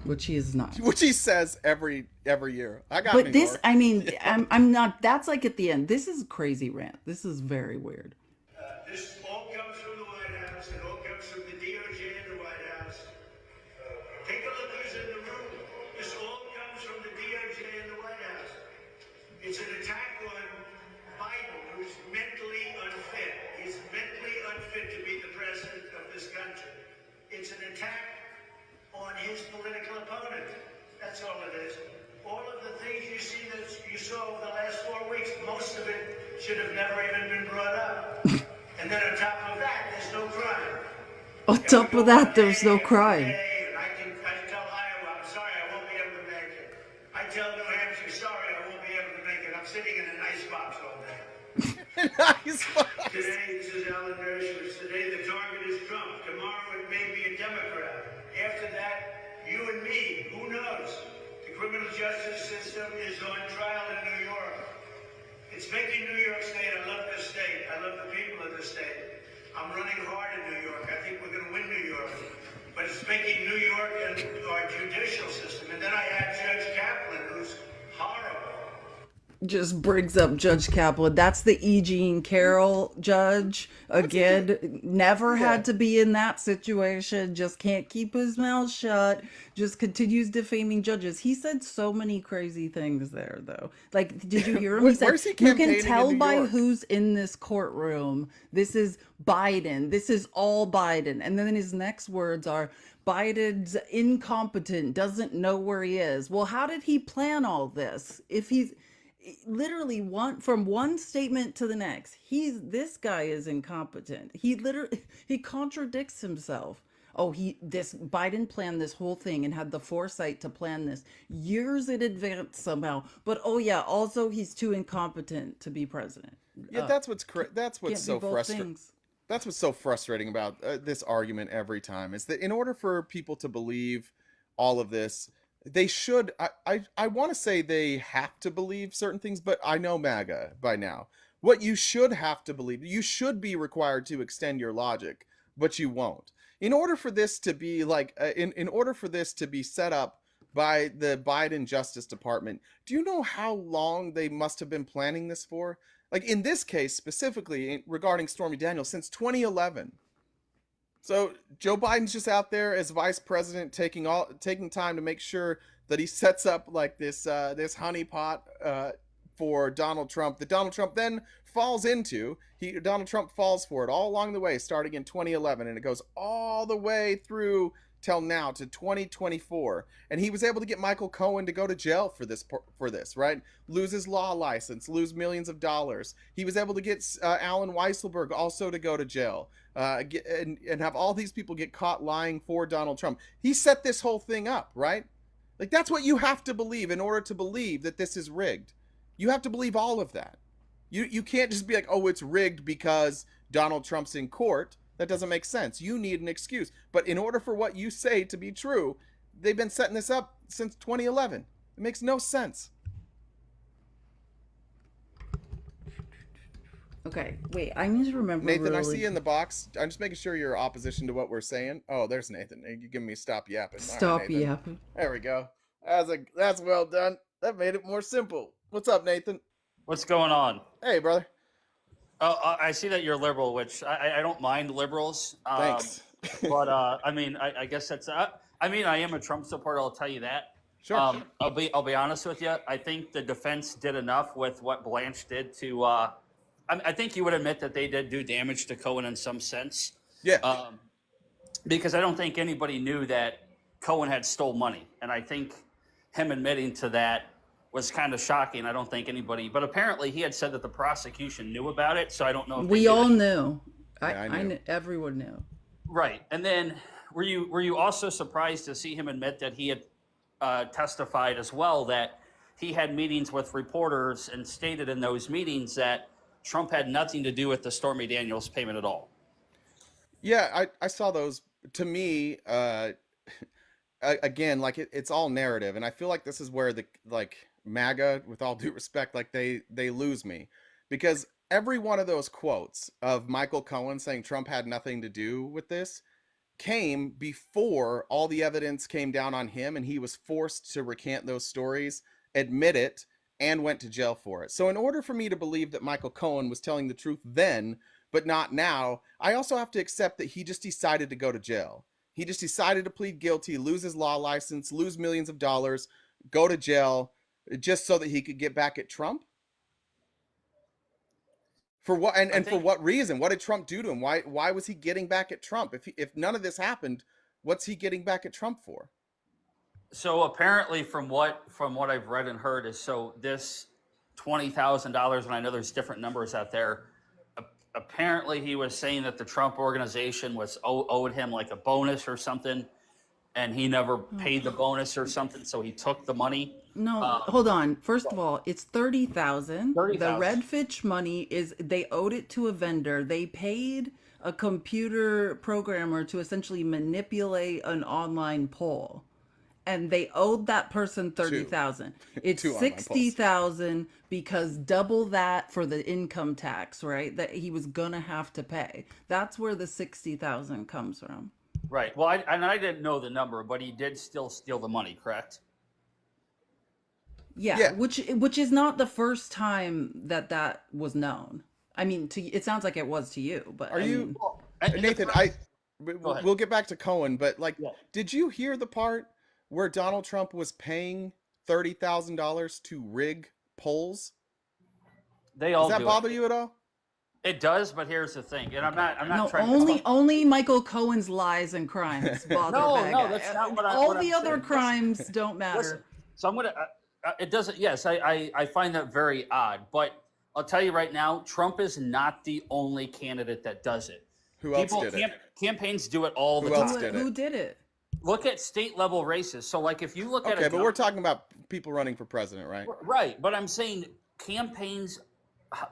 which he is not. Which he says every year. I got. But New this, York. I mean, I'm not. That's like at the end. This is a crazy rant. This is very weird. This all comes from the White House. It all comes from the DOJ and the White House. Take a look who's in the room. This all comes from the DOJ and the White House. It's an attack on Biden, who's mentally unfit. He's mentally unfit to be the president of this country. It's an attack on his political opponent. That's all it is. All of the things you saw over the last 4 weeks, most of it should have never even been brought up. And then on top of that, there's no crime. On top of that, there's no crime. I tell Iowa, I'm sorry, I won't be able to make it. I tell New Hampshire, sorry, I won't be able to make it. I'm sitting in an icebox all day. Nice. Today, this is Alan Dershowitz. Today, the target is Trump. Tomorrow, it may be a Democrat. After that, you and me, who knows? The criminal justice system is on trial in New York. It's making New York State. I love this state. I love the people of this state. I'm running hard in New York. I think we're going to win New York. But it's making New York and our judicial system. And then I had Judge Kaplan, who's horrible. Just brings up Judge Kaplan. That's the E. Jean Carroll judge. Again, never had to be in that situation. Just can't keep his mouth shut. Just continues defaming judges. He said so many crazy things there, though. Like, did you hear him? He said, Where's he you can campaigning tell in New by York?" who's in this courtroom. This is Biden. This is all Biden. And then his next words are, Biden's incompetent, doesn't know where he is. Well, how did he plan all this? If he's literally from one statement to the next, this guy is incompetent. He contradicts himself. This Biden planned this whole thing and had the foresight to plan this years in advance somehow. But also he's too incompetent to be president. Yeah, that's what's Can't so be both frustrating. things. That's what's so frustrating about this argument every time is that in order for people to believe all of this, they should. I want to say they have to believe certain things, but I know MAGA by now. What you should have to believe, you should be required to extend your logic, but you won't. In order for this to be like, in order for this to be set up by the Biden Justice Department, do you know how long they must have been planning this for? Like in this case specifically regarding Stormy Daniels, since 2011. So Joe Biden's just out there as vice president, taking time to make sure that he sets up like this honeypot for Donald Trump that Donald Trump then falls into. Donald Trump falls for it all along the way, starting in 2011, and it goes all the way through till now to 2024. And he was able to get Michael Cohen to go to jail for this, right? Lose his law license, lose millions of dollars. He was able to get Alan Weisselberg also to go to jail, and have all these people get caught lying for Donald Trump. He set this whole thing up, right? Like that's what you have to believe in order to believe that this is rigged. You have to believe all of that. You can't just be like, oh, it's rigged because Donald Trump's in court. That doesn't make sense. You need an excuse. But in order for what you say to be true, they've been setting this up since 2011. It makes no sense. Okay, wait, I need to remember. Nathan, I see you in the box. I'm just making sure you're opposition to what we're saying. Oh, there's Nathan. You're giving me stop yapping. Stop Nathan. yapping. There we go. That's well done. That made it more simple. What's up, Nathan? What's going on? Hey, brother. I see that you're liberal, which I don't mind liberals. Thanks. But I mean, I guess that's. I mean, I am a Trump supporter. I'll tell you that. Sure. I'll be honest with you. I think the defense did enough with what Blanche did to. I think you would admit that they did do damage to Cohen in some sense. Yeah. Because I don't think anybody knew that Cohen had stole money, and I think him admitting to that was kind of shocking. I don't think anybody, but apparently he had said that the prosecution knew about it. So I don't know if we all knew. I knew. Everyone knew. Right. And then were you also surprised to see him admit that he had testified as well that he had meetings with reporters and stated in those meetings that Trump had nothing to do with the Stormy Daniels payment at all. Yeah, I saw those. To me, again, like it's all narrative, and I feel like this is where the like MAGA, with all due respect, like they lose me, because every one of those quotes of Michael Cohen saying Trump had nothing to do with this came before all the evidence came down on him, and he was forced to recant those stories, admit it, and went to jail for it. So in order for me to believe that Michael Cohen was telling the truth then, but not now, I also have to accept that he just decided to go to jail. He just decided to plead guilty, lose his law license, lose millions of dollars, go to jail, just so that he could get back at Trump. For what, and for what reason? What did Trump do to him? Why was he getting back at Trump? If none of this happened, what's he getting back at Trump for? So apparently, from what I've read and heard, is so this $20,000, and I know there's different numbers out there. Apparently, he was saying that the Trump organization was owed him like a bonus or something, and he never paid the bonus or something, so he took the money. No, hold on. First of all, it's 30,000. The 30,000. Redfish money is they owed it to a vendor. They paid a computer programmer to essentially manipulate an online poll. And they owed that person 30,000. It's Two online polls. 60,000 because double that for the income tax, right? That he was gonna have to pay. That's where the 60,000 comes from. Right. Well, I didn't know the number, but he did still steal the money, correct? Yeah, which is not the first time that was known. I mean, it sounds like it was to you, but Are you And Nathan? ahead. We'll get back to Cohen, but like, Yeah. did you hear the part where Donald Trump was paying $30,000 to rig polls? They all Does that do bother it. you at all? It does, but here's the thing, and I'm not no, trying to only Michael Cohen's lies and crimes bother No, that no, guy. that's not what All I'm the other saying. crimes don't matter. Listen, so I'm gonna. It doesn't. Yes, I find that very odd, but I'll tell you right now, Trump is not the only candidate that does it. Who else did it? Campaigns do it all the Who time. else did it? Who did it? Look at state level races. So, like, if you look at Okay, but we're talking about people running for president, right? right, but I'm saying campaigns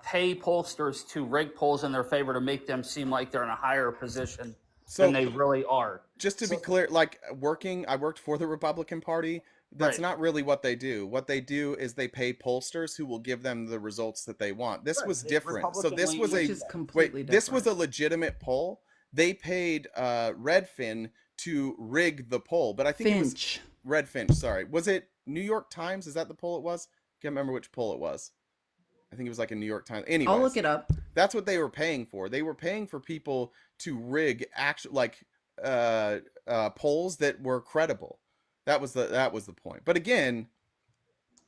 pay pollsters to rig polls in their favor to make them seem like they're in a higher position than they really are. Just to be clear, like I worked for the Republican Party. That's Right. not really what they do. What they do is they pay pollsters who will give them the results that they want. This was different. So this was Which is completely this was a different. legitimate poll. They paid Redfin to rig the poll, but I think Finch. it was Redfinch. Sorry, was it New York Times? Is that the poll it was? Can't remember which poll it was. I think it was like a New York Times. Anyway, I'll look it up. That's what they were paying for. They were paying for people to rig polls that were credible. That was the point. But again,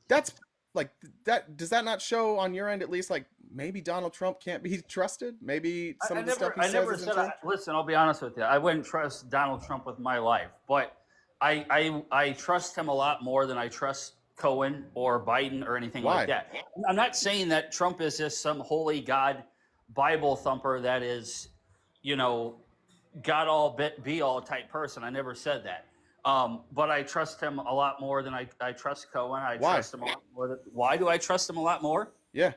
that's like that. Does that not show on your end at least like maybe Donald Trump can't be trusted? Maybe some of the stuff he says isn't true? Listen, I'll be honest with you. I wouldn't trust Donald Trump with my life, but I trust him a lot more than I trust Cohen or Biden or anything Why? like that. I'm not saying that Trump is just some holy God Bible thumper that is, God all be all type person. I never said that. But I trust him a lot more than I trust Cohen. Why? Trust him a lot more. Why do I trust him a lot more? Yeah.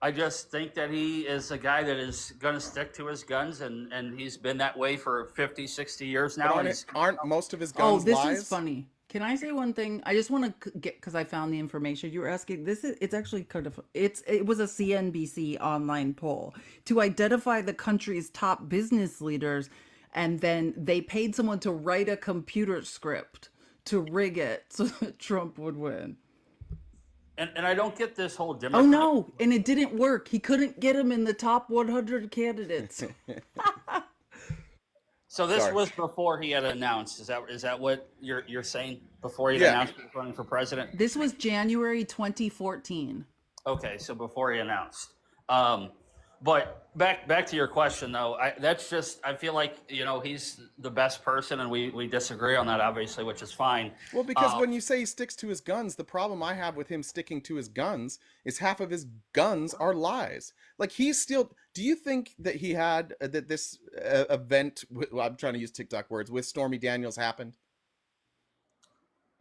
I just think that he is a guy that is going to stick to his guns, and he's been that way for 50, 60 years now. Aren't most of his Oh, guns this lies? is funny. Can I say one thing? I just want to get because I found the information you were asking. It's actually kind of it was a CNBC online poll to identify the country's top business leaders, and then they paid someone to write a computer script to rig it so that Trump would win. And I don't get this whole Democrat. Oh no, and it didn't work. He couldn't get him in the top 100 candidates. So this Sorry. was before he had announced. Is that what you're saying? Before he had Yeah. announced he was running for president? This was January 2014. Okay, so before he announced. But back to your question though. I feel like he's the best person, and we disagree on that obviously, which is fine. Well, because when you say he sticks to his guns, the problem I have with him sticking to his guns is half of his guns are lies. Like he's still. Do you think that he had that this event? I'm trying to use TikTok words with Stormy Daniels happened.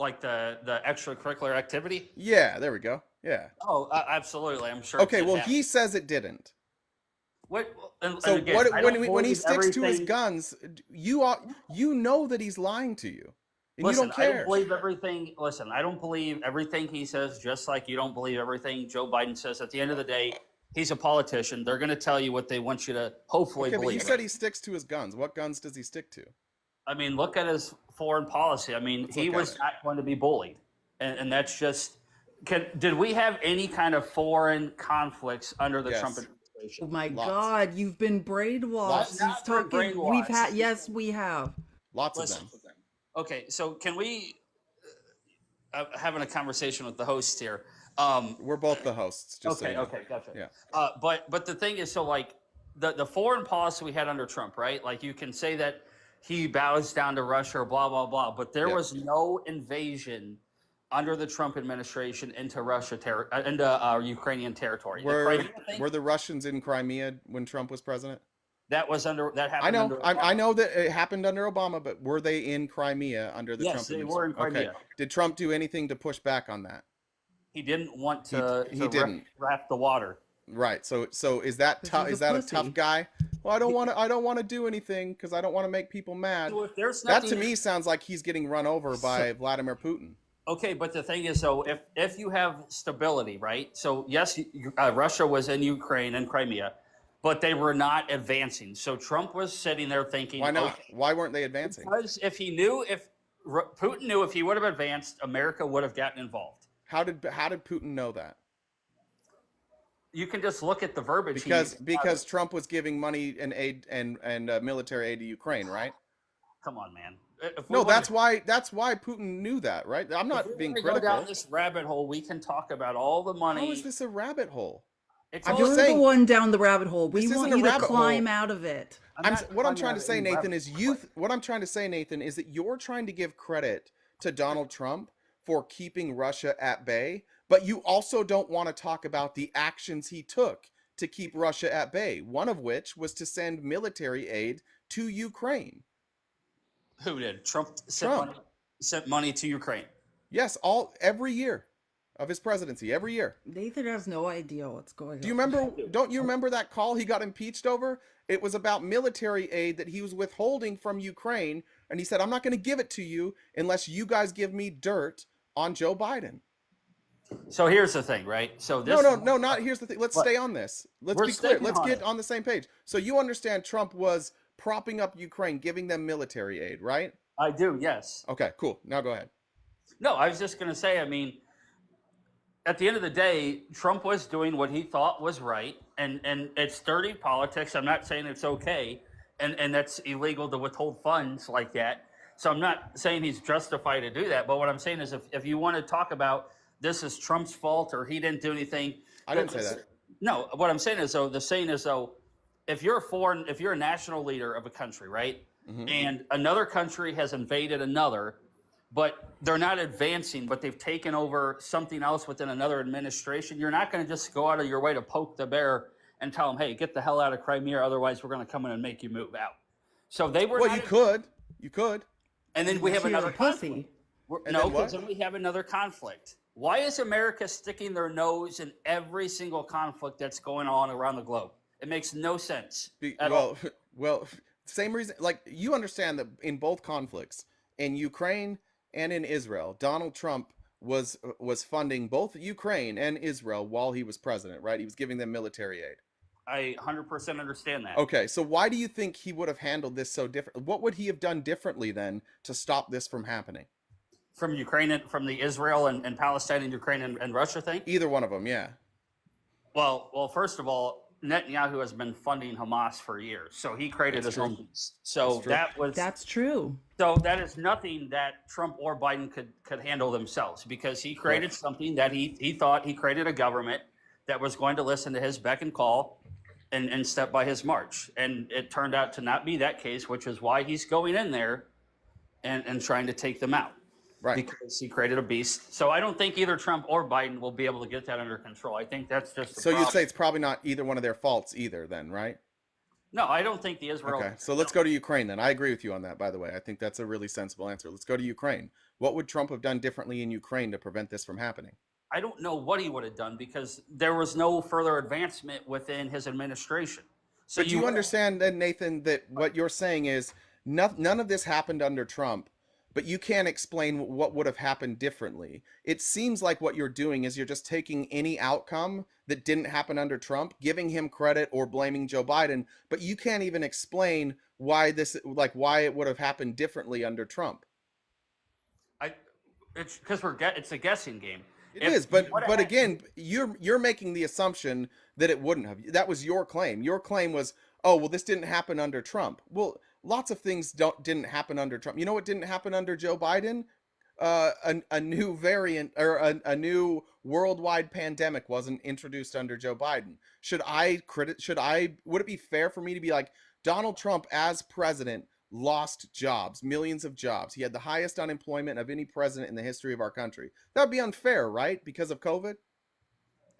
Like the extracurricular activity? Yeah, there we go. Yeah. Oh, absolutely. I'm sure. Okay, well, he says it didn't. What? So and again, what I when don't when he believe sticks to his everything. guns, you know that he's lying to you, and you Listen, don't I don't care. believe everything. Listen, I don't believe everything he says, just like you don't believe everything Joe Biden says. At the end of the day, he's a politician. They're going to tell you what they want you to hopefully Okay, but believe. you said he sticks to his guns. What guns does he stick to? I mean, look at his foreign policy. I mean, Let's he look at was it. not going to be bullied, and that's just. Did we have any kind of foreign conflicts under the Yes. Trump Oh administration? my Lots. God, you've been brainwashed. Lots. He's Not been talking. We've had. brainwashed. Yes, we have. Lots of Listen. them. Okay, so can we having a conversation with the host here? We're both the hosts. Just so Okay, you know. okay, gotcha. Yeah. But the thing is, so like the foreign policy we had under Trump, right? Like you can say that he bows down to Russia or blah blah blah, but there Yeah. was no invasion under the Trump administration into into Ukrainian territory. The Crimea thing, Were the Russians in Crimea when Trump was president? that happened. I know. Under I know that it happened under Obama, but were they in Crimea under the Yes, Trump they administration? were in Crimea. Okay. Did Trump do anything to push back on that? He didn't want to, He didn't. wrap the water. Right. So is that Because he's is that a pussy. tough guy? Well, I don't want to do anything because I don't want to make people mad. So if there's That nothing, to me sounds like he's getting run over by Vladimir Putin. okay, but the thing is, though, if you have stability, right? So yes, Russia was in Ukraine and Crimea, but they were not advancing. So Trump was sitting there thinking, Why not? okay, Why weren't they advancing? because if Putin knew if he would have advanced, America would have gotten involved. How did Putin know that? You can just look at the verbiage. Because Trump was giving money and aid and military aid to Ukraine, right? Come on, man. If we No, wanna- that's why Putin knew that, right? I'm if not we being wanna go critical. down this rabbit hole. We can talk about all the money. How is this a rabbit hole? It's I'm all- just You're saying- the one down the rabbit hole. We This want isn't a you to rabbit climb hole. out of it. What I'm trying to out say, any Nathan, rabbit is hole. what I'm trying to say, Nathan, is that you're trying to give credit to Donald Trump for keeping Russia at bay, but you also don't want to talk about the actions he took to keep Russia at bay, one of which was to send military aid to Ukraine. Who did? Trump Trump. sent money to Ukraine. Yes, every year of his presidency, every year. Nathan has no idea what's going on. Do you remember? Don't you remember that call he got impeached over? It was about military aid that he was withholding from Ukraine, and he said, "I'm not going to give it to you unless you guys give me dirt on Joe Biden." So here's the thing, right? So this No, not here's the thing. Let's What? stay on this. Let's We're be clear. sticking Let's on get it. on the same page. So you understand Trump was propping up Ukraine, giving them military aid, right? I do, yes. Okay, cool. Now go ahead. No, I was just going to say, I mean, at the end of the day, Trump was doing what he thought was right, and it's dirty politics. I'm not saying it's okay, and that's illegal to withhold funds like that. So I'm not saying he's justified to do that. But what I'm saying is, if you want to talk about this is Trump's fault or he didn't do anything, I didn't say that. No, what I'm saying is though, if you're a national leader of a country, right, and another country has invaded another, but they're not advancing, but they've taken over something else within another administration, you're not going to just go out of your way to poke the bear and tell them, hey, get the hell out of Crimea, otherwise we're going to come in and make you move out. So they were. Well, not you could. And then we have You're a another pussy. conflict. And No, then what? because then we have another conflict. Why is America sticking their nose in every single conflict that's going on around the globe? It makes no sense at all. Well, same reason. Like, you understand that in both conflicts, in Ukraine and in Israel, Donald Trump was funding both Ukraine and Israel while he was president, right? He was giving them military aid. I 100% understand that. Okay, so why do you think he would have handled this so different? What would he have done differently then to stop this from happening? From Ukraine, from the Israel and Palestine and Ukraine and Russia thing? Either one of them, yeah. Well, first of all, Netanyahu has been funding Hamas for years, so he created That's his true. own beast. So That's true. So that is nothing that Trump or Biden could handle themselves, because he created something that he thought he created a government that was going to listen to his beck and call and step by his march. And it turned out to not be that case, which is why he's going in there and trying to take them out. Right. Because he created a beast. So I don't think either Trump or Biden will be able to get that under control. I think that's just the So you'd problem. say it's probably not either one of their faults either then, right? No, I don't think the Israel. Okay, so let's go to Ukraine then. I agree with you on that, by the way. I think that's a really sensible answer. Let's go to Ukraine. What would Trump have done differently in Ukraine to prevent this from happening? I don't know what he would have done because there was no further advancement within his administration. So But do you understand then, Nathan, that what you're saying is none of this happened under Trump, but you can't explain what would have happened differently. It seems like what you're doing is you're just taking any outcome that didn't happen under Trump, giving him credit or blaming Joe Biden, but you can't even explain why why it would have happened differently under Trump. It's because it's a guessing game. It is, but again, you're making the assumption that it wouldn't have. That was your claim. Your claim was, oh well, this didn't happen under Trump. Well, lots of things didn't happen under Trump. You know what didn't happen under Joe Biden? A new variant or a new worldwide pandemic wasn't introduced under Joe Biden. Would it be fair for me to be like, Donald Trump as president lost jobs, millions of jobs. He had the highest unemployment of any president in the history of our country. That would be unfair, right? Because of COVID?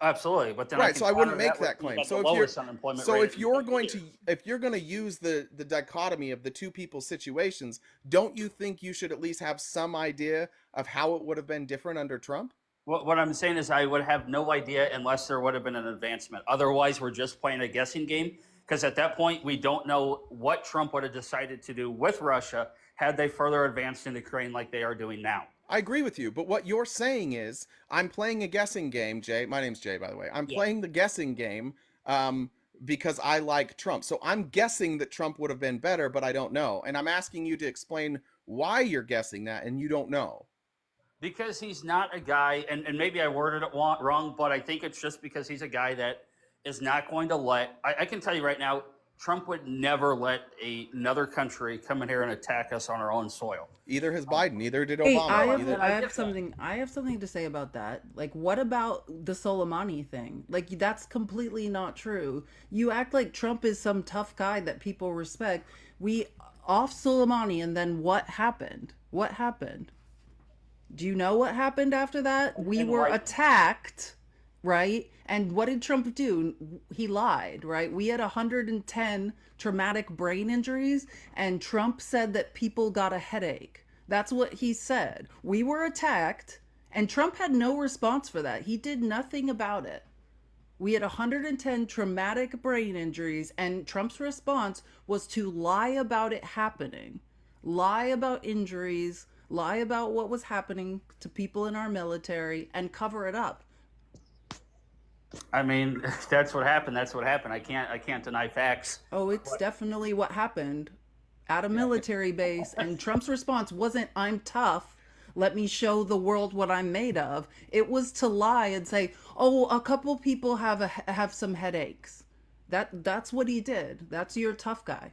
Absolutely, but then right, so I wouldn't make that claim. So if you're going to use the dichotomy of the two people's situations, don't you think you should at least have some idea of how it would have been different under Trump? What I'm saying is I would have no idea unless there would have been an advancement. Otherwise, we're just playing a guessing game because at that point, we don't know what Trump would have decided to do with Russia had they further advanced in Ukraine like they are doing now. I agree with you, but what you're saying is I'm playing a guessing game, Jay. My name's Jay, by the way. I'm playing the guessing game because I like Trump. So I'm guessing that Trump would have been better, but I don't know. And I'm asking you to explain why you're guessing that and you don't know. Because he's not a guy, and maybe I worded it wrong, but I think it's just because he's a guy that is not going to I can tell you right now, Trump would never let another country come in here and attack us on our own soil. Either has Biden, neither did Hey, Obama. I have something to say about that. Like, what about the Soleimani thing? Like, that's completely not true. You act like Trump is some tough guy that people respect. We off Soleimani, and then what happened? What happened? Do you know what happened after that? We were attacked, right? And what did Trump do? He lied, right? We had 110 traumatic brain injuries, and Trump said that people got a headache. That's what he said. We were attacked, and Trump had no response for that. He did nothing about it. We had 110 traumatic brain injuries, and Trump's response was to lie about it happening, lie about injuries, lie about what was happening to people in our military, and cover it up. I mean, that's what happened. That's what happened. I can't deny facts. Oh, it's definitely what happened at a military base. And Trump's response wasn't, I'm tough, let me show the world what I'm made of. It was to lie and say, oh, a couple people have some headaches. That's what he did. That's your tough guy.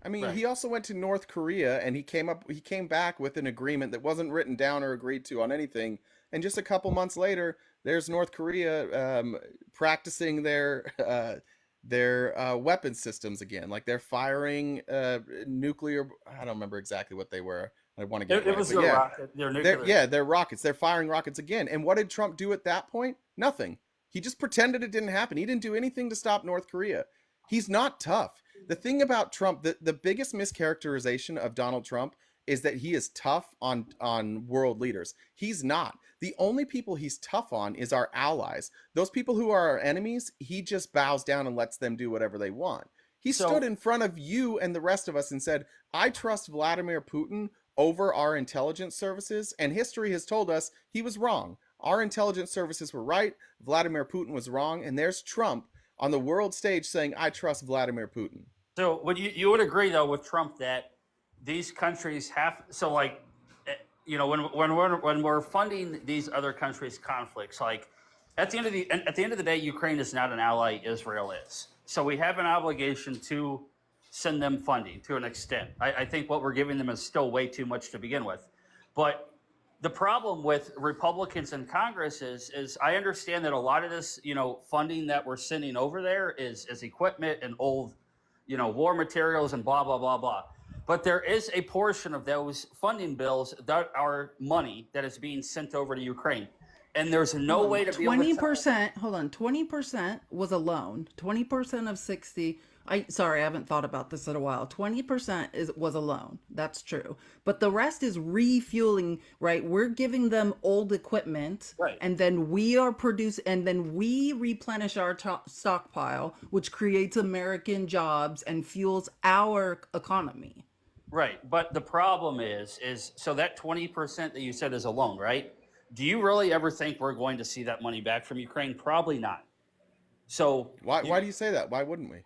I mean, he also went to North Korea and he came back with an agreement that wasn't written down or agreed to on anything. And just a couple months later, there's North Korea practicing their weapon systems again. Like they're firing nuclear. I don't remember exactly what they were. I want to get it was their rocket. Their nuclear. They're rockets. They're firing rockets again. And what did Trump do at that point? Nothing. He just pretended it didn't happen. He didn't do anything to stop North Korea. He's not tough. The thing about Trump, the biggest mischaracterization of Donald Trump is that he is tough on world leaders. He's not. The only people he's tough on is our allies. Those people who are our enemies, he just bows down and lets them do whatever they want. He stood in front of you and the rest of us and said, I trust Vladimir Putin over our intelligence services, and history has told us he was wrong. Our intelligence services were right, Vladimir Putin was wrong, and there's Trump on the world stage saying, I trust Vladimir Putin. So would you would agree, though, with Trump that these countries have, so like, you know, when we're funding these other countries' conflicts, like at the end of the day, Ukraine is not an ally, Israel is. So we have an obligation to send them funding to an extent. I think what we're giving them is still way too much to begin with. But the problem with Republicans in Congress is I understand that a lot of this, you know, funding that we're sending over there is equipment and old, you know, war materials and blah, blah, blah, blah. But there is a portion of those funding bills that are money that is being sent over to Ukraine. And there's no way to be able to 20%, hold on, 20% was a loan. 20% of 60 Sorry, I haven't thought about this in a while. 20% was a loan. That's true. But the rest is refueling, right? We're giving them old equipment, Right. and then we replenish our stockpile, which creates American jobs and fuels our economy. Right. But the problem is so that 20% that you said is a loan, right? Do you really ever think we're going to see that money back from Ukraine? Probably not. So Why do you say that? Why wouldn't we?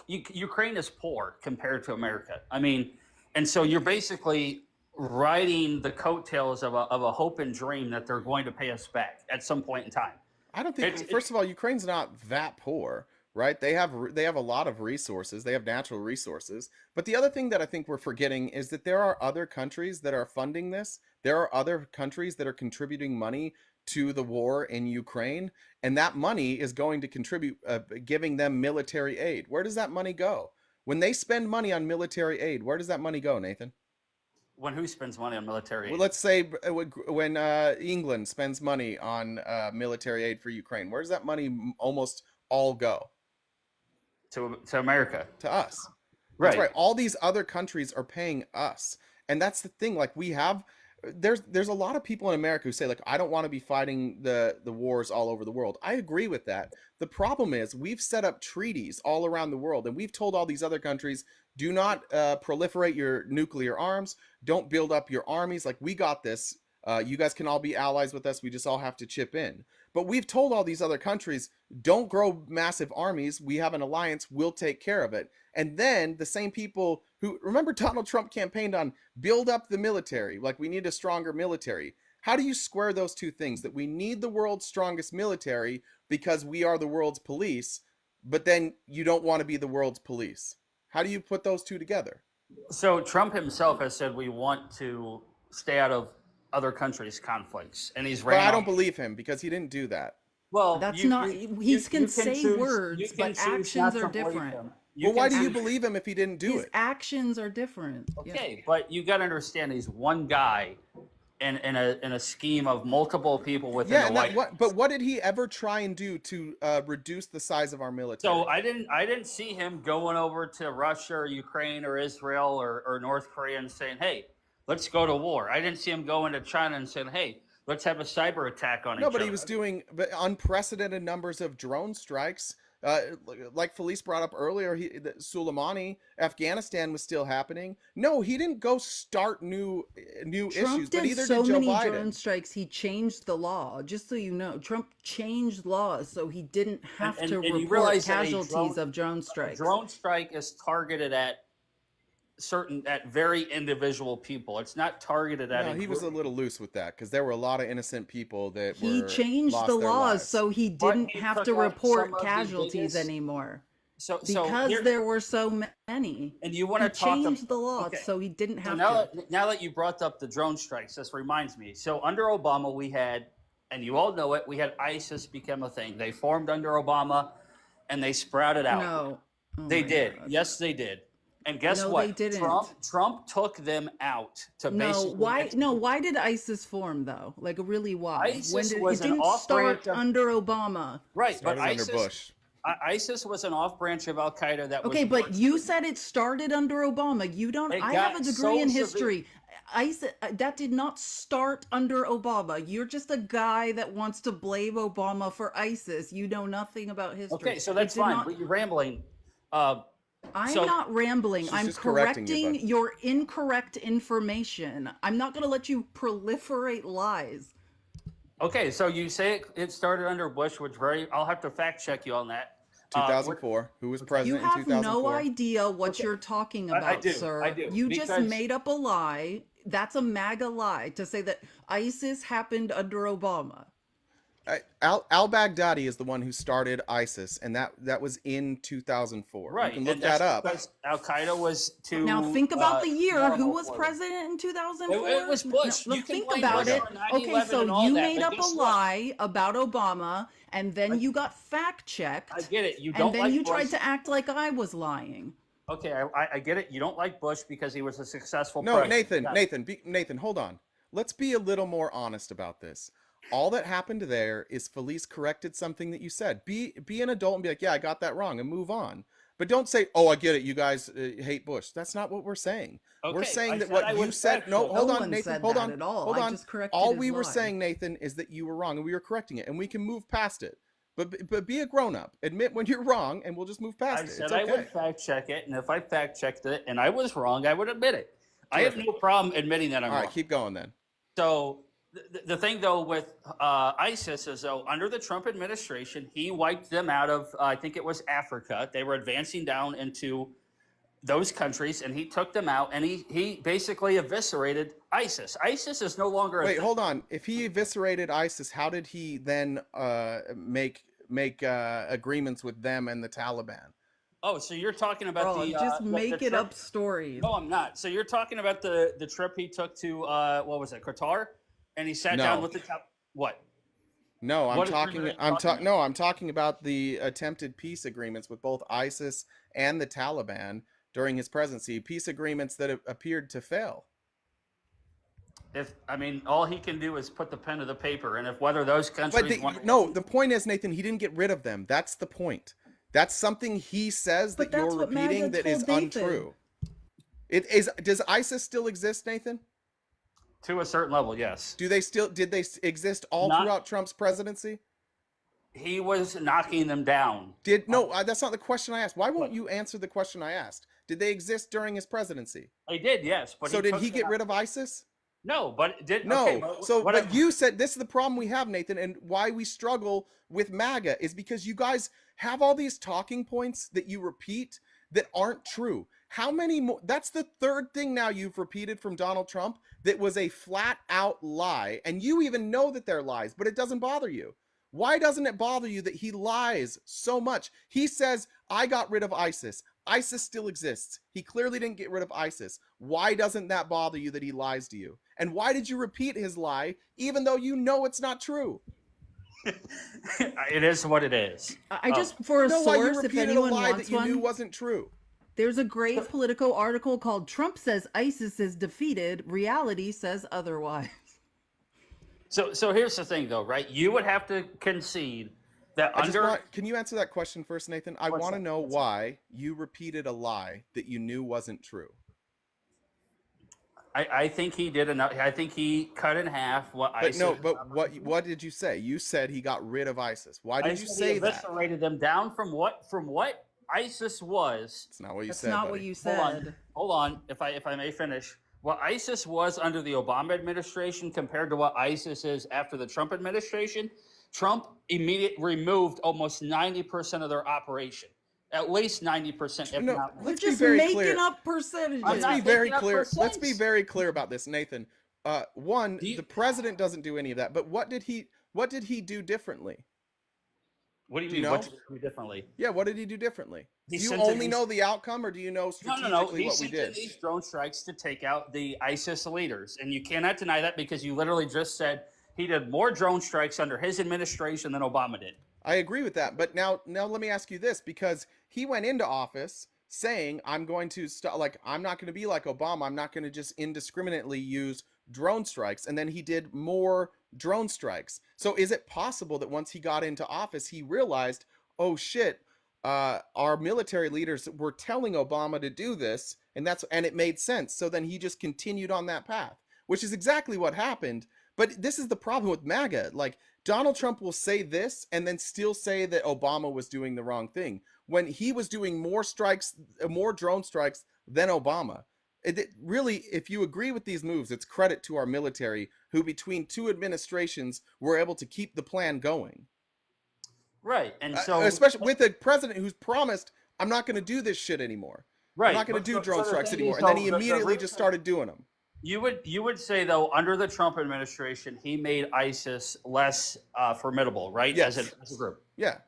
Ukraine is poor compared to America. I mean, and so you're basically riding the coattails of a hope and dream that they're going to pay us back at some point in time. I don't think. First of all, Ukraine's not that poor, right? They have a lot of resources. They have natural resources. But the other thing that I think we're forgetting is that there are other countries that are funding this. There are other countries that are contributing money to the war in Ukraine, and that money is going to contribute, giving them military aid. Where does that money go? When they spend money on military aid, where does that money go, Nathan? When who spends money on military aid? Well, let's say when England spends money on military aid for Ukraine, where does that money almost all go? To America. To us. Right. That's right. All these other countries are paying us. And that's the thing. Like there's a lot of people in America who say, like, I don't want to be fighting the wars all over the world. I agree with that. The problem is we've set up treaties all around the world, and we've told all these other countries, do not proliferate your nuclear arms. Don't build up your armies. Like, we got this. You guys can all be allies with us. We just all have to chip in. But we've told all these other countries, don't grow massive armies. We have an alliance. We'll take care of it. And then the same people who, remember, Donald Trump campaigned on build up the military. Like, we need a stronger military. How do you square those two things? That we need the world's strongest military because we are the world's police, but then you don't want to be the world's police. How do you put those two together? So Trump himself has said we want to stay out of other countries' conflicts, and he's But I don't believe him because he didn't do that. Well, That's not. He can say choose- words, you can but choose not actions to are believe different. him. Well, why do you choose- believe him if he didn't do His it? actions are different. Okay, but you got to understand he's one guy in a scheme of multiple people within Yeah, the and White House. but what did he ever try and do to reduce the size of our military? So I didn't see him going over to Russia or Ukraine or Israel or North Korea and saying, hey, let's go to war. I didn't see him going to China and saying, hey, let's have a cyber attack on each No, other. but he was doing unprecedented numbers of drone strikes. Like Felice brought up earlier, Soleimani, Afghanistan was still happening. No, he didn't go start new Trump issues, but did either so did Joe many Biden. drone strikes. He changed the law. Just so you know, Trump changed laws so he didn't have to you report realize that casualties of drone strikes. A drone strike is targeted at very individual people. It's not targeted at. No, he was a little loose with that because there were a lot of innocent people that He changed lost the their laws lives. so he But didn't he have took to out report some of the casualties biggest- anymore. So Because here- there were so many. and you want He to talk changed the laws okay. so he didn't So have now, to. now that you brought up the drone strikes, this reminds me. So under Obama, we had, and you all know it, we had ISIS become a thing. They formed under Obama, and they sprouted out. No. Oh They my did. God. Yes, they did. And guess No, what? they didn't. Trump took them out to No, basically. why did ISIS form though? Like really why? ISIS It was an didn't off-branch start of- under Obama. Right, but Started under ISIS, Bush. ISIS was an off branch of Al Qaeda that was. Okay, but you said it started under Obama. You don't. It I have got a degree so in severe- history. ISIS that did not start under Obama. You're just a guy that wants to blame Obama for ISIS. You know nothing about history. Okay, so that's It did fine. not- But you're rambling. I'm So- not rambling. She's I'm just correcting you, correcting bud. your incorrect information. I'm not going to let you proliferate lies. Okay, so you say it started under Bush, which I'll have to fact check you on that. 2004. Who was You president in have 2004? no idea what you're talking about, I do, sir. I do, You just because- made up a lie. That's a MAGA lie to say that ISIS happened under Obama. Al-Baghdadi is the one who started ISIS, and that was in 2004. Right, You can look and that that's up. because Al Qaeda was to. Now think about the year. Who normal was for them. president in 2004? It was Bush. No, You can think blame about Bush it. for 9/11 Okay, and so all you that, made but up a guess what? lie about Obama, and then you got fact checked. I get it. You And don't then like you Bush. tried to act like I was lying. Okay, I get it. You don't like Bush because he was a successful. No, president. Nathan, hold on. Let's be a little more honest about this. All that happened there is Felice corrected something that you said. Be an adult and be like, yeah, I got that wrong, and move on. But don't say, "Oh, I get it. You guys hate Bush." That's not what we're saying. We're Okay, saying I that said what I you would said. fact No, check. hold No on, one Nathan. said Hold that on. at all. Hold I on. just corrected All his we were lie. saying, Nathan, is that you were wrong, and we were correcting it, and we can move past it. But be a grown up. Admit when you're wrong, and we'll just move past I it. said It's I would okay. fact check it, and if I fact checked it and I was wrong, I would admit it. I have Terrific. no problem admitting that I'm All right, wrong. keep going then. So the thing though with ISIS is though under the Trump administration, he wiped them out of I think it was Africa. They were advancing down into those countries, and he took them out, and he basically eviscerated ISIS. ISIS is no longer a Wait, thing. hold on. If he eviscerated ISIS, how did he then make agreements with them and the Taliban? Oh, so you're talking about Bro, the just the make it trip? up stories. No, I'm not. So you're talking about the trip he took to what was it, Qatar, and he sat down No. with the top. What? No, What agreement are you talking about? no, I'm talking about the attempted peace agreements with both ISIS and the Taliban during his presidency, peace agreements that appeared to fail. If I mean, all he can do is put the pen to the paper, and if whether those But countries want no, the point is, Nathan, he didn't get rid of them. That's the point. That's something he says But that you're that's what repeating MAGA that is told Nathan. untrue. It is. Does ISIS still exist, Nathan? to a certain level, yes. Did they exist all Not- throughout Trump's presidency? He was knocking them down. That's not the question I asked. Why won't What? you answer the question I asked? Did they exist during his presidency? He did, yes, but So did took he them get out. rid of ISIS? No, but did No. Okay, But you said this is the problem we have, Nathan, and why we struggle with MAGA is because you guys have all these talking points that you repeat that aren't true. How many more? That's the third thing now you've repeated from Donald Trump that was a flat out lie, and you even know that they're lies, but it doesn't bother you. Why doesn't it bother you that he lies so much? He says, I got rid of ISIS. ISIS still exists. He clearly didn't get rid of ISIS. Why doesn't that bother you that he lies to you? And why did you repeat his lie even though you know it's not true? It is what it is. I just, for a You know why you source, if repeated a anyone lie wants that you knew one, wasn't true? there's a great Politico article called "Trump Says ISIS is Defeated. Reality Says Otherwise." So here's the thing, though, right? You would have to concede that Can you answer that question first, Nathan? I want to know why you repeated a lie that you knew wasn't true. I think he did enough. I think he cut in half what ISIS. But what did you say? You said he got rid of ISIS. Why did you He say that? eviscerated them down from what ISIS was. It's not what you That's said. not buddy. what you said. Hold on, if I may finish. What ISIS was under the Obama administration compared to what ISIS is after the Trump administration, Trump immediately removed almost 90% of their operation. At least 90%, if not. You're Let's be just very making clear. up percentages. I'm Let's not be very making up clear. Let's be percents. very clear about this, Nathan. The president doesn't do any of that. But what did he do differently? What do you Do you mean? know? What did he do differently? Yeah, what did he do differently? He Do you sent in only these- know the outcome, or do you know No. strategically He what we sent in did? these drone strikes to take out the ISIS leaders, and you cannot deny that because you literally just said he did more drone strikes under his administration than Obama did. I agree with that, but now let me ask you this, because he went into office saying, I'm going to I'm not going to be like Obama. I'm not going to just indiscriminately use drone strikes, and then he did more drone strikes. So is it possible that once he got into office, he realized, oh shit, our military leaders were telling Obama to do this, and it made sense. So then he just continued on that path, which is exactly what happened. But this is the problem with MAGA. Like, Donald Trump will say this and then still say that Obama was doing the wrong thing when he was doing more drone strikes than Obama. Really, if you agree with these moves, it's credit to our military, who between two administrations were able to keep the plan going. Right, and so especially with a president who's promised, I'm not going to do this shit anymore. Right, I'm not going to do drone the strikes thing anymore. is, And then though, he the immediately reason- just started doing them. You would say, though, under the Trump administration, he made ISIS less formidable, right? Yes. As a group. Yeah.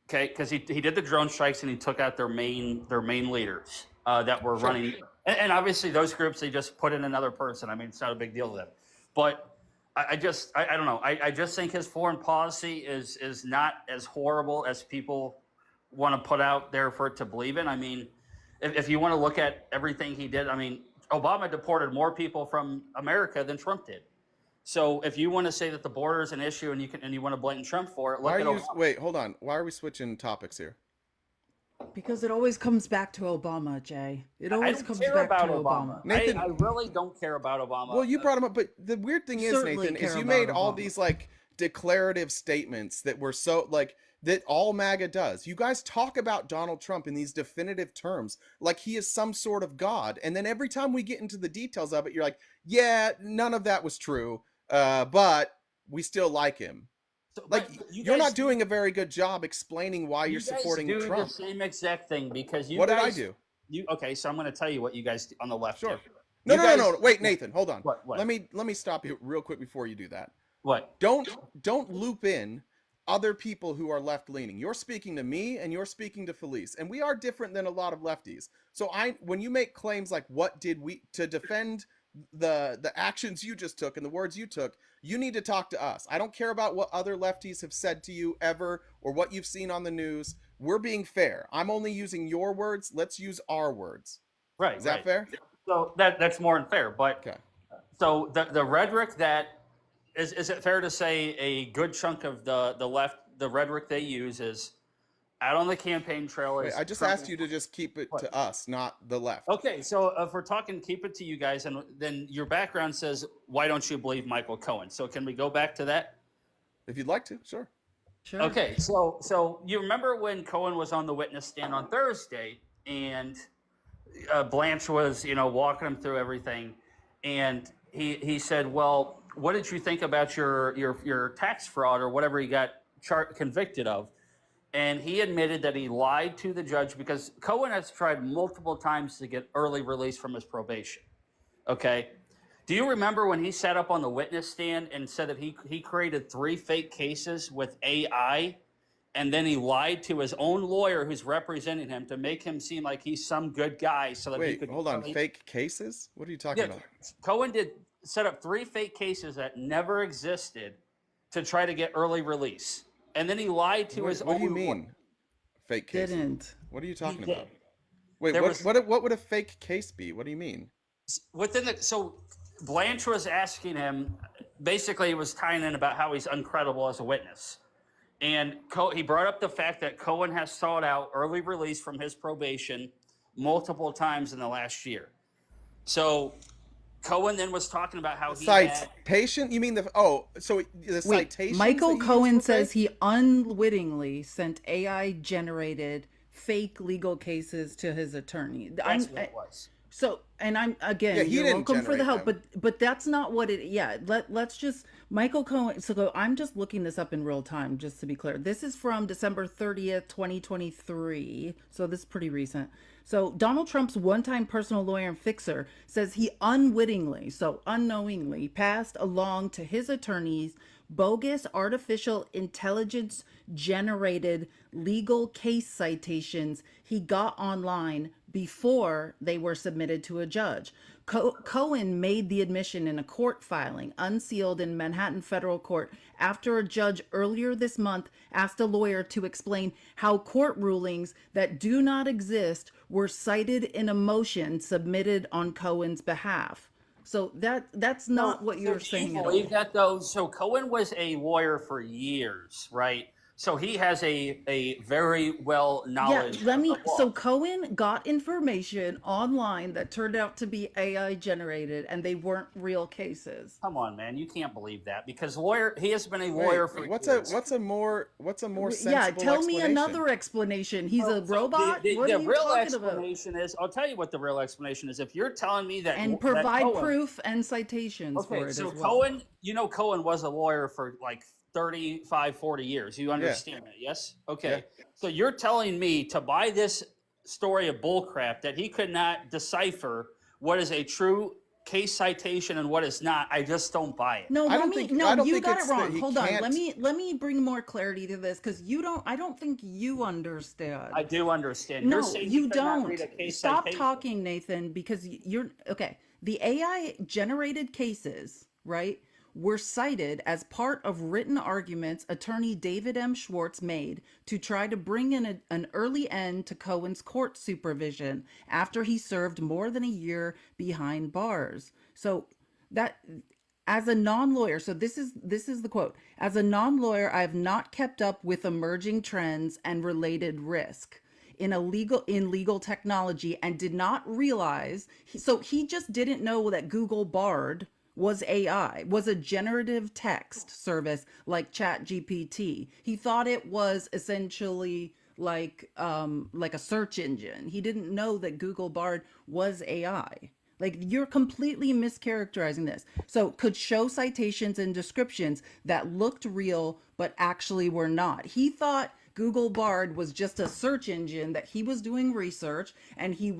Okay, because he did the drone strikes and he took out their main leaders that were running, and obviously those groups, they just put in another person. I mean, it's not a big deal to them, but I don't know. I just think his foreign policy is not as horrible as people want to put out there for it to believe in. I mean, if you want to look at everything he did, I mean, Obama deported more people from America than Trump did. So if you want to say that the border is an issue and you want to blame Trump for it, Wait, hold on. Why are we switching topics here? Because it always comes back to Obama, Jay. It I always don't comes care back to about Obama. Obama. Nathan, I really don't care about Obama. well, you brought him up, but the weird thing You is, certainly Nathan, is care you about made all Obama. these like declarative statements that were so like that all MAGA does. You guys talk about Donald Trump in these definitive terms like he is some sort of god, and then every time we get into the details of it, you're like, yeah, none of that was true, but we still like him. So, Like but you you're guys not doing a very good job explaining why you you're guys supporting do the Trump. same exact thing because you What did I guys do? okay, so I'm going to tell you what you guys on the left Sure. do. No, You no, no, guys no. Wait, Nathan, hold on. What? Let me stop you real quick before you do that. What? Don't loop in other people who are left leaning. You're speaking to me and you're speaking to Felice, and we are different than a lot of lefties. So when you make claims like what did we to defend the actions you just took and the words you took, you need to talk to us. I don't care about what other lefties have said to you ever or what you've seen on the news. We're being fair. I'm only using your words. Let's use our words. Right. Is that fair? So that's more than fair. But Okay. so the rhetoric that is it fair to say a good chunk of the left, the rhetoric they use is out on the campaign trail. Wait, I just asked you to just keep it to us, not the left. Okay, so if we're talking, keep it to you guys, and then your background says, why don't you believe Michael Cohen? So can we go back to that? If you'd like to, sure. Sure. Okay, so you remember when Cohen was on the witness stand on Thursday, and Blanche was, walking him through everything, and he said, well, what did you think about your tax fraud or whatever he got convicted of? And he admitted that he lied to the judge because Cohen has tried multiple times to get early release from his probation. Okay. Do you remember when he sat up on the witness stand and said that he created 3 fake cases with AI, and then he lied to his own lawyer who's representing him to make him seem like he's some good guy so that he could... Hold on. Fake cases? What are you talking about? Cohen did set up 3 fake cases that never existed to try to get early release. And then he lied to his own... What do you mean, fake case? Didn't. What are you talking did. about? Wait, what would a fake case be? What do you mean? So Blanche was asking him, basically he was tying in about how he's uncredible as a witness. And he brought up the fact that Cohen has sought out early release from his probation multiple times in the last year. So Cohen then was talking about how patient? You mean the citations? Michael Cohen says he unwittingly sent AI generated fake legal cases to his attorney. That's what it was. So, and I'm again, you're welcome for the help, but that's not what it. Yeah, let's just Michael Cohen. So I'm just looking this up in real time, just to be clear. This is from December 30th, 2023. So this is pretty recent. So Donald Trump's one-time personal lawyer and fixer says he unwittingly, so unknowingly, passed along to his attorneys bogus artificial intelligence generated legal case citations he got online before they were submitted to a judge. Cohen made the admission in a court filing unsealed in Manhattan federal court after a judge earlier this month asked a lawyer to explain how court rulings that do not exist were cited in a motion submitted on Cohen's behalf. So that's not what you're saying at all. Believe that though. So Cohen was a lawyer for years, right? So he has a very well knowledge. Yeah, so Cohen got information online that turned out to be AI generated, and they weren't real cases. Come on, man, you can't believe that because he has been a lawyer for what's years. What's a more sensible Yeah, tell me another explanation. He's a robot. What are you real talking explanation is, I'll tell you what the real explanation is. If you're telling me that and provide Cohen, proof and citations for it so as well. Cohen, Cohen was a lawyer for like 35, 40 years. You understand that, yes? Okay. Yeah. So you're telling me to buy this story of bullcrap that he could not decipher what is a true case citation and what is not. I just don't buy it. No, you got it wrong. Hold on. Let me bring more clarity to this because I don't think you understand. I do understand. No, you're saying you don't. Stop talking, Nathan, because you're okay. The AI generated cases, right, were cited as part of written arguments attorney David M. Schwartz made to try to bring in an early end to Cohen's court supervision after he served more than a year behind bars. So that, as a non-lawyer, so this is the quote, as a non-lawyer, I have not kept up with emerging trends and related risk. in legal technology and did not realize. So he just didn't know that Google Bard was AI, was a generative text service like ChatGPT. He thought it was essentially like a search engine. He didn't know that Google Bard was AI. Like, you're completely mischaracterizing this. So could show citations and descriptions that looked real but actually were not. He thought Google Bard was just a search engine that he was doing research, and he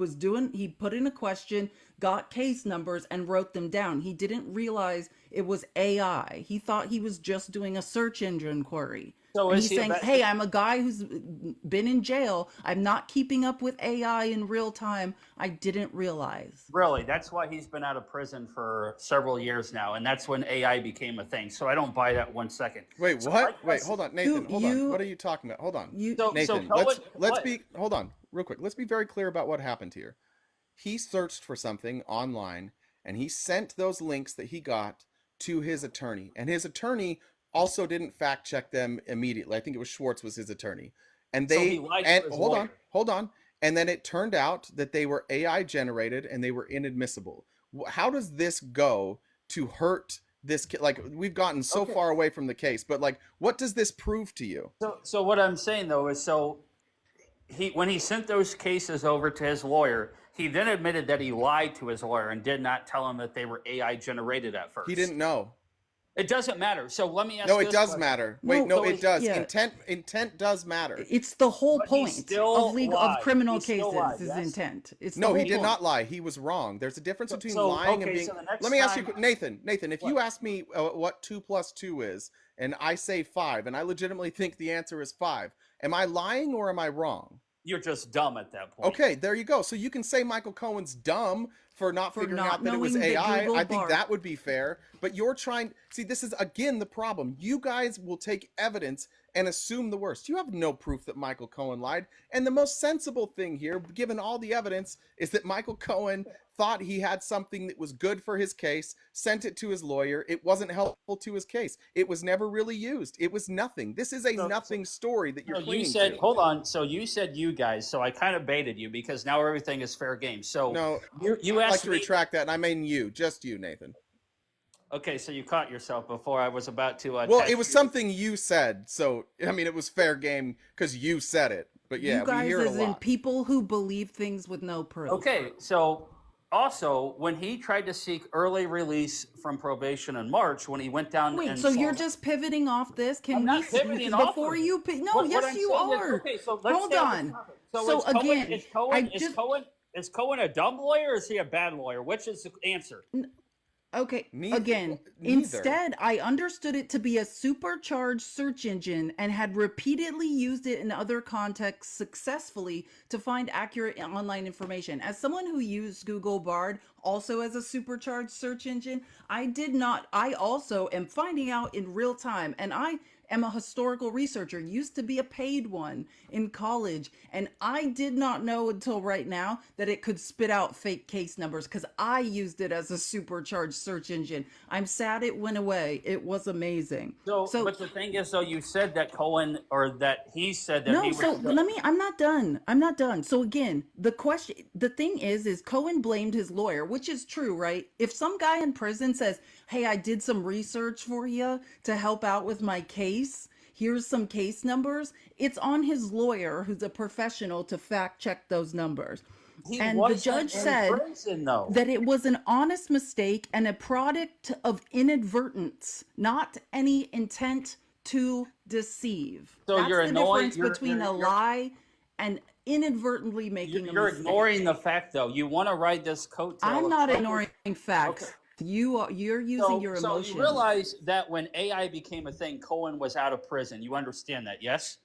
put in a question, got case numbers, and wrote them down. He didn't realize it was AI. He thought he was just doing a search engine query. So And is he's he saying, about, hey, I'm a guy who's been in jail. I'm not keeping up with AI in real time. I didn't realize. really? That's why he's been out of prison for several years now, and that's when AI became a thing. So I don't buy that 1 second. Wait, So what? my Wait, hold on, Nathan. Hold on. What are you talking about? Hold on, So Nathan. Cohen, Let's what? be. Hold on, real quick. Let's be very clear about what happened here. He searched for something online, and he sent those links that he got to his attorney, and his attorney also didn't fact check them immediately. I think it was Schwartz was his attorney, and So they he lied and to his hold lawyer. on, and then it turned out that they were AI generated and they were inadmissible. How does this go to hurt this? Like, we've gotten so Okay. far away from the case, but like, what does this prove to you? So what I'm saying though is, so when he sent those cases over to his lawyer, he then admitted that he lied to his lawyer and did not tell him that they were AI generated at first. He didn't know. It doesn't matter. So let me ask. No, it this does question. matter. Wait, No, no, so it does. yeah. Intent does matter. It's the whole But he point still of lied. criminal He still cases lied, is yes? intent. It's the No, he whole did point. not lie. He was wrong. There's a difference between lying and okay, being. so the next Let me ask you, time- Nathan. If you What? ask me what 2 + 2 is, and I say 5, and I legitimately think the answer is 5, am I lying or am I wrong? You're just dumb at that point. Okay, there you go. So you can say Michael Cohen's dumb for not For figuring not out that it was knowing that AI. Google I think Bard- that would be fair. But you're trying. See, this is again the problem. You guys will take evidence and assume the worst. You have no proof that Michael Cohen lied. And the most sensible thing here, given all the evidence, is that Michael Cohen thought he had something that was good for his case, sent it to his lawyer. It wasn't helpful to his case. It was never really used. It was nothing. This is a nothing story that you're No, you clinging said, to. hold on. So you said you guys. So I kind of baited you because now everything is fair game. So No, you I'd like asked to me. retract that, and I mean you, just you, Nathan. Okay, so you caught yourself before I was about to. Well, test it was you. something you said, so I mean, it was fair game because you said it. But yeah, you guys, we hear it a as in lot. people who believe things with no proof. Okay, so also when he tried to seek early release from probation in March, when he went down. Wait, and so saw- you're just pivoting off this? Can I'm we not pivoting off before of you? it. No, What yes, I'm you saying is- are. okay, so let's Hold stay on on. the topic. So is Cohen, again, is Cohen, I is just Cohen is Cohen a dumb lawyer or is he a bad lawyer? Which is the answer? Okay, Neither- again, neither. instead, I understood it to be a supercharged search engine and had repeatedly used it in other contexts successfully to find accurate online information. As someone who used Google Bard also as a supercharged search engine, I also am finding out in real time, and I am a historical researcher, used to be a paid one in college, and I did not know until right now that it could spit out fake case numbers because I used it as a supercharged search engine. I'm sad it went away. It was amazing. So, but the thing is, though, you said that Cohen, or that he said that No, he was. so I'm not done. So again, the thing is Cohen blamed his lawyer, which is true, right? If some guy in prison says, hey, I did some research for you to help out with my case, here's some case numbers, it's on his lawyer, who's a professional, to fact check those numbers. And the wasn't judge in said prison, though. that it was an honest mistake and a product of inadvertence, not any intent to deceive. So That's you're the annoying- difference between a lie and inadvertently making a You're mistake. ignoring the fact, though. You want to ride this coattail. I'm of not Trump. ignoring facts. Okay. You're using your So emotions. you realize that when AI became a thing, Cohen was out of prison. You understand that, yes?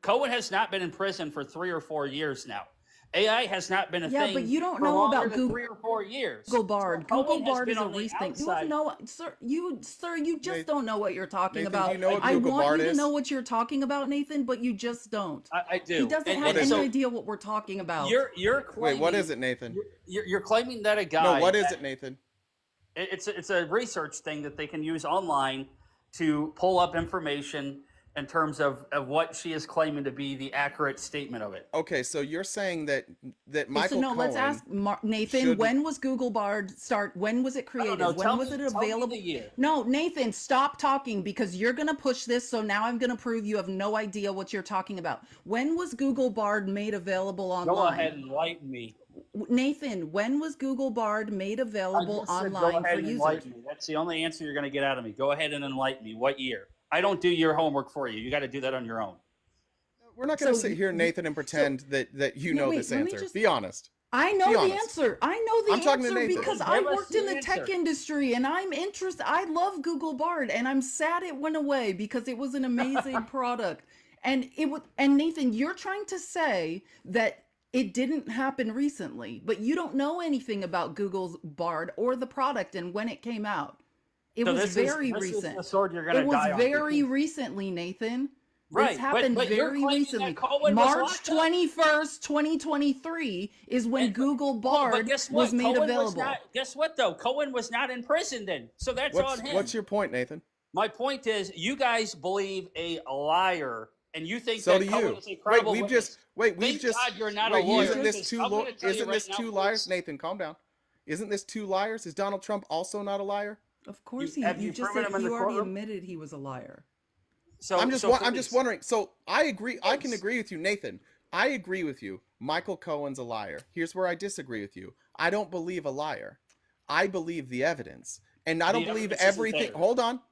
Cohen has not been in prison for 3 or 4 years now. AI has not been a Yeah, thing. but you don't for know longer about than Google. 3 or 4 years. Google Bard. So Google Cohen has Bard been is a on the recent thing. You outside. have no, sir. You just Nathan- don't know what you're talking Nathan, about. do you know what I Google want Bard you to is? know what you're talking about, Nathan, but you just don't. I do. He doesn't And- have and any so idea what we're talking about. You're claiming. Wait, what is it, Nathan? You're claiming that a guy. No, what is it, Nathan? It's a research thing that they can use online to pull up information in terms of what she is claiming to be the accurate statement of it. Okay, so you're saying that Okay, Michael so no, Cohen let's ask Nathan, shouldn't- when was Google Bard start? When was it I don't created? know. When Tell was me, it tell me available? the year. No, Nathan, stop talking because you're going to push this. So now I'm going to prove you have no idea what you're talking about. When was Google Bard made available online? Go ahead and enlighten me. Nathan, when was Google Bard made I available just said, go online ahead for and users? enlighten me. That's the only answer you're going to get out of me. Go ahead and enlighten me. What year? I don't do your homework for you. You got to do that on your own. We're not going to So sit here, Nathan, and pretend that you know wait, this let me answer. just- Be honest. I know Be the honest. answer. I know the I'm talking to answer Nathan. because Give I us worked the in the tech answer. industry and I'm interested. I love Google Bard and I'm sad it went away because it was an amazing product. And and Nathan, you're trying to say that it didn't happen recently, but you don't know anything about Google's Bard or the product and when it came out. It So was this very is recent. the sword you're going to It was die on. very because- recently, Nathan. Right, This happened but you're very claiming that recently. Cohen was March locked up. 21st, 2023 is when Google Bard But guess was what? made Cohen available. Was not, guess what, though? Cohen was not in prison then. So that's on him. What's your point, Nathan? My point is, you guys believe a liar, and you think So that do Cohen you. is a credible we've witness. just we've Thank just God you're not a wait, lawyer. Isn't this because two I'm gonna tell you isn't right this now, two folks, liars? Nathan, calm down. Isn't this two liars? Is Donald Trump also not a liar? Of course have you you just proven said him in you the already courtroom? admitted he was a liar. So I'm just please. wondering. So I agree. I can agree with you, Nathan. I agree with you. Michael Cohen's a liar. Here's where I disagree with you. I don't believe a liar. I believe the evidence. And I The don't believe evidence isn't everything. there.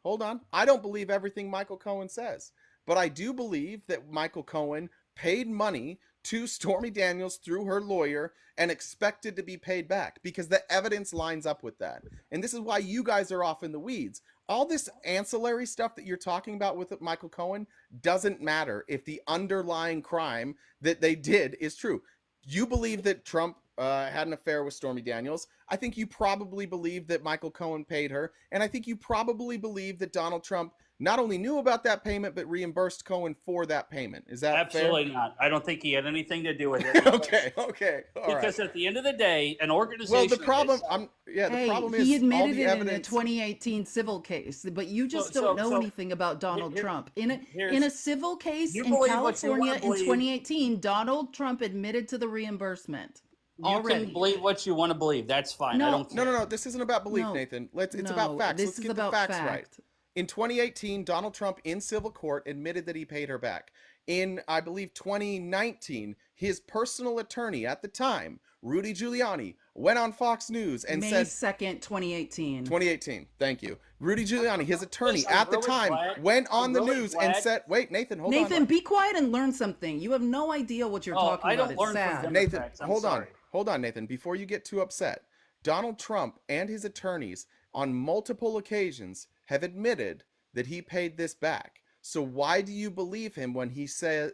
Hold on. I don't believe everything Michael Cohen says. But I do believe that Michael Cohen paid money to Stormy Daniels through her lawyer and expected to be paid back because the evidence lines up with that. And this is why you guys are off in the weeds. All this ancillary stuff that you're talking about with Michael Cohen doesn't matter if the underlying crime that they did is true. You believe that Trump had an affair with Stormy Daniels. I think you probably believe that Michael Cohen paid her. And I think you probably believe that Donald Trump not only knew about that payment, but reimbursed Cohen for that payment. Is that Absolutely not. I don't think he had anything to do with it. fair? Okay. All Because right. at the end of the day, an organization. Well, the problem, is- the Hey, problem is he all admitted the it in a evidence. 2018 civil case, but you just So- don't know so- anything about Donald here- Trump. In here's- a civil case You in believe what you California wanna in believe. 2018, Donald Trump admitted to the reimbursement. You already. can believe what you want to believe. That's fine. I No, don't care. No. This isn't about belief, No. Nathan. It's No, about facts. this Let's is get the about facts fact. right. In 2018, Donald Trump in civil court admitted that he paid her back. In, I believe, 2019, his personal attorney at the time, Rudy Giuliani, went on Fox News and May said 2nd, 2018. 2018. Thank you. Rudy Giuliani, his attorney I'm at the really time, glad- went on I'm the really news and glad- said, wait, Nathan, hold on. Nathan, be quiet and learn something. You have no idea what you're talking I about. don't It's learn from sad. them. Nathan, Democrats, I'm hold sorry. on, Nathan. Before you get too upset, Donald Trump and his attorneys on multiple occasions have admitted that he paid this back. So why do you believe him when he says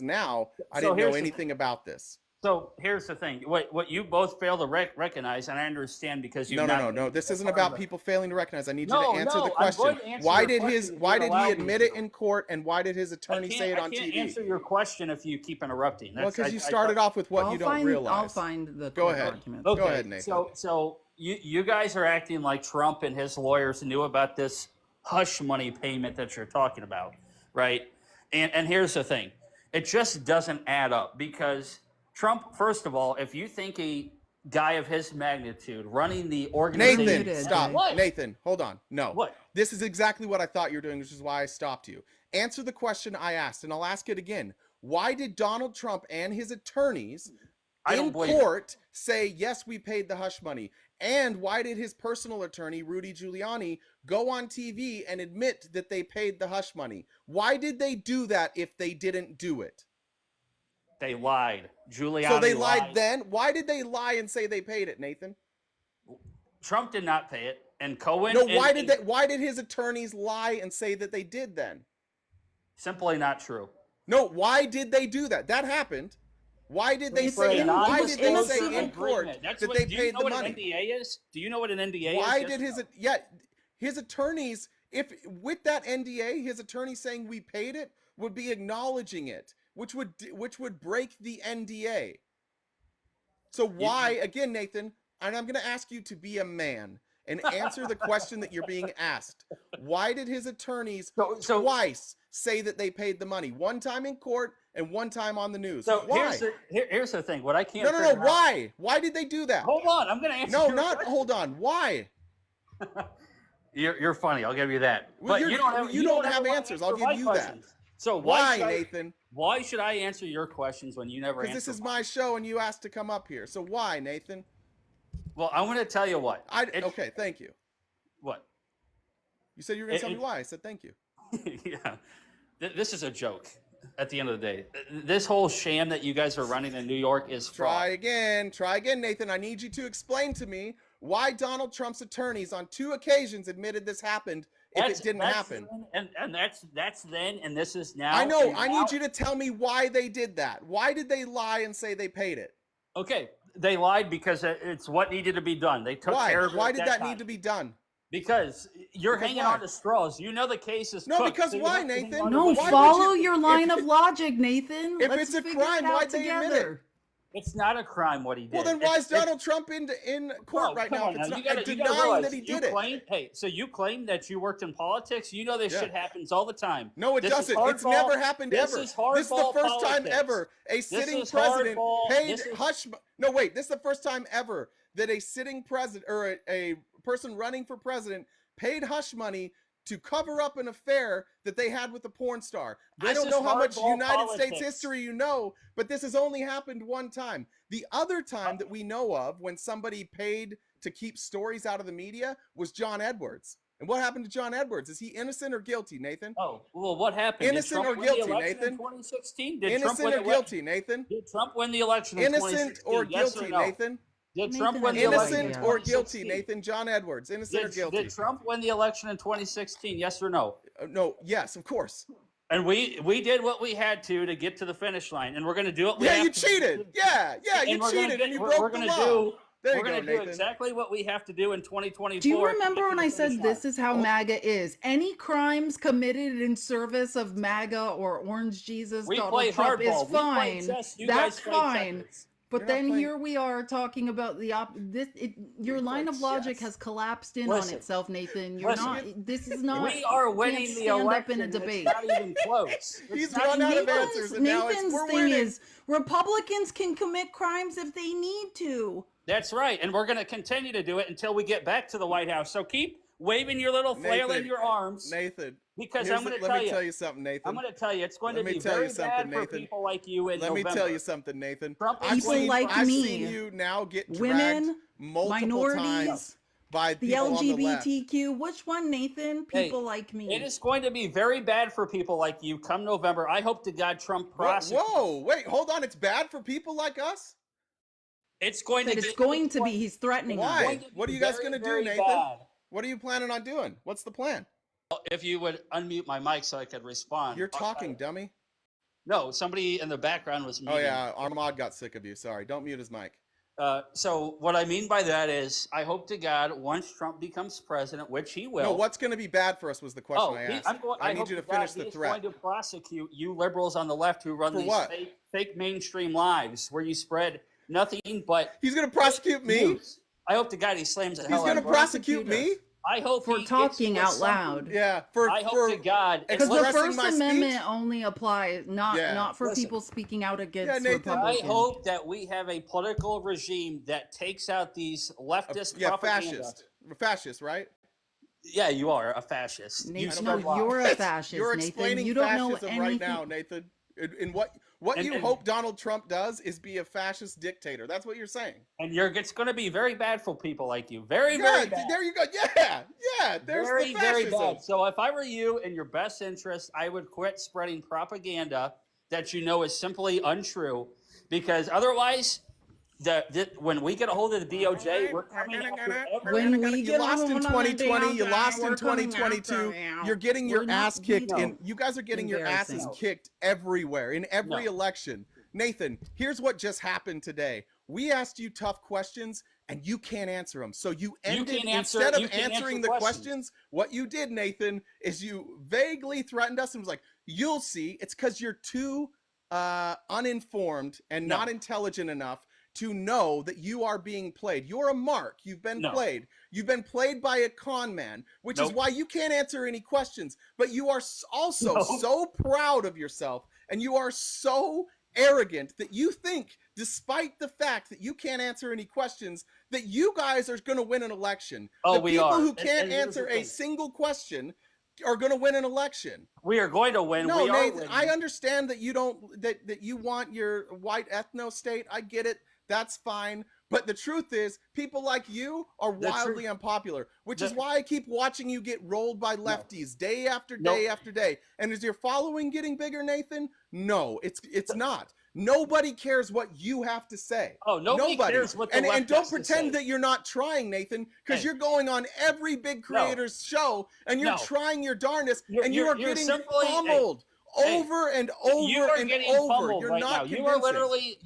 now I So didn't know here's the anything about this? So here's the thing. What you both fail to recognize, and I understand because you. No. This isn't about people failing to recognize. I need you No, to answer no, the I'm question. going to answer Why your did question if why you'd did allow he me admit to. it in court, and why did his attorney say it on I can't TV? answer your question if you keep interrupting. Well, because you started off with what you don't realize. I'll find the Go court ahead. documents. Go ahead, Nathan. So you guys are acting like Trump and his lawyers knew about this hush money payment that you're talking about, right? And here's the thing. It just doesn't add up because Trump, first of all, if you think a guy of his magnitude running the organization... Nathan, stop. What? Nathan, hold on. No. What? This is exactly what I thought you were doing, which is why I stopped you. Answer the question I asked, and I'll ask it again. Why did Donald Trump and his attorneys in court say, yes, we paid the hush money? And why did his personal attorney, Rudy Giuliani, go on TV and admit that they paid the hush money? Why did they do that if they didn't do it? They lied. Giuliani So they lied then? Why did they lie and say they paid it, Nathan? Trump did not pay it, and Cohen... No, why did his attorneys lie and say that they did then? Simply not true. No, why did they do that? That happened. Why did they say in court that they paid the money? What an NDA is? Do you know what an NDA is? Why did his attorneys, if with that NDA, his attorney saying we paid it would be acknowledging it, which would break the NDA. So why, again, Nathan, and I'm going to ask you to be a man. and answer the question that you're being asked. Why did his attorneys So- twice say that they paid the money? One time in court and one time on the news. So Why? here's the thing. What I can't No. figure out- Why? Why did they do that? Hold on. I'm going to answer No, your not question. hold on. Why? You're funny. I'll give you that. Well, But you don't have wanna answers. answer I'll give my you questions. that. So Why, should Nathan? Why should I answer your questions when you never answer? Because this is mine? my show and you asked to come up here. So why, Nathan? Well, I'm going to tell you what. Okay, thank you. What? You said you were going to tell me why. I said thank you. Yeah. This is a joke at the end of the day. This whole sham that you guys are running in New York is fraud. Try again, Nathan. I need you to explain to me why Donald Trump's attorneys on 2 occasions admitted this happened if it didn't happen. Then, and that's then, and this is now. I know. and I now- need you to tell me why they did that. Why did they lie and say they paid it? Okay, they lied because it's what needed to be done. They took care of it. Why at did that time. need to be done? Because you're Because hanging why? on to straws. You know the case is No, cooked, because so you why, have to hang Nathan? on to No, it. Why would follow you- your line of logic, Nathan. if Let's it's a figure crime, it out why'd they admit it? together. It's not a crime what he did. Well, then why is It's- Donald Trump in court Well, right come now on if it's now. not You gotta denying realize, that he did it? Hey, so you claim that you worked in politics? You know this Yeah. shit happens all the time. No, it This is doesn't. It's hardball- never happened this ever. Is This is the hardball first time politics. ever a This sitting is president hardball- paid this is- hush. No, wait. This is the first time ever that a sitting president or a person running for president paid hush money to cover up an affair that they had with a porn star. I This don't is know how much hardball United States politics. history you know, but this has only happened one time. The other time that we know of when somebody paid to keep stories out of the media was John Edwards. And what happened to John Edwards? Is he innocent or guilty, Nathan? Oh, well, what happened? Did Innocent Trump or win the guilty, election Nathan? In 2016? Did Trump Innocent win or the guilty, Nathan? Did Trump win the election in Innocent 2016? or Yes guilty, no? Nathan? Did Nathan Trump win the has no election in Innocent idea. or guilty, 2016? Nathan? John Edwards, innocent or guilty? Did Trump win the election in 2016? Yes or no? No, yes, of course. And we did what we had to get to the finish line, and we're going to do it. We Yeah, have you to- cheated. Yeah, you and we're gonna cheated get- and you we're broke the gonna law. do. There We're you go, going to do Nathan. exactly what we have to do in 2024. Do you to remember get to when the I finish said this line. is how MAGA is? Any crimes committed in service of MAGA or Orange Jesus, We Donald play Trump is hardball. We play fine. chess. You That's guys play fine. checkers. But You're not then playing- here we are talking about your line of logic has collapsed in Listen. on itself, Nathan. You're Listen. not. This is not. We are you winning can't the stand election. up in a debate. It's not even close. He's It's not run out of even answers, close. and now Nathan's we're thing winning. is Republicans can commit crimes if they need to. That's right, and we're going to continue to do it until we get back to the White House. So keep waving your little flail in Nathan, your arms, Nathan, because here's I'm going to let me tell you something, Nathan. I'm going to tell you, it's going Let to me be tell you very something, bad for Nathan. people like you in Let me November. tell you something, Nathan. Trump is People going like to- I've me, seen you now get dragged women, multiple minorities, times by the people on the left. LGBTQ. Which one, Nathan? Hey, People like me. It is going to be very bad for people like you come November. I hope to God Trump prosecutes. Whoa, wait, hold on. It's bad for people like us? It's going But to it's get- going to be. He's threatening us. Why? going to What are be you guys very, going to do, very Nathan? bad. What are you planning on doing? What's the plan? If you would unmute my mic so I could respond. You're talking, dummy. No, somebody in the background was Oh, muting. yeah, Armand got sick of you. Sorry, don't mute his mic. So what I mean by that is, I hope to God, once Trump becomes president, which he will. No, what's going to be bad for us was the question I asked. I hope need you to God finish the he's threat. going to prosecute you liberals on the left who run For these what? fake mainstream lives where you spread nothing but He's going to prosecute me? news. I hope to God he slams the He's hell going out to of us. prosecute me? I hope For he talking gets out something. loud. Yeah, I hope to God. Because the expressing First my speech? Amendment only applies not Yeah. not for Listen. people speaking out against Yeah, Nathan. I Republicans. hope that we have a political regime that takes out these leftist Yeah, propaganda. fascist, right? Yeah, you are a fascist. You Nathan, spread no, lies. you're a fascist, You're Nathan. explaining You don't know fascism anything. right now, Nathan. And what And- you and- hope Donald Trump does is be a fascist dictator. That's what you're saying. And it's going to be very bad for people like you. Very, Yeah, very bad. there you go. Yeah, there's Very, the very fascism. bad. So if I were you, in your best interest, I would quit spreading propaganda that you know is simply untrue, because otherwise, when we get a hold of the DOJ, we're coming after every. When we You get lost on in the 2020. You DOJ, lost in we're coming 2022. after you. You're getting your We're not- ass kicked we in. know. You guys are getting your asses Embarrassing. kicked everywhere in every No. election. Nathan, here's what just happened today. We asked you tough questions and you can't answer them. So you ended can't answer- instead you of can't answering answer the questions. questions, what you did, Nathan, is you vaguely threatened us and was like, "You'll see. It's because you're too uninformed and No. not intelligent enough to know that you are being played. You're a mark. You've been No. played. You've been played by a con man, which is Nope. why you can't answer any questions. But you are also No. so proud of yourself, and you are so arrogant that you think, despite the fact that you can't answer any questions, that you guys are going to win an election. Oh, the we people are. who And can't here's answer the a thing. single question are going to win an election. We are going to win. No, we are Nathan, winning. I understand that you don't that you want your white ethno state. I get it. That's fine. But the truth is, people like you are The wildly truth- unpopular, which the- is why I keep watching you get rolled by lefties day after day after day. And is your following getting bigger, Nathan? No, it's not. Nobody cares what you have to say. Oh, nobody cares what the and left don't has to pretend say. that you're not trying, Nathan, because Hey. you're going on every big creator's show and you're No. trying your darndest, You're- and you you're- are you're getting simply- pummeled over and over You are and getting over. pummeled You're right not now. convincing. You are literally,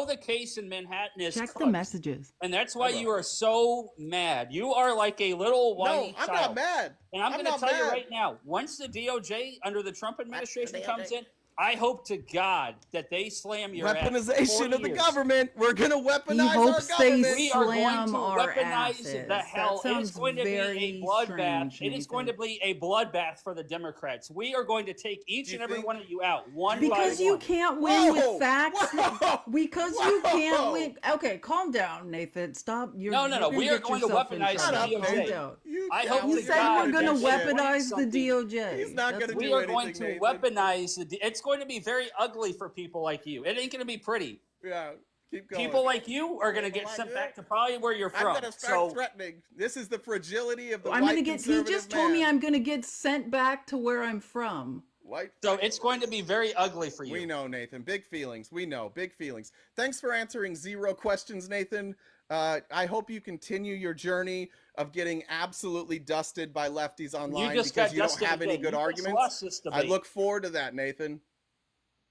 the case in Manhattan is Check the crushed. messages. And that's why you are so mad. You are like a little whiny I'm child. not mad. And I'm I'm going to not tell you mad. right now, once the DOJ under the Trump administration comes in, I hope to God that they slam your ass for Weaponization 4 of the years. government. We're going to He weaponize our hopes they government. We are going slam to our weaponize asses. the hell. That It is sounds going to be a very bloodbath. strange, It is going to Nathan. be a bloodbath for the Democrats. We are going to take each You and every think- one of you out, one Because by you one. can't win Whoa! with facts. Whoa! Because you Whoa! can't win. Okay, calm down, Nathan. Stop. No. You're gonna We are get going to yourself in weaponize trouble. the Calm DOJ. down. I hope You to said God we're gonna that weaponize the 20-something DOJ. He's not That's- gonna We do are going anything, to Nathan. weaponize it's going to be very ugly for people like you. It ain't going to be pretty. Yeah, keep going. People like you are going to get People sent like back to probably where you're I'm from. going to start So threatening. This is the fragility of the I'm white gonna get. He conservative just told me man. I'm gonna get sent back to where I'm from. White. so it's going to be very ugly for you. We know, Nathan. Big feelings. We know. Big feelings. Thanks for answering 0 questions, Nathan. I hope you continue your journey of getting absolutely dusted by lefties online just because got you don't dusted have any again. good You just arguments. lost this I debate. look forward to that, Nathan.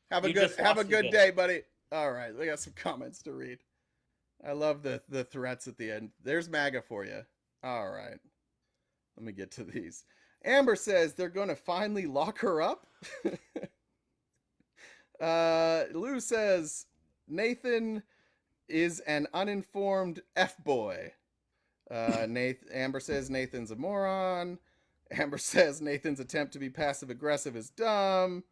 Have a You good just have a lost good again. day, buddy. All right, we got some comments to read. I love the threats at the end. There's MAGA for you. All right. Let me get to these. Amber says they're going to finally lock her up. Lou says Nathan is an uninformed F-boy. Amber says Nathan's a moron. Amber says Nathan's attempt to be passive-aggressive is dumb.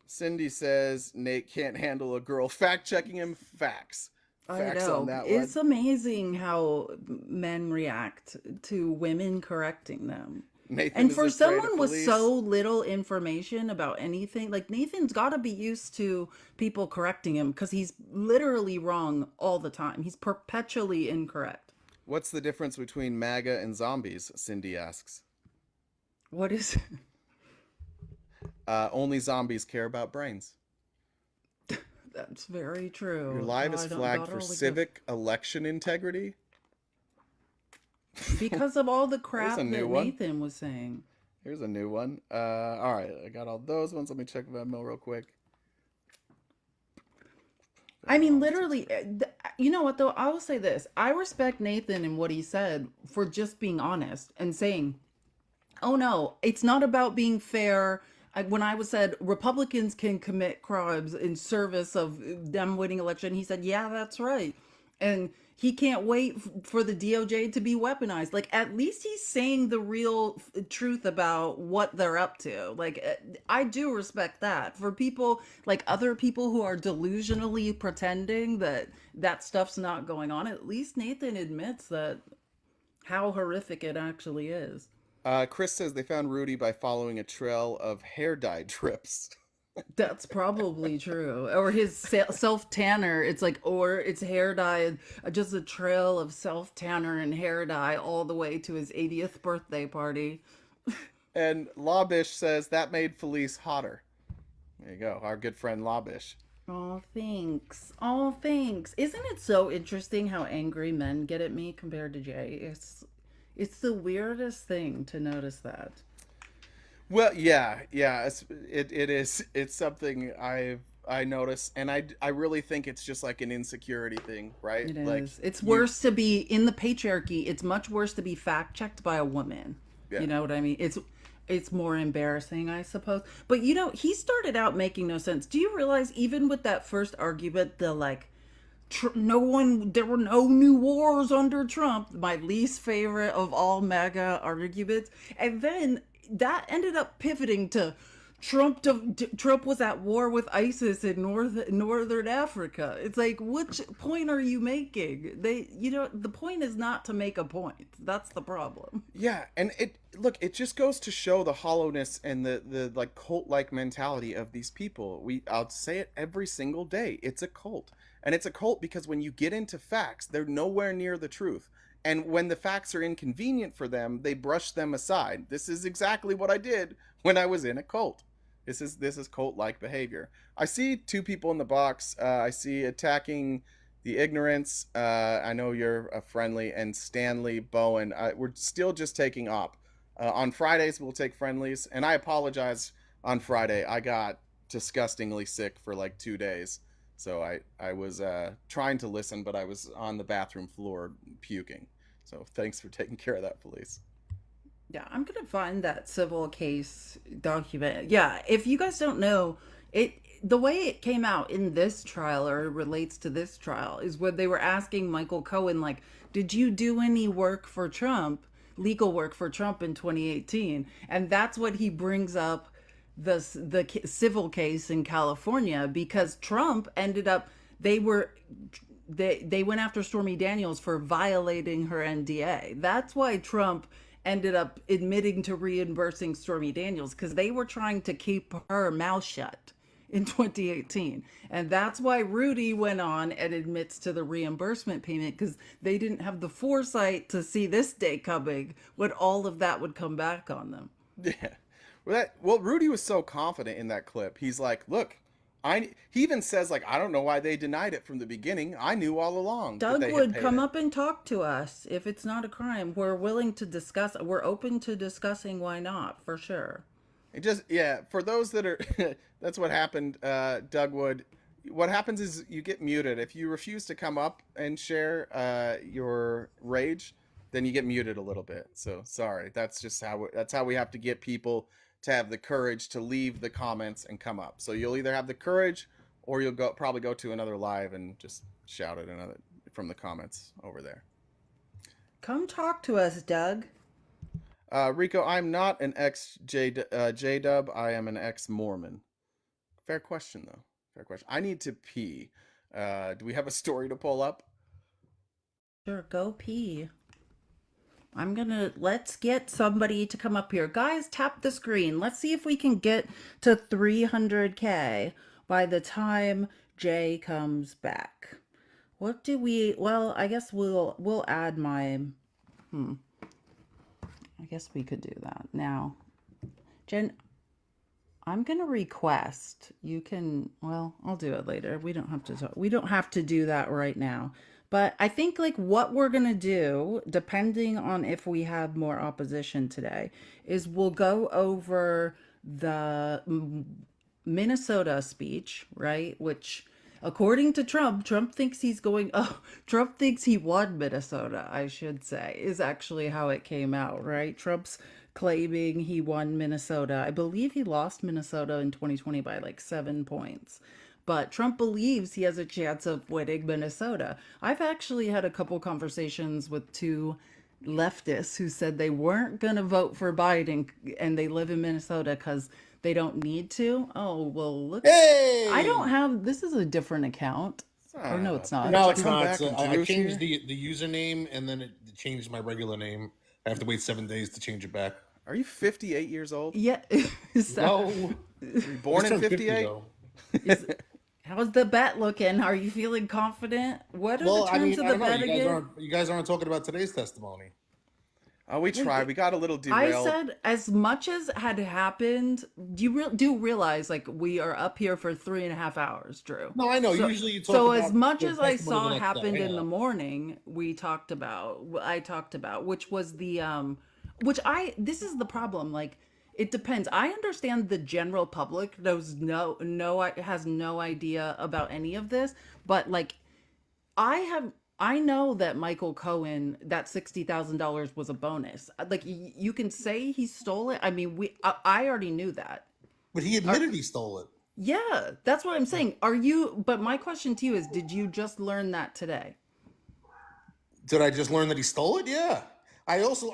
Cindy says Nate can't handle a girl fact-checking him. Facts. I Facts know. on that It's one. amazing how men react to women correcting them. Nathan And is for afraid of someone with police. so little information about anything, like Nathan's got to be used to people correcting him because he's literally wrong all the time. He's perpetually incorrect. What's the difference between MAGA and zombies? Cindy asks. What is it? Only zombies care about brains. That's very true. Your live Oh, is I don't- flagged got for all the good- civic election integrity. because of all the crap a that new one. Nathan was saying. Here's a new one. All right, I got all those ones. Let me check Venmo real quick. I mean, literally, you know what though? I will say this. I respect Nathan and what he said for just being honest and saying, oh no, it's not about being fair. When I was said Republicans can commit crimes in service of them winning election, he said, yeah, that's right. And he can't wait for the DOJ to be weaponized. Like, at least he's saying the real truth about what they're up to. Like, I do respect that. For people, like other people who are delusionally pretending that that stuff's not going on, at least Nathan admits that how horrific it actually is. Chris says they found Rudy by following a trail of hair dye drips. That's probably true. Or his self tanner. It's like, or it's hair dye, just a trail of self tanner and hair dye all the way to his 80th birthday party. And Labish says that made Felice hotter. There you go, our good friend Labish. Oh, thanks. Oh, thanks. Isn't it so interesting how angry men get at me compared to Jay? It's the weirdest thing to notice that. Well, yeah, it is. It's something I notice, and I really think it's just like an insecurity thing, right? It is. Like, It's worse to be in the patriarchy. It's much worse to be fact checked by a woman. Yeah. You know what I mean? It's more embarrassing, I suppose. But you know, he started out making no sense. Do you realize even with that first argument, the like there were no new wars under Trump, my least favorite of all MAGA arguments. And then that ended up pivoting to Trump was at war with ISIS in northern Africa. It's like, which point are you making? The point is not to make a point. That's the problem. Yeah, and it just goes to show the hollowness and the like cult-like mentality of these people. I'll say it every single day. It's a cult. And it's a cult because when you get into facts, they're nowhere near the truth. And when the facts are inconvenient for them, they brush them aside. This is exactly what I did when I was in a cult. This is cult-like behavior. I see two people in the box. I see attacking the ignorance. I know you're a friendly, and Stanley Bowen. We're still just taking op. On Fridays we'll take friendlies, and I apologize. On Friday I got disgustingly sick for like 2 days, so I was trying to listen, but I was on the bathroom floor puking. So thanks for taking care of that, police. Yeah, I'm gonna find that civil case document. Yeah, if you guys don't know, the way it came out in this trial, or relates to this trial, is when they were asking Michael Cohen, like, did you do any work for Trump, legal work for Trump in 2018? And that's what he brings up, the civil case in California, because Trump ended up, they went after Stormy Daniels for violating her NDA. That's why Trump ended up admitting to reimbursing Stormy Daniels, because they were trying to keep her mouth shut in 2018. And that's why Rudy went on and admits to the reimbursement payment, because they didn't have the foresight to see this day coming when all of that would come back on them. Yeah. Well, Rudy was so confident in that clip. He's like, look, he even says, like, I don't know why they denied it from the beginning. I knew all along. Doug would come up and talk to us if it's not a crime. We're willing to discuss. We're open to discussing why not, for sure. For those that are, that's what happened, Doug Wood. What happens is you get muted. If you refuse to come up and share your rage, then you get muted a little bit. So sorry. That's just how we have to get people to have the courage to leave the comments and come up. So you'll either have the courage, or you'll probably go to another live and just shout it from the comments over there. Come talk to us, Doug. Rico, I'm not an ex-J-Dub. I am an ex-Mormon. Fair question, though. Fair question. I need to pee. Do we have a story to pull up? Sure, go pee. Let's get somebody to come up here. Guys, tap the screen. Let's see if we can get to 300K by the time Jay comes back. I guess we'll add my, I guess we could do that now. Jen, I'm going to request. I'll do it later. We don't have to do that right now. But I think like what we're going to do, depending on if we have more opposition today, is we'll go over the Minnesota speech, right? Which, according to Trump thinks Trump thinks he won Minnesota, I should say, is actually how it came out, right? Trump's claiming he won Minnesota. I believe he lost Minnesota in 2020 by like 7 points. But Trump believes he has a chance of winning Minnesota. I've actually had a couple conversations with two leftists who said they weren't going to vote for Biden, and they live in Minnesota because they don't need to. Oh, well, look. Hey! I don't have, this is a different account. Or no, it's not. No, it's not. I changed the username, and then it changed my regular name. I have to wait 7 days to change it back. Are you 58 years old? Yeah. No. Were you born in 58? How's the bet looking? Are you feeling confident? What are the terms of the bet again? You guys aren't talking about today's testimony. Oh, we tried. We got a little derailed. I said as much as had happened. Do you realize like we are up here for 3.5 hours, Drew? No, I know. Usually you talk so about as much the as I testimony saw the next happened day. in the morning, I talked about, which was the this is the problem. Like, it depends. I understand the general public has no idea about any of this, but like I know that Michael Cohen, that $60,000 was a bonus. Like, you can say he stole it. I mean, I already knew that. But he admitted he stole it. Yeah, that's what I'm saying. But my question to you is, did you just learn that today? Did I just learn that he stole it? Yeah. I also,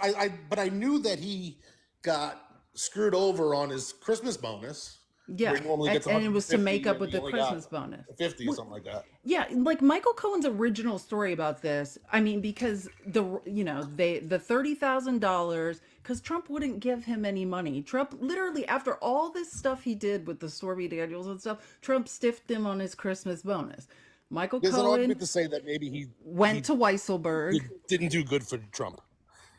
but I knew that he got screwed over on his Christmas bonus, where Yeah, he normally gets and it was to make 150 up and with he the only got Christmas bonus. 50 or something like that. Yeah, like Michael Cohen's original story about this. I mean, because the $30,000, because Trump wouldn't give him any money. Trump literally, after all this stuff he did with the Stormy Daniels and stuff, Trump stiffed him on his Christmas bonus. Michael There's an Cohen argument to say that maybe he went to Weisselberg. didn't do good for Trump.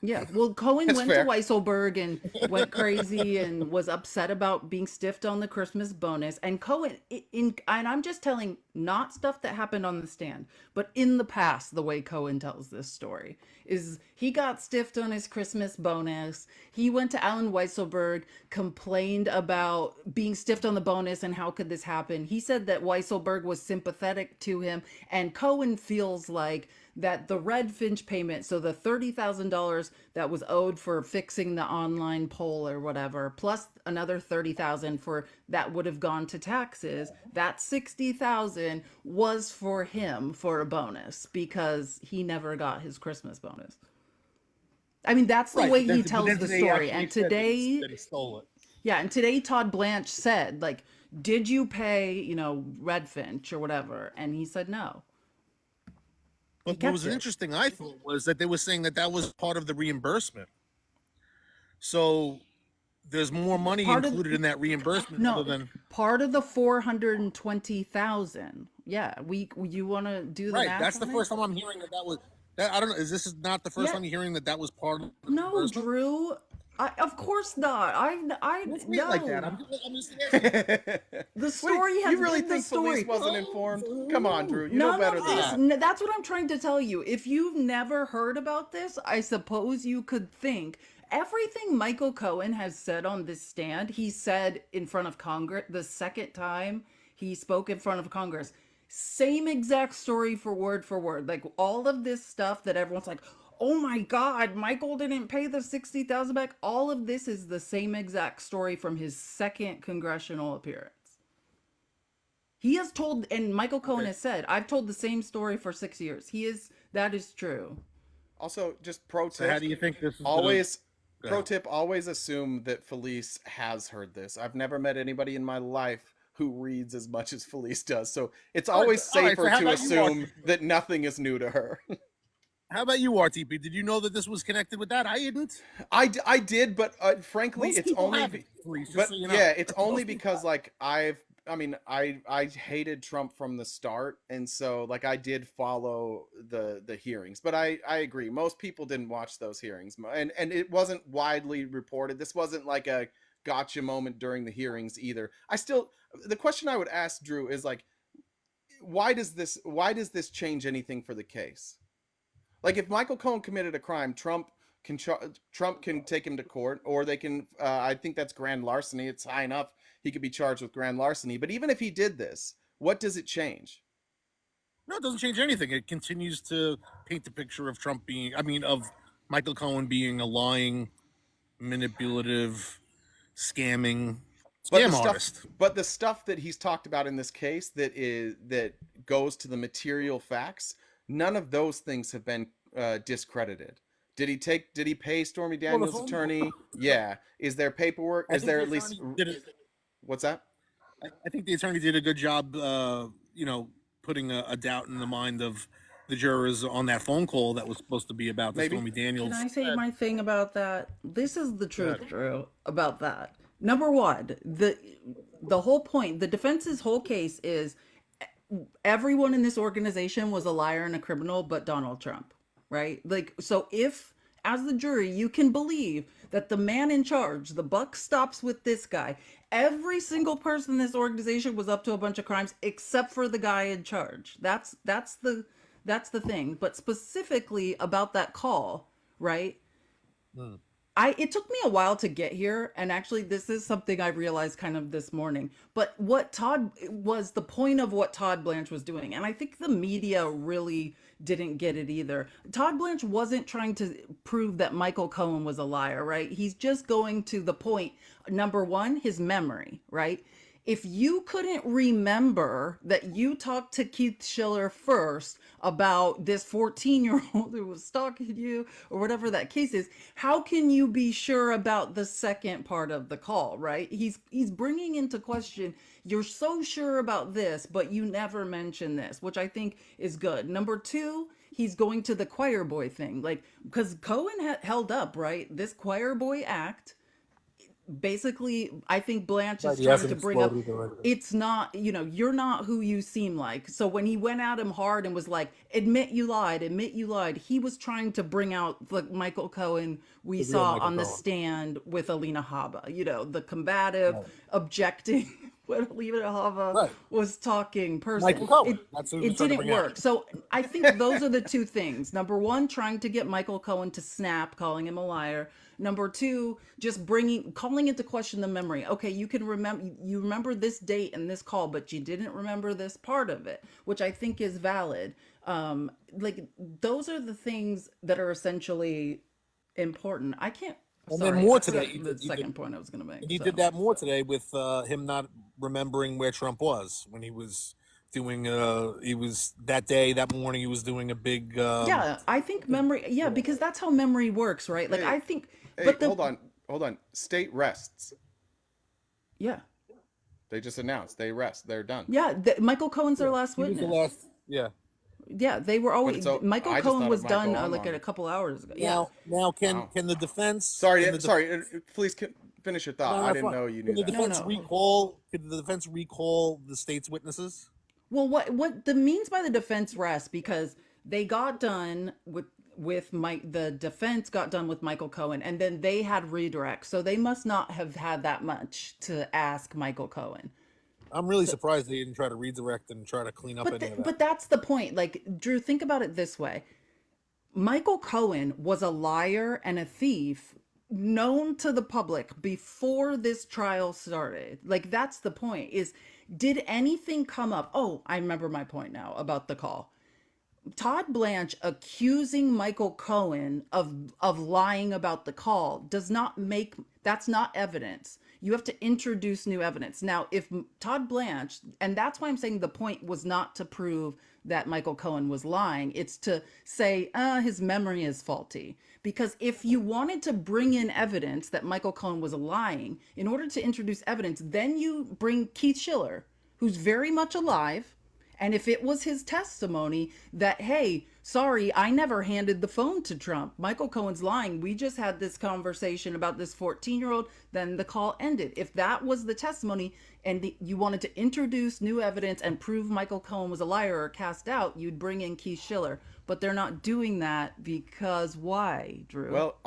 Yeah, well, Cohen That's went to fair. Weisselberg and went crazy and was upset about being stiffed on the Christmas bonus. And Cohen, and I'm just telling not stuff that happened on the stand, but in the past, the way Cohen tells this story is he got stiffed on his Christmas bonus. He went to Alan Weisselberg, complained about being stiffed on the bonus and how could this happen. He said that Weisselberg was sympathetic to him, and Cohen feels like that the Red Finch payment, so the $30,000 that was owed for fixing the online poll or whatever, plus another $30,000 for that would have gone to taxes, that $60,000 was for him for a bonus because he never got his Christmas bonus. I mean, that's the Right, way but he then tells the today story. actually And said today, that he stole it. yeah, and today Todd Blanche said, like, did you pay, Red Finch or whatever? And he said no. But what was interesting, I thought, was that they were saying that was part of the reimbursement. So there's more money included in that reimbursement No, other than part of the 420,000. Yeah, you want to do the right. math That's the on first it? time I'm hearing that was. That I don't know. Is this not the first Yeah. time you're hearing that was part of the No, reimbursement? Drew. Of course not. I Don't treat it no. like that. I'm just asking. The story has You really been the think story. police wasn't informed? Come on, Drew. You know None better of than this. that. That's what I'm trying to tell you. If you've never heard about this, I suppose you could think everything Michael Cohen has said on this stand, he said in front of Congress the second time he spoke in front of Congress. Same exact story for word. Like all of this stuff that everyone's like, oh my God, Michael didn't pay the 60,000 back. All of this is the same exact story from his second congressional appearance. He has told, and Michael Cohen has said, I've told the same story for 6 years. That is true. Also, just pro tip. So how do you think this is always gonna... pro tip, always assume that Felice has heard this. I've never met anybody in my life who reads as much as Felice does. So it's always safer to assume that nothing is new to her. How about you, RTP? Did you know that this was connected with that? I didn't. I did, but frankly, Most it's people only. haven't, Felice, just But so you know. yeah, it's only because like I hated Trump from the start, and so like I did follow the hearings. But I agree, most people didn't watch those hearings, and it wasn't widely reported. This wasn't like a gotcha moment during the hearings either. The question I would ask Drew is like, why does this change anything for the case? Like if Michael Cohen committed a crime, Trump can take him to court, or they can. I think that's grand larceny. It's high enough he could be charged with grand larceny. But even if he did this, what does it change? No, it doesn't change anything. It continues to paint the picture of Trump of Michael Cohen being a lying, manipulative, scamming artist. But the stuff that he's talked about in this case that goes to the material facts, none of those things have been discredited. Did he pay Stormy Daniels' attorney? Yeah. Is there paperwork? Is there at least what's that? I think the attorney did a good job putting a doubt in the mind of the jurors on that phone call that was supposed to be about the Stormy Daniels. Can I say my thing about that? This is the truth, Drew, about that. Number one, the whole point, the defense's whole case is everyone in this organization was a liar and a criminal but Donald Trump, right? Like, so if, as the jury, you can believe that the man in charge, the buck stops with this guy, every single person in this organization was up to a bunch of crimes except for the guy in charge. That's the thing. But specifically about that call, right? It took me a while to get here, and actually this is something I realized kind of this morning. But the point of what Todd Blanche was doing, and I think the media really didn't get it either. Todd Blanche wasn't trying to prove that Michael Cohen was a liar, right? He's just going to the point. Number one, his memory, right? if you couldn't remember that you talked to Keith Schiller first about this 14-year-old who was stalking you or whatever that case is, how can you be sure about the second part of the call, right? He's bringing into question, you're so sure about this, but you never mention this, which I think is good. Number two, he's going to the choir boy thing, like, because Cohen held up, right? This choir boy act, basically, I think Blanche is He trying hasn't to bring up, exploded or anything. it's not, you're not who you seem like. So when he went at him hard and was like, admit you lied, he was trying to bring out the Michael Cohen we The real saw Michael on the Cohen. stand with Alina Habba, the combative, Right. objecting when Alina Habba Right. was talking person. Michael Cohen. That's who he was It trying to didn't bring out. work. So I think those are the two things. Number one, trying to get Michael Cohen to snap, calling him a liar. Number two, just calling into question the memory. Okay, you remember this date and this call, but you didn't remember this part of it, which I think is valid. Like, those are the things that are essentially important. I can't. And Sorry, then more I forgot today. the second point I was going to make. And he so. did that more today with him not remembering where Trump was when he was doing. He was that morning. He was doing a big. Yeah, I think memory. Yeah, because that's how memory works, right? Like, Hey, I think. Hey, But hold on. State rests. Yeah. They just announced they rest. They're done. Yeah, Michael Cohen's their last He was witness. the last. Yeah. Yeah, they were always. so- Michael I just Cohen thought was of Michael done like Cohen. a couple hours ago. Yeah. Now can Wow. can the defense? Sorry, can the please finish your thought. No, I that's didn't fine. know you Can knew the that. defense No. recall? Could the defense recall the state's witnesses? Well, what the means by the defense rest, because they got done with the defense got done with Michael Cohen, and then they had redirect, so they must not have had that much to ask Michael Cohen. I'm really surprised they didn't try to redirect and try to clean up any of that. But that's the point. Like, Drew, think about it this way. Michael Cohen was a liar and a thief known to the public before this trial started. Like, that's the point, is did anything come up? Oh, I remember my point now about the call. Todd Blanche accusing Michael Cohen of lying about the call does not make, that's not evidence. You have to introduce new evidence. Now, if Todd Blanche, and that's why I'm saying the point was not to prove that Michael Cohen was lying, it's to say, his memory is faulty. Because if you wanted to bring in evidence that Michael Cohen was lying, in order to introduce evidence, then you bring Keith Schiller, who's very much alive. And if it was his testimony that, hey, sorry, I never handed the phone to Trump, Michael Cohen's lying, we just had this conversation about this 14-year-old, then the call ended. If that was the testimony and you wanted to introduce new evidence and prove Michael Cohen was a liar or cast out, you'd bring in Keith Schiller. But they're not doing that because why, Drew? Well,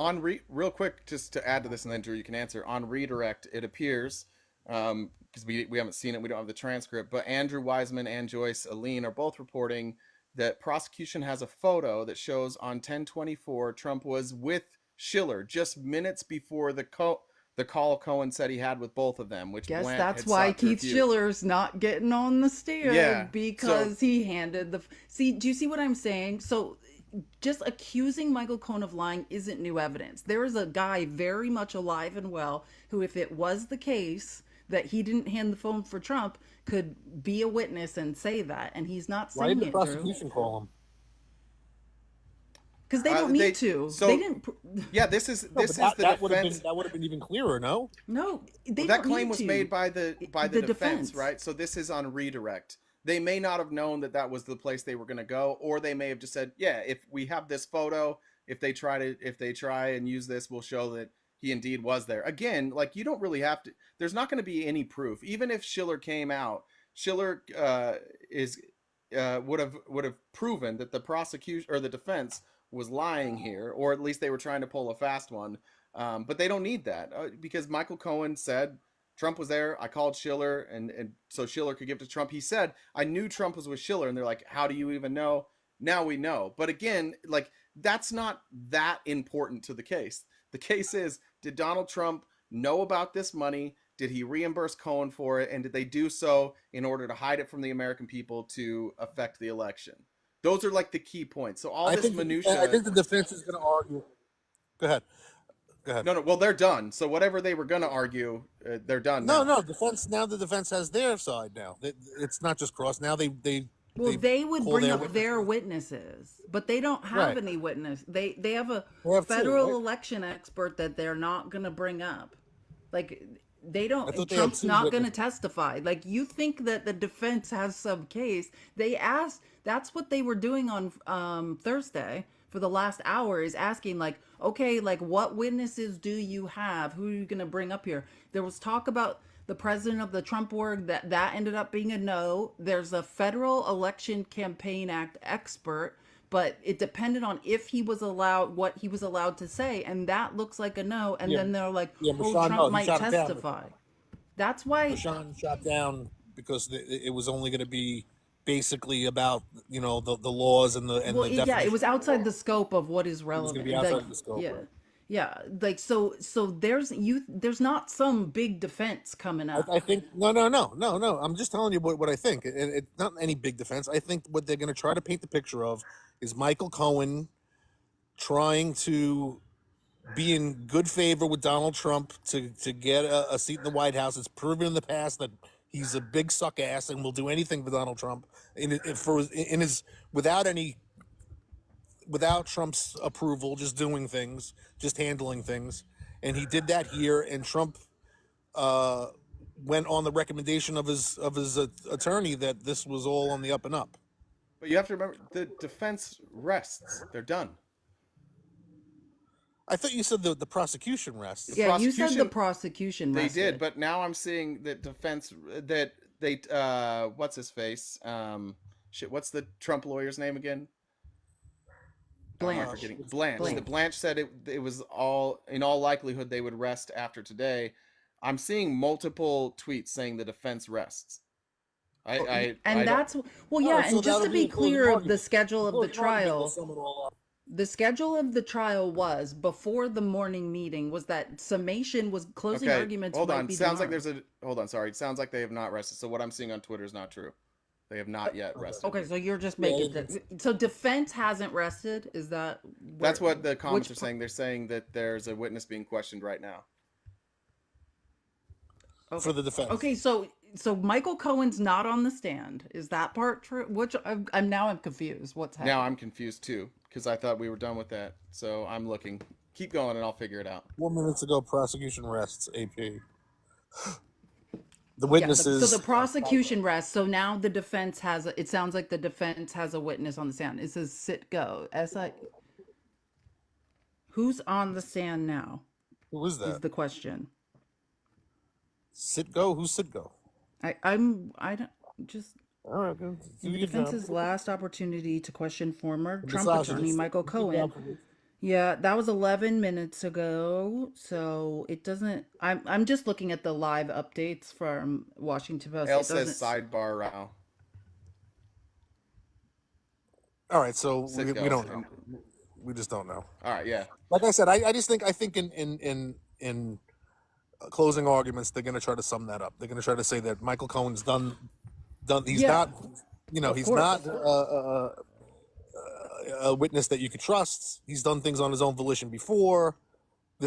real quick, just to add to this, and then Drew, you can answer. On redirect, it appears, because we haven't seen it, we don't have the transcript, but Andrew Wiseman and Joyce Aline are both reporting that prosecution has a photo that shows on 10/24 Trump was with Schiller just minutes before the call Cohen said he had with both of them, which Guess Blanche that's had why sought to Keith refute. Schiller's not getting on the stand, Yeah, because he handed the. See, do you see what I'm saying? So, just accusing Michael Cohen of lying isn't new evidence. There is a guy very much alive and well who, if it was the case that he didn't hand the phone for Trump, could be a witness and say that, and he's not Why saying did the it, Drew. prosecution call him? Because they don't need to. So, they didn't. Yeah, this is the that would have defense. been that would have been even clearer. No. No, they Well, don't that claim need was to. made by the The defense, defense. right? So this is on redirect. They may not have known that that was the place they were going to go, or they may have just said, "Yeah, if we have this photo, if they try and use this, we'll show that he indeed was there." Again, like, you don't really have to. There's not going to be any proof, even if Schiller came out. Schiller would have proven that the prosecution or the defense was lying here, or at least they were trying to pull a fast one. But they don't need that because Michael Cohen said Trump was there. I called Schiller, and so Schiller could give to Trump. He said, "I knew Trump was with Schiller," and they're like, "How do you even know?" Now we know. But again, like, that's not that important to the case. The case is, did Donald Trump know about this money? Did he reimburse Cohen for it? And did they do so in order to hide it from the American people to affect the election? Those are like the key points. So all this minutia. I think the defense is going to argue. Go ahead. Go ahead. No. Well, they're done. So whatever they were going to argue, they're done now. No. Defense now. The defense has their side now. It's not just cross. Now they Well, they would call bring their up their witnesses, but they don't have Right. any witness. They have a They have two, federal right? election expert that they're not going to bring up. Like they don't. I thought they had Trump's two not going to witnesses. testify. Like you think that the defense has some case? They asked. That's what they were doing on Thursday for the last hour, is asking like, okay, like what witnesses do you have? Who are you going to bring up here? There was talk about the president of the Trump org that ended up being a no. There's a Federal Election Campaign Act expert, but it depended on if he was allowed, what he was allowed to say, and that looks like a no. And Yeah. then they're like, Yeah, oh, Michonne, no, Trump he might shot it down. testify. That's why. Rashawn shot down because it was only going to be basically about the laws and the Well, the yeah, it definition. was outside the scope of what is It was going to relevant. be outside Like, the scope. yeah, Right? yeah. Like so there's not some big defense coming up. I think no. I'm just telling you what I think. It's not any big defense. I think what they're going to try to paint the picture of is Michael Cohen trying to be in good favor with Donald Trump to get a seat in the White House. It's proven in the past that he's a big suck ass and will do anything for Donald Trump without Trump's approval, just doing things, just handling things. And he did that here, and Trump went on the recommendation of his attorney that this was all on the up and up. But you have to remember, the defense rests. They're done. I thought you said the prosecution rests. Yeah, you said the prosecution They rested. did, but now I'm seeing that defense that they what's his face? What's the Trump lawyer's name again? Blanche. I'm forgetting. Blanche. Blanche said it was all, in all likelihood, they would rest after today. I'm seeing multiple tweets saying the defense rests. And just to be clear of the schedule of the trial, the schedule of the trial was before the morning meeting was that summation was closing arguments. Hold might on. be Sounds like tomorrow. hold on. Sorry. It sounds like they have not rested. So what I'm seeing on Twitter is not true. They have not yet rested. Okay, so you're just making so defense hasn't rested. Is that that's what the comments are saying? They're saying that there's a witness being questioned right now. Okay. For the defense. Okay, so Michael Cohen's not on the stand. Is that part true? Which I'm confused. What's happening? Now I'm confused too, because I thought we were done with that. So I'm looking. Keep going, and I'll figure it out. 4 minutes ago, prosecution rests. AP. The witnesses. So the prosecution rests. So now the defense has. It sounds like the defense has a witness on the stand. It says sit go. Who's on the stand now? Who is that? Is the question. Sitgo? Who's Sitgo? I don't just. All right, good. The defense's last opportunity to question former Trump Massage. attorney Michael Cohen. Yeah, that was 11 minutes ago. So it doesn't. I'm just looking at the live updates from Washington Post. L It doesn't. says sidebar row. All right, so we Sitgo. don't know. We just don't know. All right, yeah. Like I said, I think in closing arguments, they're going to try to sum that up. They're going to try to say that Michael Cohen's done. He's Yeah. not. He's not a witness that you could trust. He's done things on his own volition before.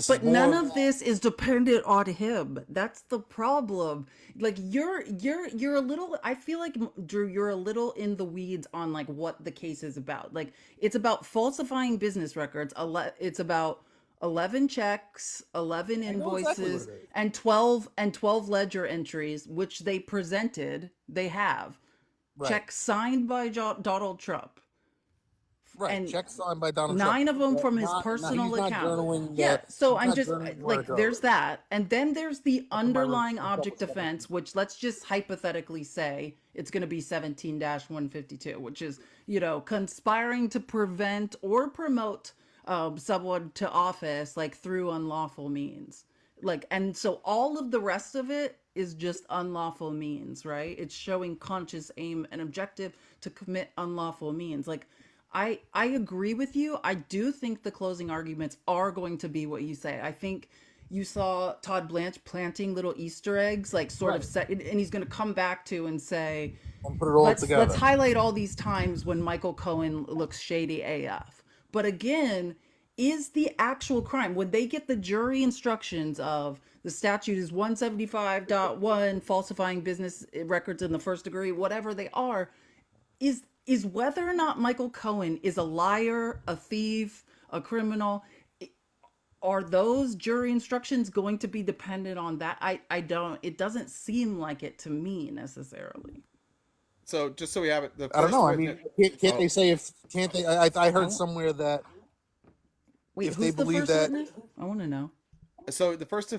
But none of this is dependent on him. That's the problem. Like you're a little. I feel like Drew, you're a little in the weeds on like what the case is about. Like it's about falsifying business records. It's about 11 checks, 11 invoices, and 12 ledger entries, which they presented. They have checks signed by Donald Trump. Right, and checks signed by Donald 9 Trump. of them from his Not- personal he's not account. journaling Yeah, that- so he's I'm not just journaling like, word there's that, and then there's the underlying Trump object stuff. offense, which let's just hypothetically say it's going to be 17-152, which is conspiring to prevent or promote someone to office like through unlawful means. Like, and so all of the rest of it is just unlawful means, right? It's showing conscious aim and objective to commit unlawful means. Like, I agree with you. I do think the closing arguments are going to be what you say. I think you saw Todd Blanche planting little Easter eggs, like sort of set, and he's going to come back to and say, And put it all together. let's highlight all these times when Michael Cohen looks shady AF. But again, is the actual crime when they get the jury instructions of the statute is 175.1 falsifying business records in the first degree, whatever they are, is whether or not Michael Cohen is a liar, a thief, a criminal, are those jury instructions going to be dependent on that? I don't, it doesn't seem like it to me necessarily. So just so we have it, the I don't first know. I witness. mean, can't they Oh, say if can't they? I heard Oh, somewhere that wait, if they who's the believe first that witness? I want to know. so the first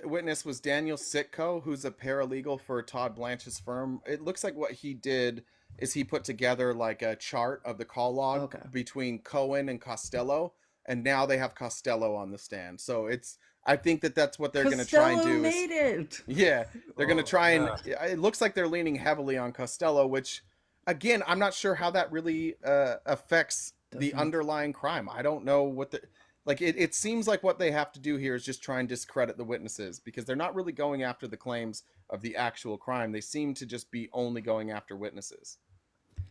witness was Daniel Sitko, who's a paralegal for Todd Blanche's firm. It looks like what he did is he put together like a chart of the call log Okay. between Cohen and Costello, and now they have Costello on the stand. So it's, I think that that's what they're going to try and Costello do is, made it. yeah, they're going to try and, yeah. it looks like they're leaning heavily on Costello, which again, I'm not sure how that really affects the Doesn't. underlying crime. I don't know what the, like it seems like what they have to do here is just try and discredit the witnesses because they're not really going after the claims of the actual crime. They seem to just be only going after witnesses.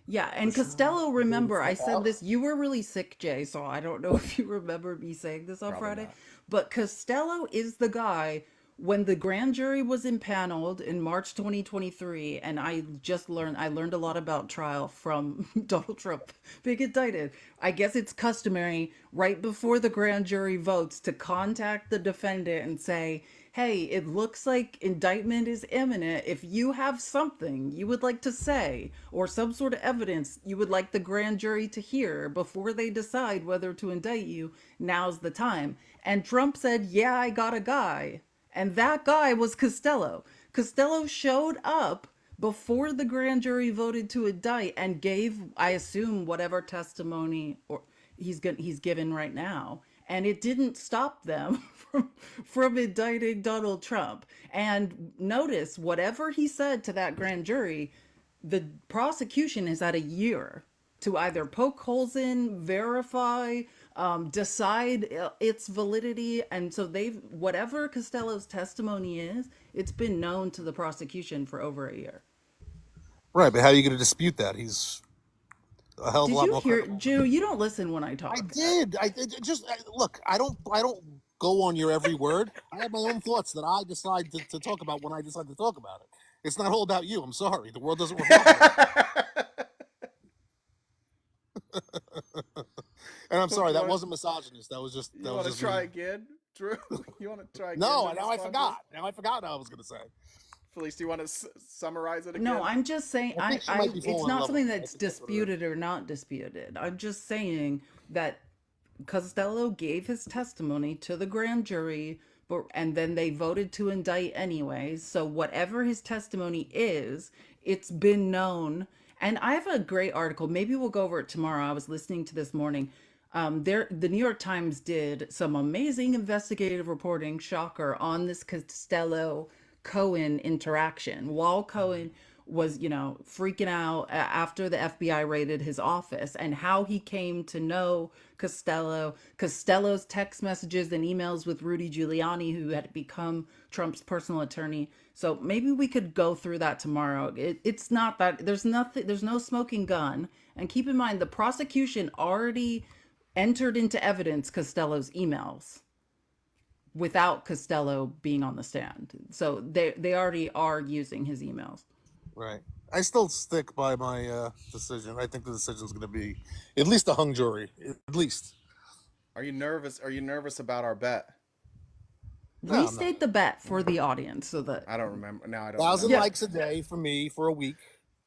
Yeah, and Costello, remember, I said this, you were really sick, Jay, so I don't know if you remember me saying this on Probably Friday, not. but Costello is the guy when the grand jury was impaneled in March 2023, and I learned a lot about trial from Donald Trump being indicted. I guess it's customary right before the grand jury votes to contact the defendant and say, hey, it looks like indictment is imminent. If you have something you would like to say or some sort of evidence you would like the grand jury to hear before they decide whether to indict you, now's the time. And Trump said, yeah, I got a guy. And that guy was Costello. Costello showed up before the grand jury voted to indict and gave, I assume, whatever testimony or he's given right now, and it didn't stop them from indicting Donald Trump. And notice, whatever he said to that grand jury, the prosecution is at a year to either poke holes in, verify, decide its validity. And so they've, whatever Costello's testimony is, it's been known to the prosecution for over a year. Right, but how are you going to dispute that? He's a hell of a Did lot you more hear, credible. Jew? You don't listen when I talk. I did. Just look. I don't go on your every word. I have my own thoughts that I decide to talk about when I decide to talk about it. It's not all about you. I'm sorry. The world doesn't revolve around you. And I'm sorry. That wasn't misogynist. That was just. You want to try again, Drew? You want to try again? No, now I forgot. Now I forgot what I was going to say. Felice, do you want to summarize it again? No, I'm just saying, it's not level. something that's disputed or not disputed. I'm just saying that Costello gave his testimony to the grand jury, and then they voted to indict anyways. So whatever his testimony is, it's been known. And I have a great article. Maybe we'll go over it tomorrow. I was listening to this morning. The New York Times did some amazing investigative reporting, shocker, on this Costello Cohen interaction while Cohen was, freaking out after the FBI raided his office, and how he came to know Costello's text messages and emails with Rudy Giuliani, who had become Trump's personal attorney. So maybe we could go through that tomorrow. It's not that there's no smoking gun. And keep in mind, the prosecution already entered into evidence Costello's emails without Costello being on the stand. So they already are using his emails. Right. I still stick by my decision. I think the decision is going to be at least a hung jury. At least. Are you nervous? Are you nervous about our bet? No, Restate the bet for the audience so that I don't remember. Now I don't. 1,000 remember. likes a day for me for a week.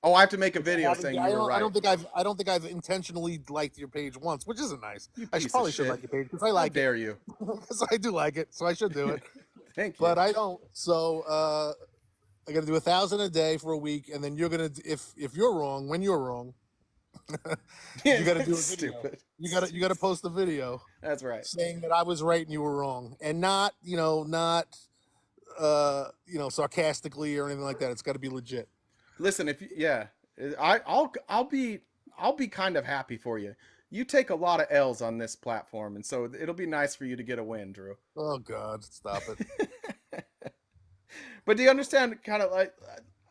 Oh, I have to make a video saying you were right. I don't think I've intentionally liked your page once, which isn't nice. You I piece probably of should shit. like your page because I like How dare you? Because I do like it, so I should do it. Thank you. But I don't. So I got to do 1,000 a day for a week, and then you're gonna if you're wrong, when you're wrong, you got to do a video. Stupid. You got to post a video. That's right. Saying that I was right and you were wrong, and not sarcastically or anything like that. It's got to be legit. Listen, I'll be kind of happy for you. You take a lot of L's on this platform, and so it'll be nice for you to get a win, Drew. Oh God, stop it. But do you understand? Kind of like,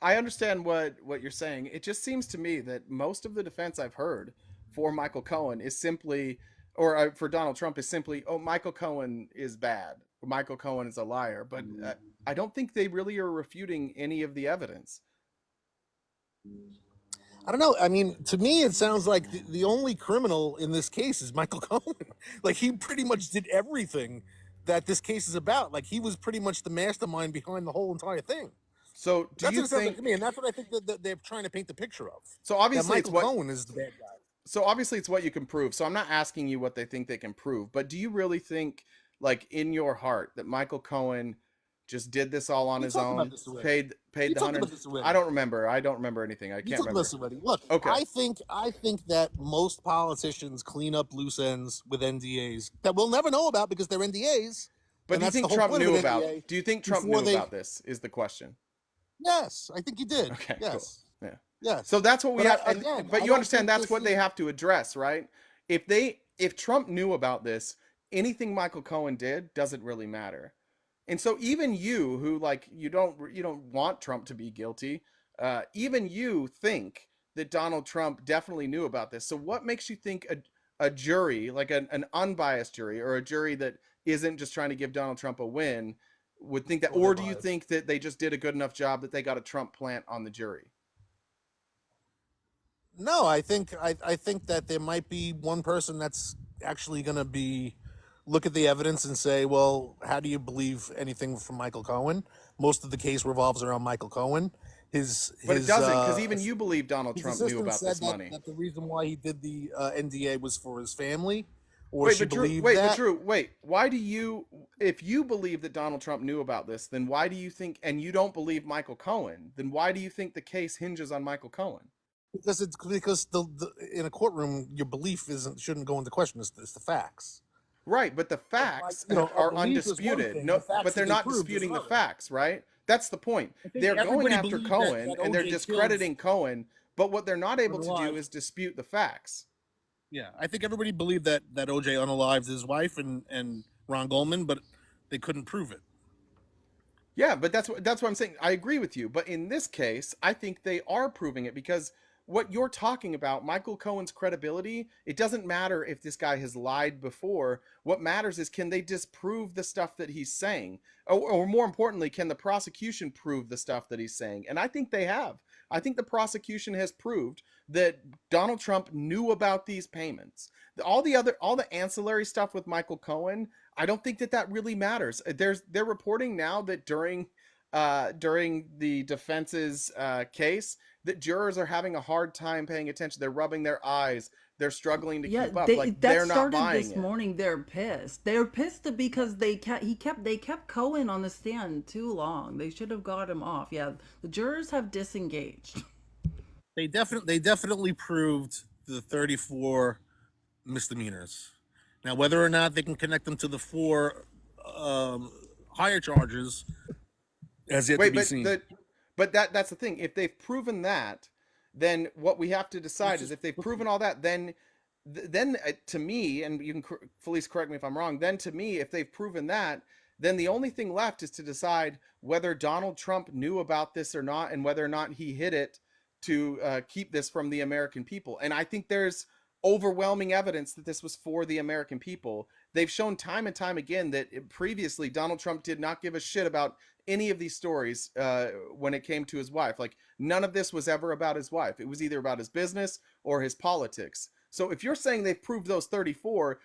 I understand what you're saying. It just seems to me that most of the defense I've heard for Michael Cohen is simply, or for Donald Trump is simply, oh, Michael Cohen is bad. Michael Cohen is a liar. But I don't think they really are refuting any of the evidence. I don't know. I mean, to me, it sounds like the only criminal in this case is Michael Cohen. Like, he pretty much did everything that this case is about. Like, he was pretty much the mastermind behind the whole entire thing. So that's what it sounds like to me, and that's what I think that they're trying to paint the picture of. So obviously, that Michael Cohen is the bad guy. So obviously, it's what you can prove. So I'm not asking you what they think they can prove, but do you really think, like in your heart, that Michael Cohen just did this all on his own? Paid the $100. I don't remember. I don't remember anything. I can't remember. Look, okay. I think that most politicians clean up loose ends with NDAs that we'll never know about because they're NDAs. But do you think Trump knew about? Do you think Trump knew about this? Is the question. Yes, I think he did. Okay. Yes. Cool. Yeah. Yes. So that's what we have. But you understand that's what they have to address, right? If Trump knew about this, anything Michael Cohen did doesn't really matter. And so even you, who like you don't want Trump to be guilty, even you think that Donald Trump definitely knew about this. So what makes you think a jury, like an unbiased jury, or a jury that isn't just trying to give Donald Trump a win, would think that? Or do you think that they just did a good enough job that they got a Trump plant on the jury? No, I think that there might be one person that's actually going to look at the evidence and say, well, how do you believe anything from Michael Cohen? Most of the case revolves around Michael Cohen. But it doesn't, because even you believe Donald Trump knew about this money. That the reason why he did the NDA was for his family. But Drew, why do you, if you believe that Donald Trump knew about this, then why do you think, and you don't believe Michael Cohen, then why do you think the case hinges on Michael Cohen? Because in a courtroom, your belief shouldn't go into question. It's the facts. Right, but the facts are undisputed. No, but they're not disputing the facts, right? That's the point. They're going after Cohen and they're discrediting Cohen, but what they're not able to do is dispute the facts. Yeah, I think everybody believed that OJ unalived his wife and Ron Goldman, but they couldn't prove it. Yeah, but that's what I'm saying. I agree with you, but in this case, I think they are proving it, because what you're talking about, Michael Cohen's credibility, it doesn't matter if this guy has lied before. What matters is, can they disprove the stuff that he's saying? Or more importantly, can the prosecution prove the stuff that he's saying? And I think they have. I think the prosecution has proved that Donald Trump knew about these payments. All the ancillary stuff with Michael Cohen, I don't think that really matters. They're reporting now that during the defense's case, that jurors are having a hard time paying attention. They're rubbing their eyes. They're struggling to keep up. They're not buying it. This morning. They're pissed. They're pissed because they kept Cohen on the stand too long. They should have got him off. Yeah, the jurors have disengaged. They definitely proved the 34 misdemeanors. Now, whether or not they can connect them to the 4 higher charges has yet to be seen. But that's the thing. If they've proven that, then what we have to decide is, if they've proven all that, then to me, and you can, Felice, correct me if I'm wrong, then to me, if they've proven that, then the only thing left is to decide whether Donald Trump knew about this or not, and whether or not he hid it to keep this from the American people. And I think there's overwhelming evidence that this was for the American people. They've shown time and time again that previously Donald Trump did not give a shit about any of these stories when it came to his wife. Like, none of this was ever about his wife. It was either about his business or his politics. So if you're saying they've proved those 34,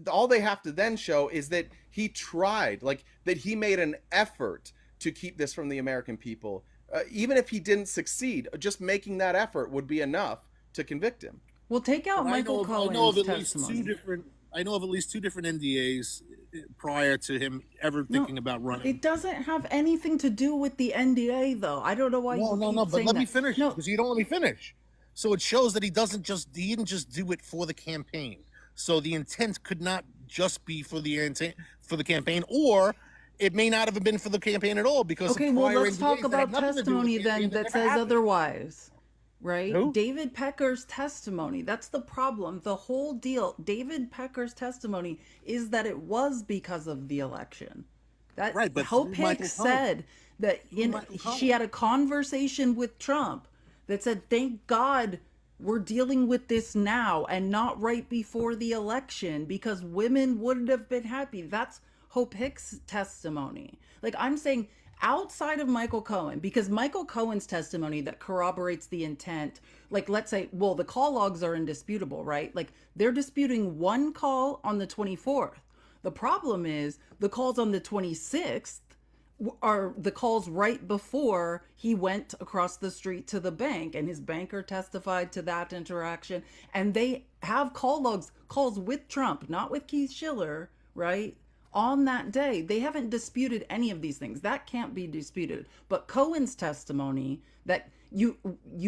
all they have to then show is that he tried, like that he made an effort to keep this from the American people. Even if he didn't succeed, just making that effort would be enough to convict him. Well, take out Michael Cohen's testimony. I know of at least 2 different NDAs prior to him ever thinking about running. It doesn't have anything to do with the NDA, though. I don't know why you keep saying that. But let me finish, because you don't let me finish. So it shows that he didn't just do it for the campaign. So the intent could not just be for the campaign, or it may not have been for the campaign at all, because okay, well, let's talk about testimony then that says otherwise. Right? Who? David Pecker's testimony. That's the problem. The whole deal. David Pecker's testimony is that it was because of the election. That right, but Hope Hicks said that she had a conversation with Trump that said, thank God we're dealing with this now and not right before the election because women wouldn't have been happy. That's Hope Hicks' testimony. Like, I'm saying outside of Michael Cohen, because Michael Cohen's testimony that corroborates the intent, like, let's say, well, the call logs are indisputable, right? Like, they're disputing one call on the 24th. The problem is the calls on the 26th are the calls right before he went across the street to the bank, and his banker testified to that interaction. And they have calls with Trump, not with Keith Schiller, right? On that day, they haven't disputed any of these things. That can't be disputed. But Cohen's testimony that you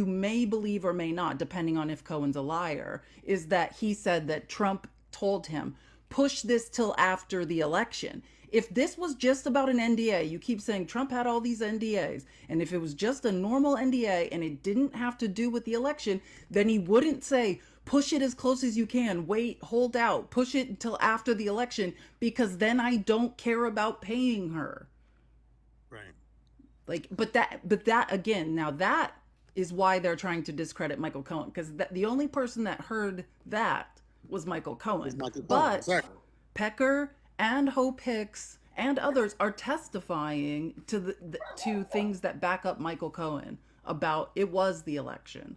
may believe or may not, depending on if Cohen's a liar, is that he said that Trump told him, push this till after the election. If this was just about an NDA, you keep saying Trump had all these NDAs, and if it was just a normal NDA and it didn't have to do with the election, then he wouldn't say, push it as close as you can, wait, hold out, push it until after the election, because then I don't care about paying her. Right. Like, but that again, now that is why they're trying to discredit Michael Cohen, because the only person that heard that was Michael Cohen. But exactly. Pecker and Hope Hicks and others are testifying to to things that back up Michael Cohen about it was the election.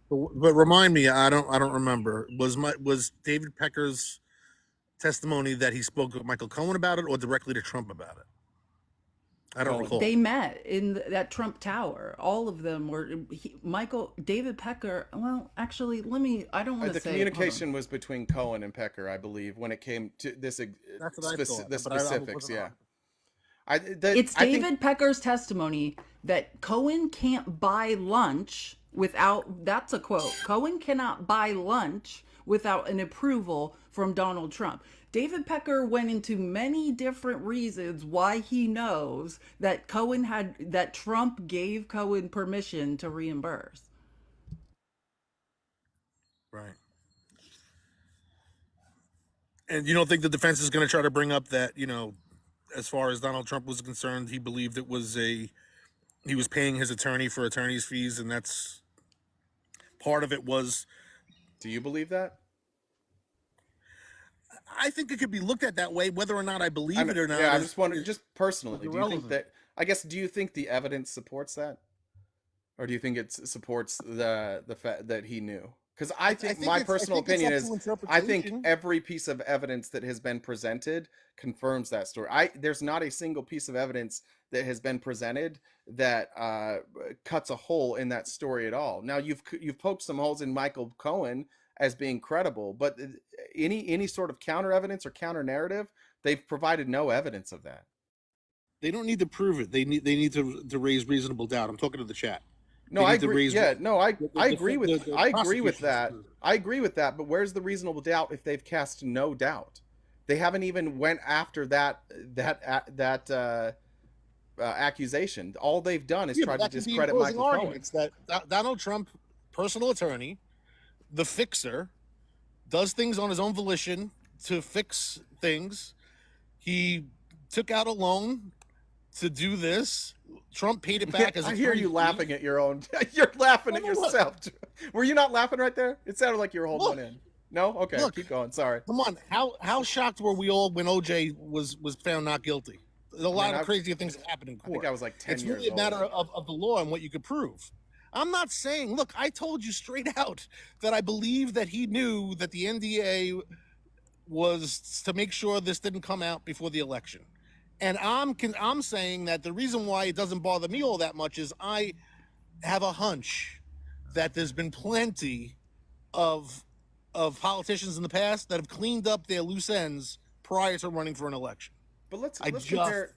But remind me, I don't remember. Was David Pecker's testimony that he spoke with Michael Cohen about it, or directly to Trump about it? I don't recall. They met in that Trump Tower. All of them were David Pecker. Well, actually, I don't want to say. The communication was between Cohen and Pecker, I believe, when it came to this the specifics. Yeah. It's David Pecker's testimony that Cohen can't buy lunch without, that's a quote, Cohen cannot buy lunch without an approval from Donald Trump. David Pecker went into many different reasons why he knows that that Trump gave Cohen permission to reimburse. Right. And you don't think the defense is going to try to bring up that, as far as Donald Trump was concerned, he believed he was paying his attorney for attorney's fees, and that's part of it was. Do you believe that? I think it could be looked at that way, whether or not I believe it or not. Yeah, I just wondering, just personally, do you think that? I guess, do you think the evidence supports that, or do you think it supports the fact that he knew? Because I think my personal opinion is, I think every piece of evidence that has been presented confirms that story. There's not a single piece of evidence that has been presented that cuts a hole in that story at all. Now you've poked some holes in Michael Cohen as being credible, but any sort of counter evidence or counter narrative, they've provided no evidence of that. They don't need to prove it. They need to raise reasonable doubt. I'm talking to the chat. No, I agree. Yeah, no, I agree with that. I agree with that. But where's the reasonable doubt if they've cast no doubt? They haven't even went after that accusation. All they've done is try to discredit Michael Cohen. It's that Donald Trump, personal attorney, the fixer, does things on his own volition to fix things. He took out a loan to do this. Trump paid it back. I hear you laughing at your own. You're laughing at yourself. Were you not laughing right there? It sounded like you were holding one in. No? Okay, keep going. Sorry. Come on. How shocked were we all when OJ was found not guilty? There's a lot of crazy things that happened in court. I think I was like 10 years old. It's really a matter of the law and what you could prove. I'm not saying, look, I told you straight out that I believe that he knew that the NDA was to make sure this didn't come out before the election. And I'm saying that the reason why it doesn't bother me all that much is I have a hunch that there's been plenty of politicians in the past that have cleaned up their loose ends prior to running for an election. But let's compare.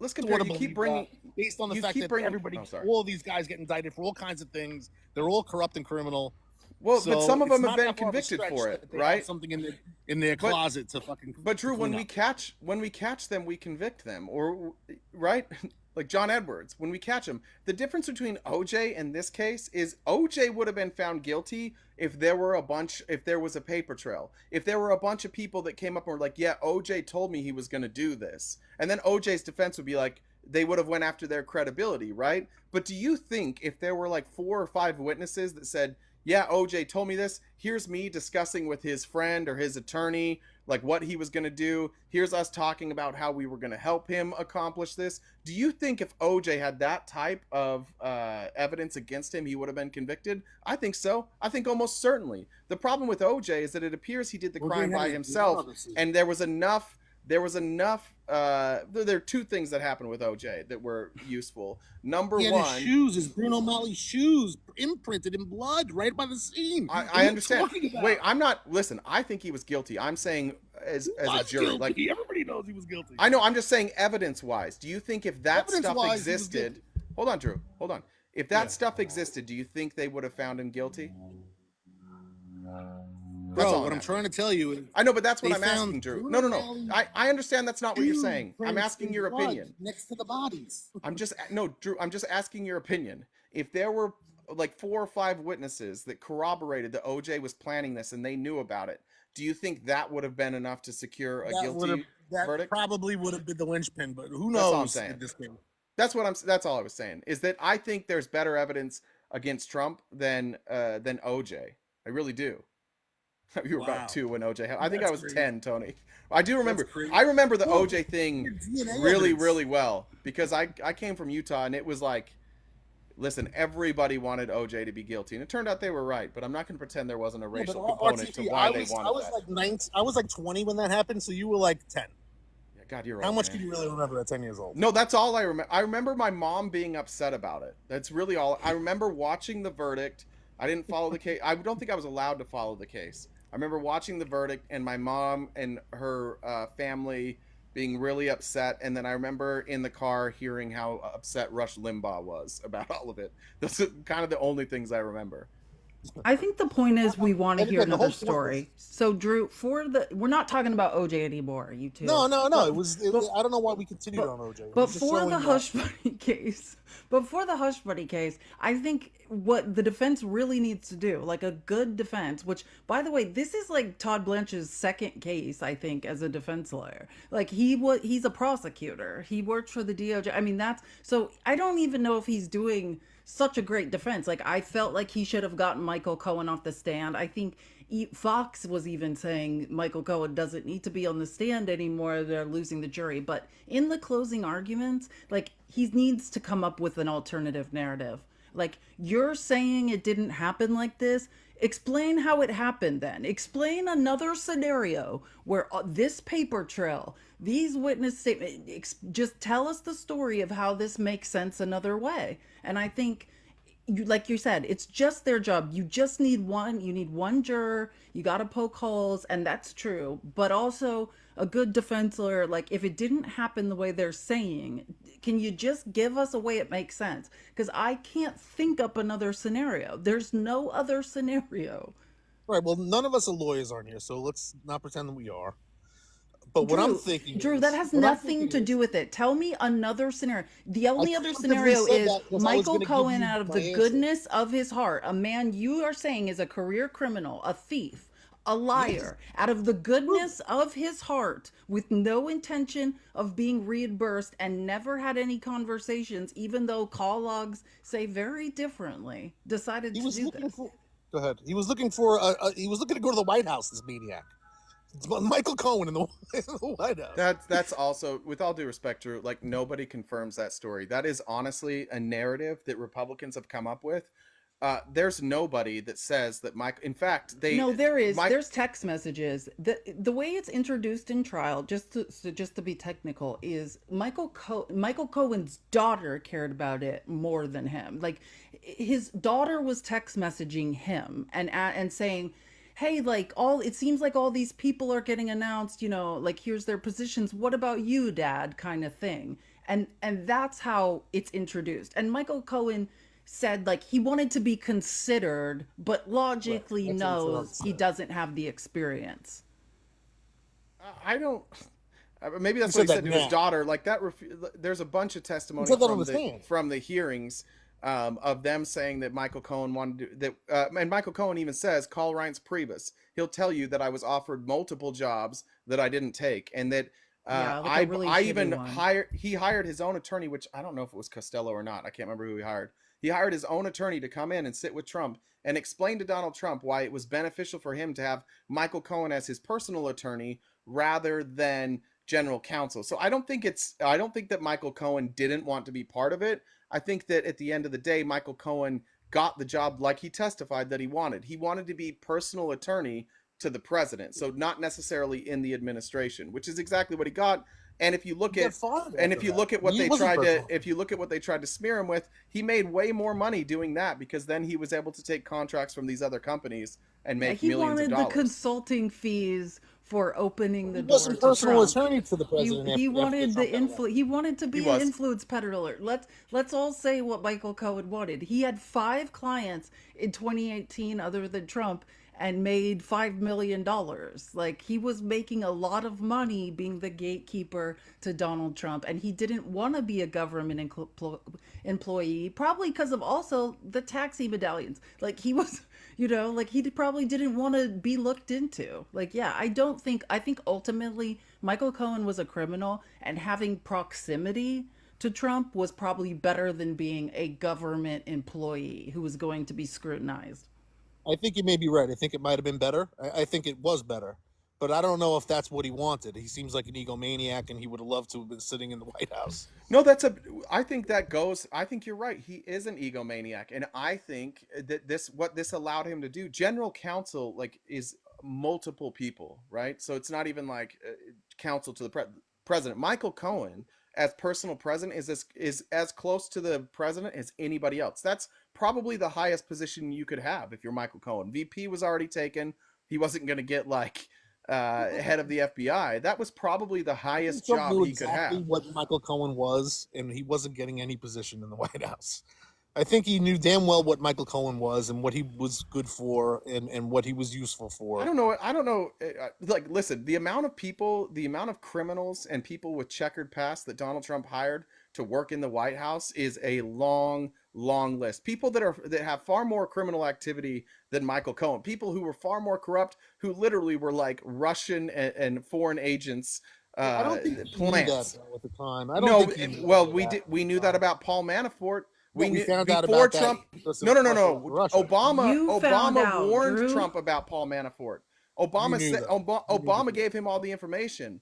Let's compare. You keep bringing based on the fact that everybody, all these guys get indicted for all kinds of things. They're all corrupt and criminal. Well, but some of them have been convicted for it, right? Something in their closet to fucking. But Drew, when we catch them, we convict them, or right? Like John Edwards, when we catch him, the difference between OJ and this case is OJ would have been found guilty if there was a paper trail, if there were a bunch of people that came up and were like, yeah, OJ told me he was going to do this, and then OJ's defense would be like, they would have went after their credibility, right? But do you think if there were like 4 or 5 witnesses that said, yeah, OJ told me this. Here's me discussing with his friend or his attorney, like what he was going to do. Here's us talking about how we were going to help him accomplish this. Do you think if OJ had that type of evidence against him, he would have been convicted? I think so. I think almost certainly. The problem with OJ is that it appears he did the crime by himself, and there was enough. There are two things that happened with OJ that were useful. Number He one, had his shoes, his Bruno Malley shoes, imprinted in blood right by the scene. I understand. Wait, I'm not. Listen, I think he was guilty. I'm saying as a jury, guilty. like Everybody knows he was guilty. I know. I'm just saying evidence-wise. Do you think if that stuff Evidence-wise, he was existed? Hold on, Drew. Hold on. If that stuff existed, do you think they would have found him guilty? Bro, what I'm trying to tell you is I know, but that's what they I'm found asking, Drew. Bruno No. Malley I understand that's not what you're saying. I'm imprints asking in your blood opinion. next to the bodies. Drew, I'm just asking your opinion. If there were like 4 or 5 witnesses that corroborated that OJ was planning this and they knew about it, do you think that would have been enough to secure a guilty verdict? Probably would have been the linchpin, but who That's all I'm knows saying. in this game. That's all I was saying. Is that I think there's better evidence against Trump than OJ. I really do. You were about 2 when OJ. I think I was 10, Tony. I do remember. I remember the OJ thing really, really well because I came from Utah and it was like, listen, everybody wanted OJ to be guilty, and it turned out they were right. But I'm not going to pretend there wasn't a racial component to why they wanted I was that. like 19. I was like 20 when that happened, so you were like 10. Yeah, God, you're How old, much man. can you really remember at 10 years old? No, that's all I remember. I remember my mom being upset about it. That's really all. I remember watching the verdict. I didn't follow the case. I don't think I was allowed to follow the case. I remember watching the verdict and my mom and her family being really upset. And then I remember in the car hearing how upset Rush Limbaugh was about all of it. Those are kind of the only things I remember. I think the point is we want to hear another story. So Drew, we're not talking about OJ anymore, you two. No. It was. I don't know why we continued on OJ. But for the hush money case, I think what the defense really needs to do, like a good defense, which by the way, this is like Todd Blanche's second case, I think, as a defense lawyer. Like he's a prosecutor. He worked for the DOJ. I mean, so I don't even know if he's doing such a great defense. Like I felt like he should have gotten Michael Cohen off the stand. I think Fox was even saying Michael Cohen doesn't need to be on the stand anymore. They're losing the jury. But in the closing arguments, like he needs to come up with an alternative narrative. Like you're saying it didn't happen like this. Explain how it happened then. Explain another scenario where this paper trail, these witness statements, just tell us the story of how this makes sense another way. And I think, like you said, it's just their job. You just need one juror, you got to poke holes, and that's true. But also a good defense lawyer, like if it didn't happen the way they're saying, can you just give us a way it makes sense? Because I can't think up another scenario. There's no other scenario. Right. Well, none of us are lawyers on here, so let's not pretend that we are. But what I'm thinking, Drew, that has nothing to do with it. Tell me another scenario. The only other scenario is Michael Cohen, out of the goodness of his heart, a man you are saying is a career criminal, a thief, a liar, out of the goodness of his heart, with no intention of being reimbursed and never had any conversations, even though call logs say very differently, decided to do this. Go ahead. He was looking for he was looking to go to the White House, this maniac. It's Michael Cohen in the White House. That's also, with all due respect, Drew, like nobody confirms that story. That is honestly a narrative that Republicans have come up with. There's nobody that says that Mike. In fact, there's text messages. The way it's introduced in trial, just to be technical, is Michael Cohen's daughter cared about it more than him. Like his daughter was text messaging him and saying, hey, like it seems like all these people are getting announced, like here's their positions. What about you, Dad? Kind of thing. And that's how it's introduced. And Michael Cohen said like he wanted to be considered, but logically knows he doesn't have the experience. I don't. Maybe that's what he said to his daughter. Like that. There's a bunch of testimony from the hearings. Of them saying that Michael Cohen wanted to, and Michael Cohen even says, call Reince Priebus. He'll tell you that I was offered multiple jobs that I didn't take, and that he hired his own attorney, which I don't know if it was Costello or not. I can't remember who he hired. He hired his own attorney to come in and sit with Trump and explain to Donald Trump why it was beneficial for him to have Michael Cohen as his personal attorney rather than general counsel. So I don't think that Michael Cohen didn't want to be part of it. I think that at the end of the day, Michael Cohen got the job like he testified that he wanted. He wanted to be personal attorney to the president, so not necessarily in the administration, which is exactly what he got. And if you look at what they tried to smear him with, he made way more money doing that, because then he was able to take contracts from these other companies and make millions of He dollars. wanted the consulting fees for opening the door wasn't to personal Trump. attorney to the president. He wanted the He wanted to be an was. influence peddler. Let's all say what Michael Cohen wanted. He had 5 clients in 2018 other than Trump, and made $5 million. Like, he was making a lot of money being the gatekeeper to Donald Trump, and he didn't want to be a government employee, probably because of also the taxi medallions. Like, he was, like, he probably didn't want to be looked into. Like, yeah, I think ultimately Michael Cohen was a criminal, and having proximity to Trump was probably better than being a government employee who was going to be scrutinized. I think you may be right. I think it might have been better. I think it was better. But I don't know if that's what he wanted. He seems like an egomaniac, and he would have loved to have been sitting in the White House. No, I think you're right. He is an egomaniac. And I think that what this allowed him to do, general counsel, like, is multiple people, right? So it's not even like counsel to the president. Michael Cohen, as personal president, is as close to the president as anybody else. That's probably the highest position you could have if you're Michael Cohen. VP was already taken. He wasn't going to get like head of the FBI. That was probably the highest job he could have. What Michael Cohen was, and he wasn't getting any position in the White House. I think he knew damn well what Michael Cohen was and what he was good for, and what he was useful for. I don't know. Like, listen, the amount of criminals and people with checkered past that Donald Trump hired to work in the White House is a long list. People that have far more criminal activity than Michael Cohen. People who were far more corrupt, who literally were like Russian and foreign agents. I don't think he knew that though, at the time. I don't No, think he knew well, that. we knew that about Paul Manafort. We found out before about Trump. that because No. of Russia. Obama warned Drew. Trump about Paul Manafort. Obama gave him all the information.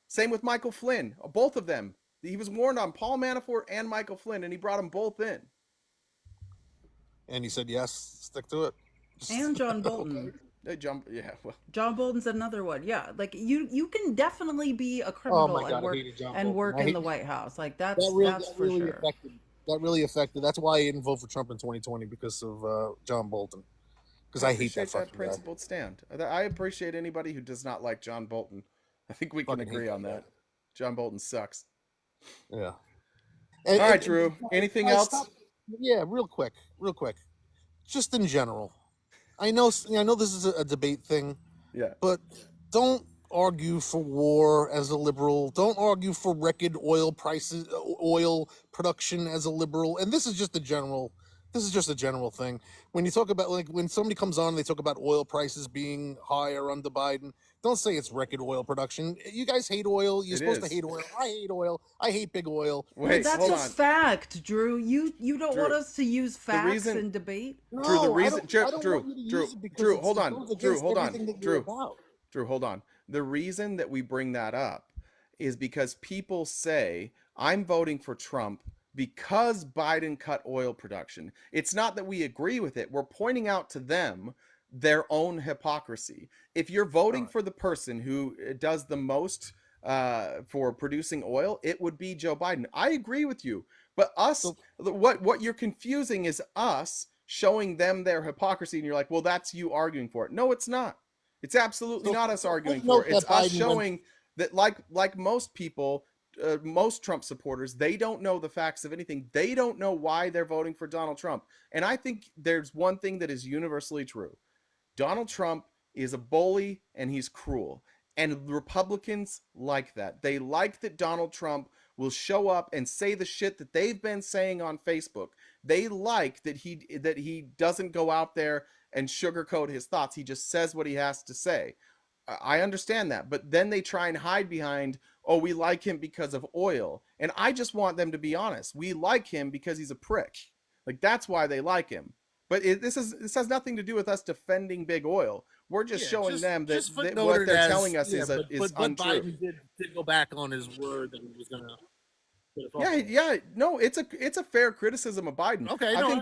Same with Michael Flynn. Both of them. He was warned on Paul Manafort and Michael Flynn, and he brought them both in. And he said, yes, stick to it. And John Bolton. John Bolton's another one. Yeah, like you can definitely be a criminal and work in the White House. Like that's for sure. That really affected. That's why I didn't vote for Trump in 2020, because of John Bolton. Because I hate that fucking guy. Principled stand. I appreciate anybody who does not like John Bolton. I think we can agree on that. John Bolton sucks. Yeah. All right, Drew. Anything else? Yeah, real quick. Just in general, I know this is a debate thing. Yeah. But don't argue for war as a liberal. Don't argue for record oil prices, oil production as a liberal. And this is just a general thing. When you talk about, like, when somebody comes on and they talk about oil prices being higher under Biden, don't say it's record oil production. You guys hate oil. You're supposed to hate oil. I hate oil. I hate big oil. Wait, that's a fact, Drew. You don't want us to use facts in debate. Drew, hold on. The reason that we bring that up is because people say, I'm voting for Trump because Biden cut oil production. It's not that we agree with it. We're pointing out to them their own hypocrisy. If you're voting for the person who does the most for producing oil, it would be Joe Biden. I agree with you. But what you're confusing is us showing them their hypocrisy, and you're like, well, that's you arguing for it. No, it's not. It's absolutely not us arguing for it. It's us showing that, like most people, most Trump supporters, they don't know the facts of anything. They don't know why they're voting for Donald Trump. And I think there's one thing that is universally true. Donald Trump is a bully and he's cruel. And Republicans like that. They like that Donald Trump will show up and say the shit that they've been saying on Facebook. They like that he doesn't go out there and sugarcoat his thoughts. He just says what he has to say. I understand that. But then they try and hide behind, oh, we like him because of oil. And I just want them to be honest. We like him because he's a prick. Like that's why they like him. But this has nothing to do with us defending big oil. We're just showing them that, what they're telling us is untrue. Biden did go back on his word that he was going to. No, it's a fair criticism of Biden. Okay, I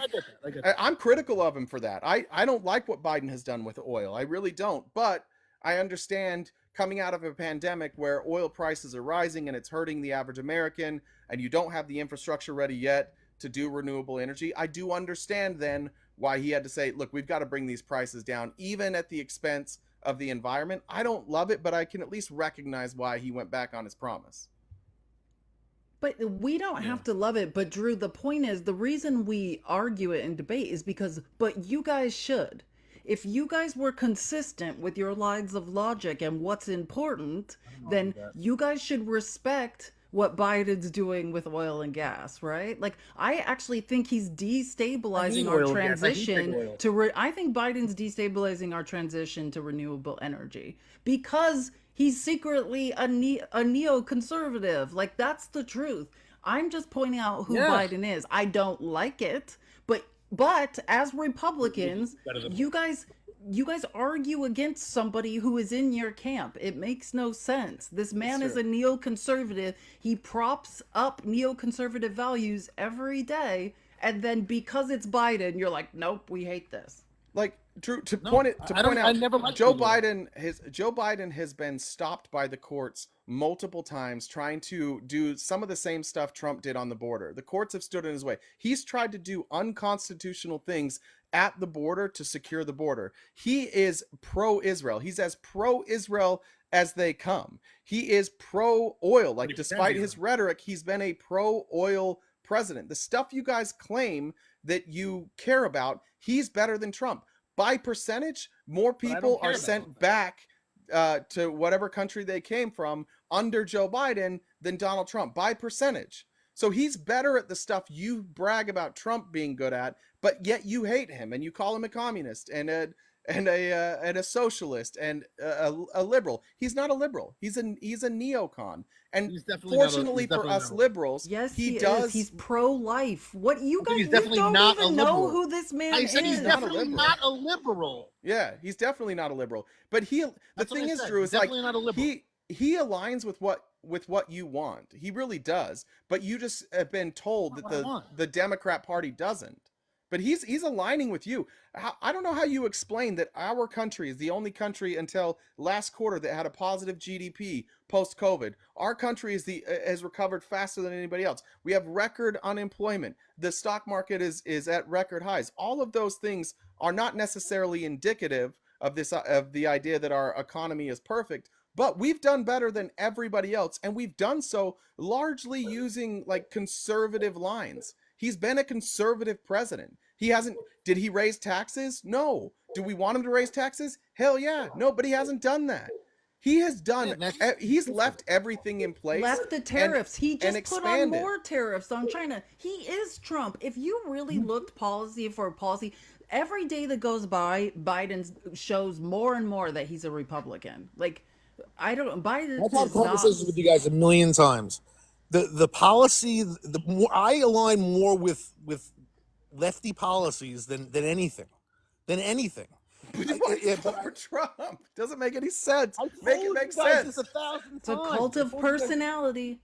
get that. I'm critical of him for that. I don't like what Biden has done with oil. I really don't. But I understand coming out of a pandemic where oil prices are rising and it's hurting the average American, and you don't have the infrastructure ready yet to do renewable energy. I do understand then why he had to say, look, we've got to bring these prices down, even at the expense of the environment. I don't love it, but I can at least recognize why he went back on his promise. But we don't have to love it. But Drew, the point is, the reason we argue it and debate is because, but you guys should. If you guys were consistent with your lines of logic and what's important, then you guys should respect what Biden's doing with oil and gas, right? Like, I actually think he's destabilizing our transition to, I think Biden's destabilizing our transition to renewable energy because he's secretly a neoconservative. Like, that's the truth. I'm just pointing out who Biden is. I don't like it, but as Republicans, you guys argue against somebody who is in your camp. It makes no sense. This man is a neoconservative. He props up neoconservative values every day, and then because it's Biden, you're like, nope, we hate this. Like, Drew, point out, Joe Biden has been stopped by the courts multiple times trying to do some of the same stuff Trump did on the border. The courts have stood in his way. He's tried to do unconstitutional things at the border to secure the border. He is pro-Israel. He's as pro-Israel as they come. He is pro-oil. Like, despite his rhetoric, he's been a pro-oil president. The stuff you guys claim that you care about, he's better than Trump. By percentage, more people are sent back to whatever country they came from under Joe Biden than Donald Trump, by percentage. So he's better at the stuff you brag about Trump being good at, but yet you hate him and you call him a communist and a socialist and a liberal. He's not a liberal. He's a neocon. And fortunately for us liberals, yes, he does. He's pro-life. What you guys definitely don't not even know who this man is. I said he's definitely not a liberal. Yeah, he's definitely not a liberal. But the thing is, Drew, is like he aligns with what you want. He really does. But you just have been told that the Democrat Party doesn't. But he's aligning with you. I don't know how you explain that our country is the only country until last quarter that had a positive GDP post-COVID. Our country has recovered faster than anybody else. We have record unemployment. The stock market is at record highs. All of those things are not necessarily indicative of the idea that our economy is perfect. But we've done better than everybody else, and we've done so largely using like conservative lines. He's been a conservative president. Did he raise taxes? No. Do we want him to raise taxes? Hell yeah. No, but he hasn't done that. He has done, he's left everything in place. Left the tariffs. He just put on more tariffs on China. He is Trump. If you really looked policy for policy, every day that goes by, Biden shows more and more that he's a Republican. Like, Biden. I've had conversations with you guys a million times. The policy, I align more with lefty policies than anything. But for Trump doesn't make any sense. Make it make sense. It's a cult of personality.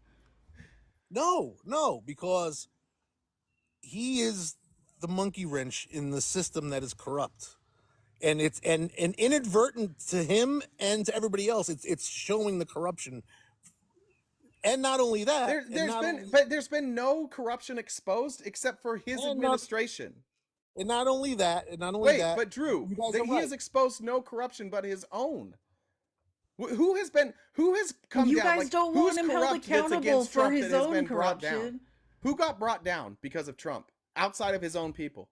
No, because he is the monkey wrench in the system that is corrupt, and it's and inadvertent to him and to everybody else. It's showing the corruption. And not only that, there's been no corruption exposed except for his administration. And not only that, but Drew, he has exposed no corruption but his own. Who has come you down? Guys don't want him held accountable for his own corruption. Who got brought down because of Trump outside of his own people?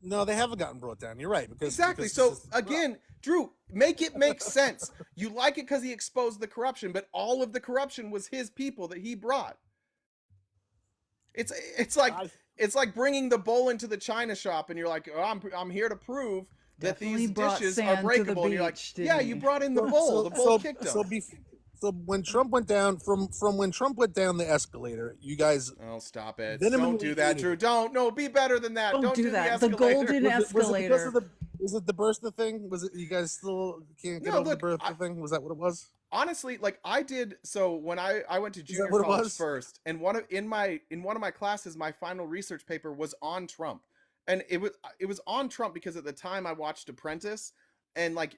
No, they haven't gotten brought down. You're right. Exactly. So again, Drew, make it make sense. You like it because he exposed the corruption, but all of the corruption was his people that he brought. It's like bringing the bowl into the china shop, and you're like, oh, I'm here to prove that these dishes are breakable. And you're like, yeah, you brought in the bowl. The bowl kicked him. So when Trump went down from when Trump went down the escalator, you guys stop it. Don't vehemently do that, hated Drew. it. Don't. No, be better than that. Don't Don't do do the that. The escalator. golden Was it because escalator. of the Bertha thing? Was it you guys still can't get No, over look, the Bertha thing? Was that what it was? honestly, like I did. So when I went to that junior what it college was? first, and one of my classes, my final research paper was on Trump, and it was on Trump because at the time I watched Apprentice, and like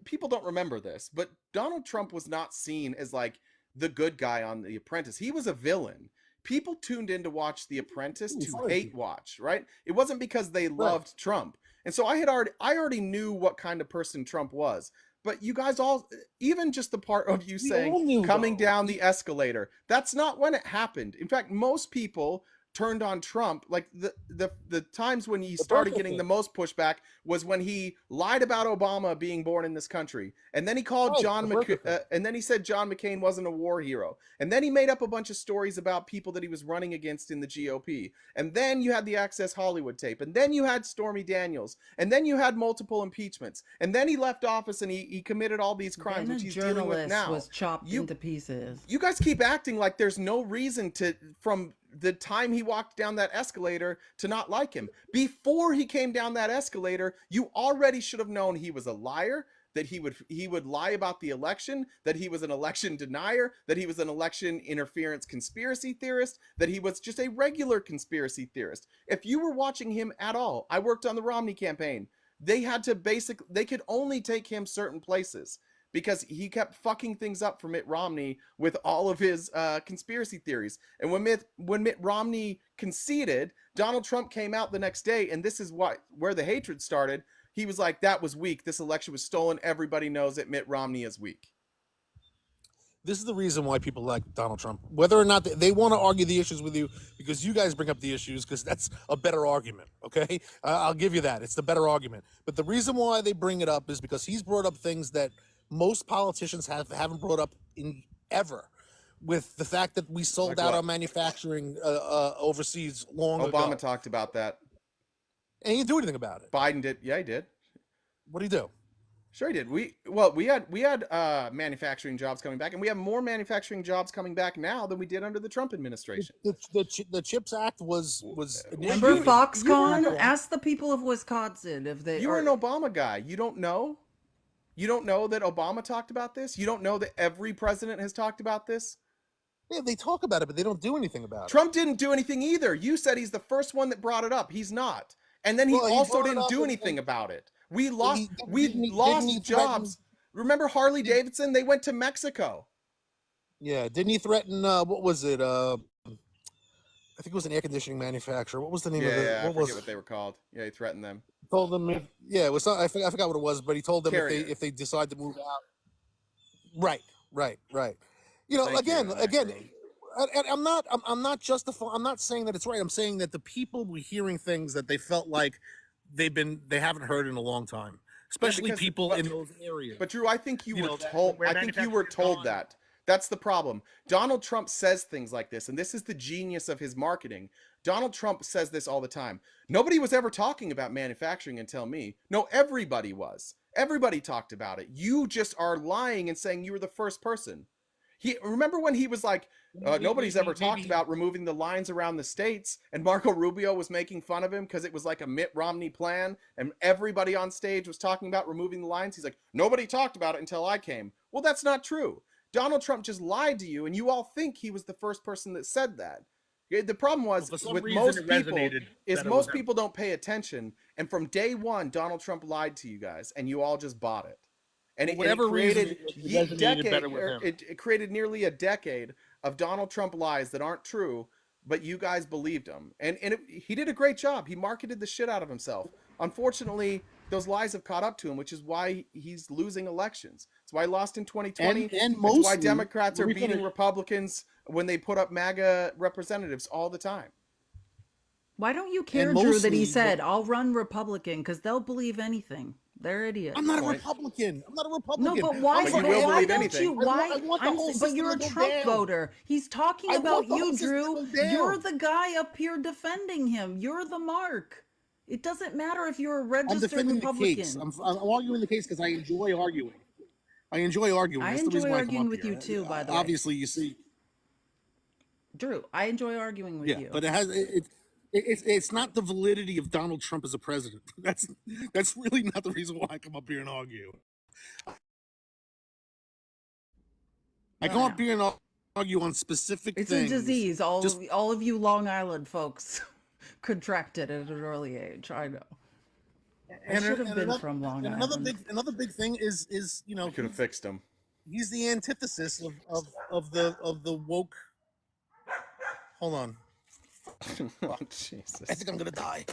people don't remember this, but Donald Trump was not seen as like the good guy on The Apprentice. He was a villain. People tuned in to watch The Apprentice to hate watch, right? It wasn't because they loved Trump. And so I already knew what kind of person Trump was. But you guys all, even just the part of you We all saying knew, coming though. down the escalator, that's not when it happened. In fact, most people turned on Trump. Like the times when he started Bertha getting thing. the most pushback was when he lied about Obama being born in this country, and then he called Right, John the Bertha thing. and then he said John McCain wasn't a war hero, and then he made up a bunch of stories about people that he was running against in the GOP, and then you had the Access Hollywood tape, and then you had Stormy Daniels, and then you had multiple impeachments, and then he left office and he committed all these crimes, Then which a he's dealing with journalist now. was chopped into pieces. You guys keep acting like there's no reason to, from the time he walked down that escalator, to not like him. Before he came down that escalator, you already should have known he was a liar, that he would lie about the election, that he was an election denier, that he was an election interference conspiracy theorist, that he was just a regular conspiracy theorist. If you were watching him at all, I worked on the Romney campaign. They could only take him certain places, because he kept fucking things up for Mitt Romney with all of his conspiracy theories. And when Mitt Romney conceded, Donald Trump came out the next day, and this is where the hatred started. He was like, that was weak. This election was stolen. Everybody knows that Mitt Romney is weak. This is the reason why people like Donald Trump. Whether or not they want to argue the issues with you, because you guys bring up the issues, because that's a better argument, okay? I'll give you that. It's the better argument. But the reason why they bring it up is because he's brought up things that most politicians haven't brought up in ever, with the fact that we sold Like out what? our manufacturing overseas long ago. Obama talked about that. And he didn't do anything about it. Biden did. Yeah, he did. What did he do? Sure he did. We had manufacturing jobs coming back, and we have more manufacturing jobs coming back now than we did under the Trump administration. The CHIPS Act was Remember Foxconn? You were- Ask the people of Wisconsin if they You were an Obama guy. You don't know? You don't know that Obama talked about this? You don't know that every president has talked about this? Yeah, they talk about it, but they don't do anything about it. Trump didn't do anything either. You said he's the first one that brought it up. He's not. And then he Well, he also brought it didn't up do and- anything about it. We lost didn't he jobs. Remember Harley Davidson? They went to Mexico. Yeah, didn't he threaten? What was it? I think it was an air conditioning manufacturer. What was the name of it? Yeah, I What was forget what they were called. Yeah, he threatened them. told them? It was. I forgot what it was, but he told them Carrier. if they decide to move out. Right. You know, Thank you on that, again. Drew. I'm not justifying. I'm not saying that it's right. I'm saying that the people were hearing things that they felt like they haven't heard in a long time, especially because- people but- in those areas. But Drew, I think you, You were know, that- told. where I think you were manufacturing is told gone. that. That's the problem. Donald Trump says things like this, and this is the genius of his marketing. Donald Trump says this all the time. Nobody was ever talking about manufacturing until me. No, everybody was. Everybody talked about it. You just are lying and saying you were the first person. Remember when he was like, nobody's ever talked about removing the lines around the states, and Marco Rubio was making fun of him because it was like a Mitt Romney plan, and everybody on stage was talking about removing the lines. He's like, nobody talked about it until I came. Well, that's not true. Donald Trump just lied to you, and you all think he was the first person that said that. The problem was Well, for some with reason most it people resonated is that it most was him. people don't pay attention, and from day one, Donald Trump lied to you guys, and you all just bought it. And For whatever reason, it resonated better with him. It created nearly a decade of Donald Trump lies that aren't true, but you guys believed him. And he did a great job. He marketed the shit out of himself. Unfortunately, those lies have caught up to him, which is why he's losing elections. It's why he lost in 2020. And it's why mostly- Democrats are let me beating finish. Republicans when they put up MAGA representatives all the time. Why don't you care, And Drew, that he mostly- said, I'll run Republican, because they'll believe anything. They're idiots. I'm not a Point. Republican. No, but why? But you will why believe don't anything. you? Why? I want the whole but system you're to a go Trump down. voter. He's talking I about want the you, whole system to Drew. go down. You're the guy up here defending him. You're the mark. It doesn't matter if you're a I'm registered defending Republican. the case. I'm arguing the case because I enjoy arguing. I enjoy arguing. I That's the reason enjoy why I come arguing up with here. you too, by the way. Obviously, you see. Drew, I enjoy arguing with Yeah, you. but it's not the validity of Donald Trump as a president. That's really not the reason why I come up here and argue. I come up here and argue on specific It's things. a disease. All of you Long Island folks contracted at an early age. I know. I should have been from Long Island. Another big thing is I could have fixed him. He's the antithesis of the woke. Hold on. Oh, Jesus. I think I'm gonna die.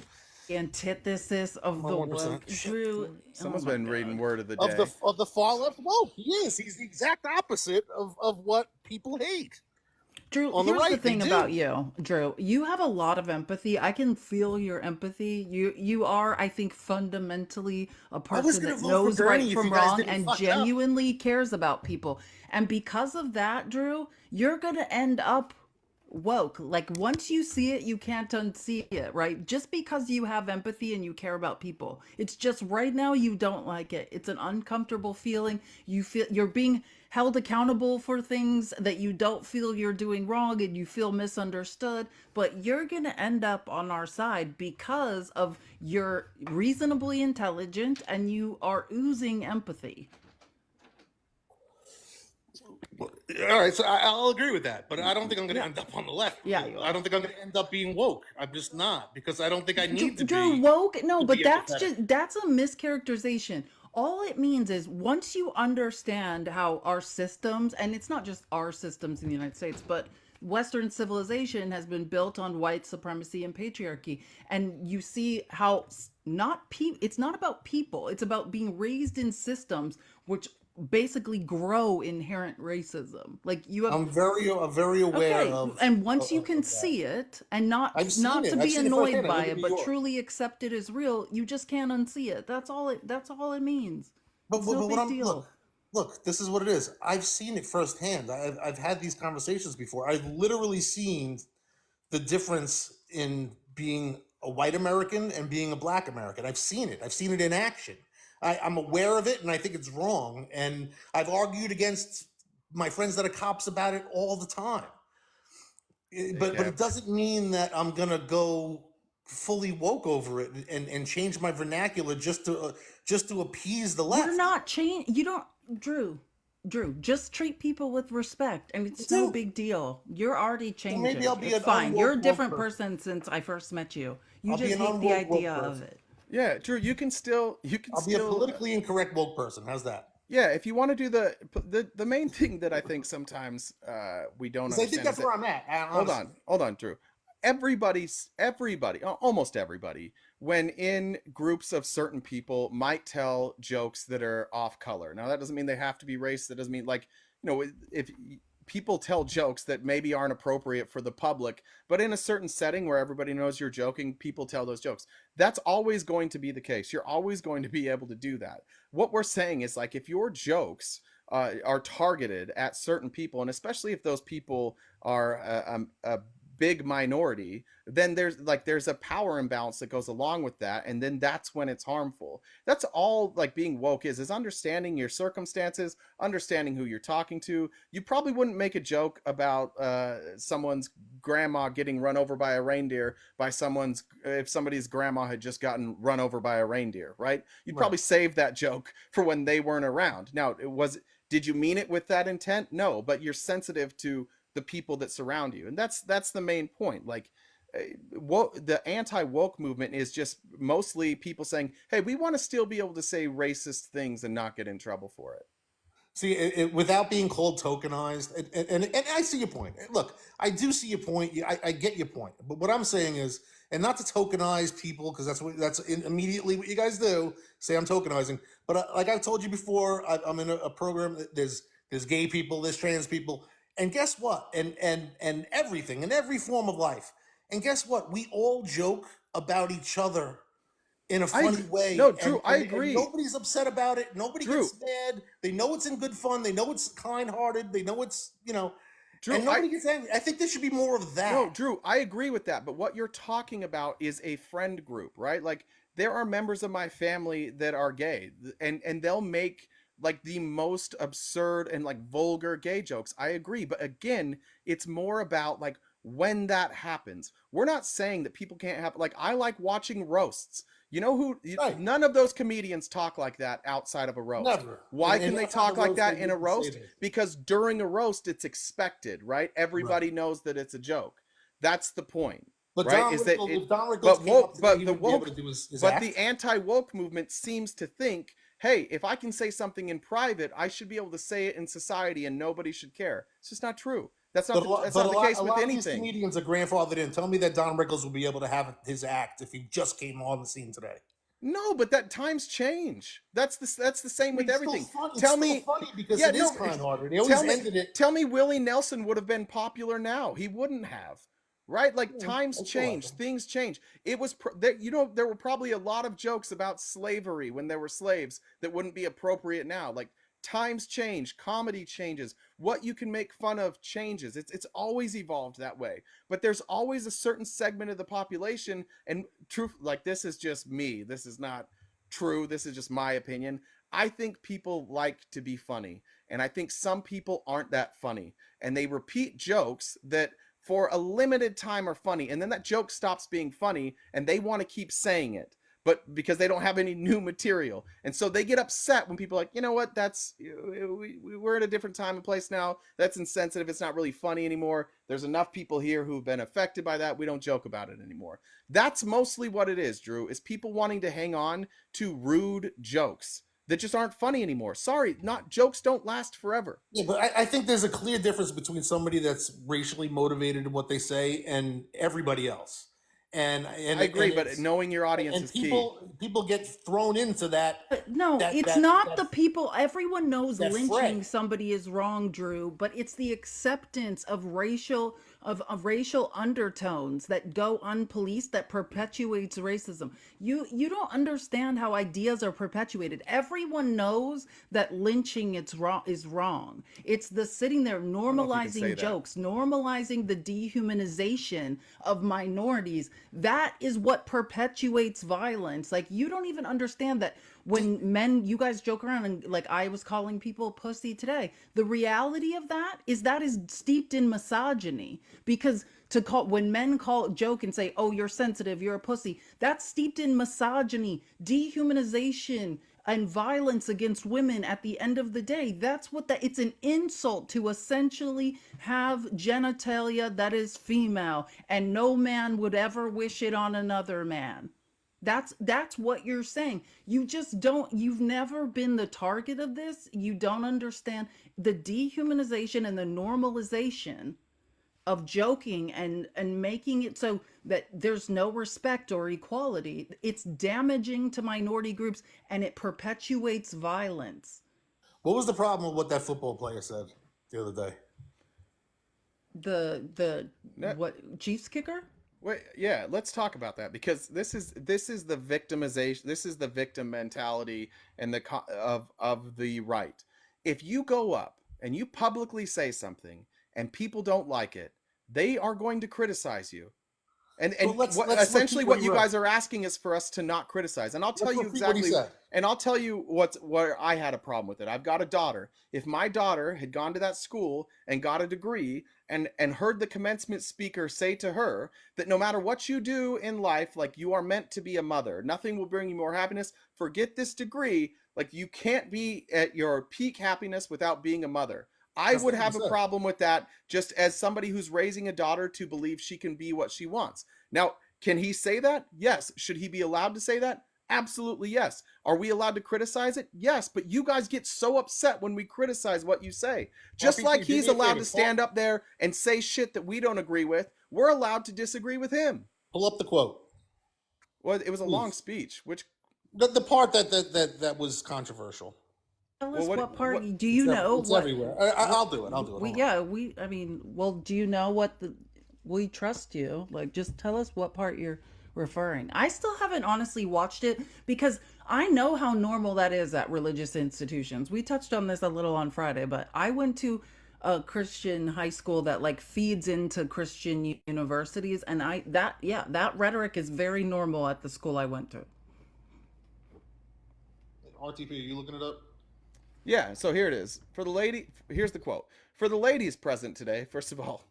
Antithesis of the woke. Drew, Someone's been reading Word of the Day. Of the far left woke. He is. He's the exact opposite of what people hate. Drew, here's the thing about you, Drew. You have a lot of empathy. I can feel your empathy. You are, I think, fundamentally a person that knows right from wrong and genuinely cares about people. And because of that, Drew, you're going to end up woke. Like, once you see it, you can't unsee it, right? Just because you have empathy and you care about people. It's just right now you don't like it. It's an uncomfortable feeling. You feel you're being held accountable for things that you don't feel you're doing wrong and you feel misunderstood, but you're going to end up on our side because of you're reasonably intelligent and you are oozing empathy. All right, so I'll agree with that, but I don't think I'm going to end up on the left. Yeah, I don't think I'm going to end up being woke. I'm just not, because I don't think I need to Drew, be woke. No, but that's empathetic. that's a mischaracterization. All it means is once you understand how our systems, and it's not just our systems in the United States, but Western civilization has been built on white supremacy and patriarchy, and you see how it's not about people, it's about being raised in systems which basically grow inherent racism. Like you have, I'm very aware of. And once you can see it and not to be annoyed by it, but truly accept it as real, you just can't unsee it. That's all it means. But look, this is what it is. I've seen it firsthand. I've had these conversations before. I've literally seen the difference in being a white American and being a black American. I've seen it. I've seen it in action. I'm aware of it, and I think it's wrong. And I've argued against my friends that are cops about it all the time. But it doesn't mean that I'm gonna go fully woke over it and change my vernacular just to appease the left. You're not you don't, Drew, just treat people with respect, and it's no big deal. You're already changing. Maybe I'll be it's fine. You're a different person since I first met you. You just hate the idea of it. Yeah, Drew, you can still I'll be a politically incorrect woke person. How's that? Yeah, if you want to do the main thing that I think sometimes we don't understand. I think that's where I'm at. Hold on, Drew. Everybody, almost everybody, when in groups of certain people, might tell jokes that are off color. Now, that doesn't mean they have to be race. That doesn't mean, like, if people tell jokes that maybe aren't appropriate for the public, but in a certain setting where everybody knows you're joking, people tell those jokes. That's always going to be the case. You're always going to be able to do that. What we're saying is, like, if your jokes are targeted at certain people, and especially if those people are a big minority, then there's a power imbalance that goes along with that, and then that's when it's harmful. That's all, like, being woke is understanding your circumstances, understanding who you're talking to. You probably wouldn't make a joke about someone's grandma getting run over by a reindeer if somebody's grandma had just gotten run over by a reindeer, right? You'd probably save that joke for when they weren't around. Now, did you mean it with that intent? No, but you're sensitive to the people that surround you, and that's the main point. Like, the anti-woke movement is just mostly people saying, hey, we want to still be able to say racist things and not get in trouble for it. See, without being called tokenized, and I see your point. Look, I do see your point. I get your point. But what I'm saying is, and not to tokenize people, because that's immediately what you guys do. Say I'm tokenizing. But like I've told you before, I'm in a program. There's gay people, there's trans people, and guess what? And everything, in every form of life. And guess what? We all joke about each other in a funny way. No, Drew, I agree. And nobody's upset about it. Nobody gets mad. They know it's in good fun. They know it's kind-hearted. They know it's, Drew, and nobody gets angry. I think there should be more of that. No, Drew, I agree with that. But what you're talking about is a friend group, right? Like, there are members of my family that are gay, and they'll make like the most absurd and like vulgar gay jokes. I agree, but again, it's more about like when that happens. We're not saying that people can't have, like, I like watching roasts. You know who? Right. None of those comedians talk like that outside of a roast. Never. Why And can they outside talk the like roast, that they in a wouldn't say roast? that. Because during a roast, it's expected, right? Everybody knows that it's a joke. That's the point. But right? Don Is that Rickles, it, if Don Rickles but came woke, up today, but he the wouldn't be able woke, to do his but act. the anti-woke movement seems to think, hey, if I can say something in private, I should be able to say it in society and nobody should care. It's just not true. That's not the case a with lot of these anything. comedians are grandfathered in. Tell me that Don Rickles will be able to have his act if he just came on the scene today. No, but that times change. That's the same with everything. Tell me, it's funny because it is kind-hearted. They always ended it. Tell me Willie Nelson would have been popular now. He wouldn't have. Right? Like times change, things change. It was there were probably a lot of jokes about slavery when there were slaves that wouldn't be appropriate now. Like times change, comedy changes. What you can make fun of changes. It's always evolved that way. But there's always a certain segment of the population, and truth, like, this is just me. This is not true. This is just my opinion. I think people like to be funny, and I think some people aren't that funny, and they repeat jokes that for a limited time are funny, and then that joke stops being funny and they want to keep saying it, but because they don't have any new material. And so they get upset when people are like, you know what, we're in a different time and place now. That's insensitive. It's not really funny anymore. There's enough people here who've been affected by that. We don't joke about it anymore. That's mostly what it is, Drew, is people wanting to hang on to rude jokes that just aren't funny anymore. Sorry, jokes don't last forever. Yeah, but I think there's a clear difference between somebody that's racially motivated in what they say and everybody else. And I agree, but knowing your audience is key. People get thrown into that. But no, it's not the people. Everyone knows lynching somebody is wrong, Drew, but it's the acceptance of racial undertones that go unpoliced that perpetuates racism. You don't understand how ideas are perpetuated. Everyone knows that lynching is wrong. It's the sitting there normalizing jokes, normalizing the dehumanization of minorities. That is what perpetuates violence. Like, you don't even understand that when you guys joke around and, like, I was calling people pussy today. The reality of that is steeped in misogyny, because when men joke and say, oh, you're sensitive, you're a pussy, that's steeped in misogyny, dehumanization, and violence against women. At the end of the day, it's an insult to essentially have genitalia that is female, and no man would ever wish it on another man. That's what you're saying. You've never been the target of this. You don't understand the dehumanization and the normalization of joking and making it so that there's no respect or equality. It's damaging to minority groups, and it perpetuates violence. What was the problem with what that football player said the other day? What, Chiefs kicker? Wait, yeah, let's talk about that, because this is the victimization. This is the victim mentality and of the right. If you go up and you publicly say something and people don't like it, they are going to criticize you. And essentially what you guys are asking is for us to not criticize. And I'll tell you exactly, and I'll tell you where I had a problem with it. I've got a daughter. If my daughter had gone to that school and got a degree and heard the commencement speaker say to her that no matter what you do in life, like, you are meant to be a mother, nothing will bring you more happiness, forget this degree, like, you can't be at your peak happiness without being a mother. I would have a problem with that, just as somebody who's raising a daughter to believe she can be what she wants. Now, can he say that? Yes. Should he be allowed to say that? Absolutely yes. Are we allowed to criticize it? Yes. But you guys get so upset when we criticize what you say. Just like he's allowed to stand up there and say shit that we don't agree with, we're allowed to disagree with him. Pull up the quote. Well, it was a long speech. Which the part that was controversial. Tell us what part. Do you know? It's everywhere. I'll do it. Do you know what we trust you. Like, just tell us what part you're referring. I still haven't honestly watched it because I know how normal that is at religious institutions. We touched on this a little on Friday, but I went to a Christian high school that like feeds into Christian universities, and that rhetoric is very normal at the school I went to. RTP, are you looking it up? Yeah, so here it is. For the lady, here's the quote. For the ladies present today, first of all,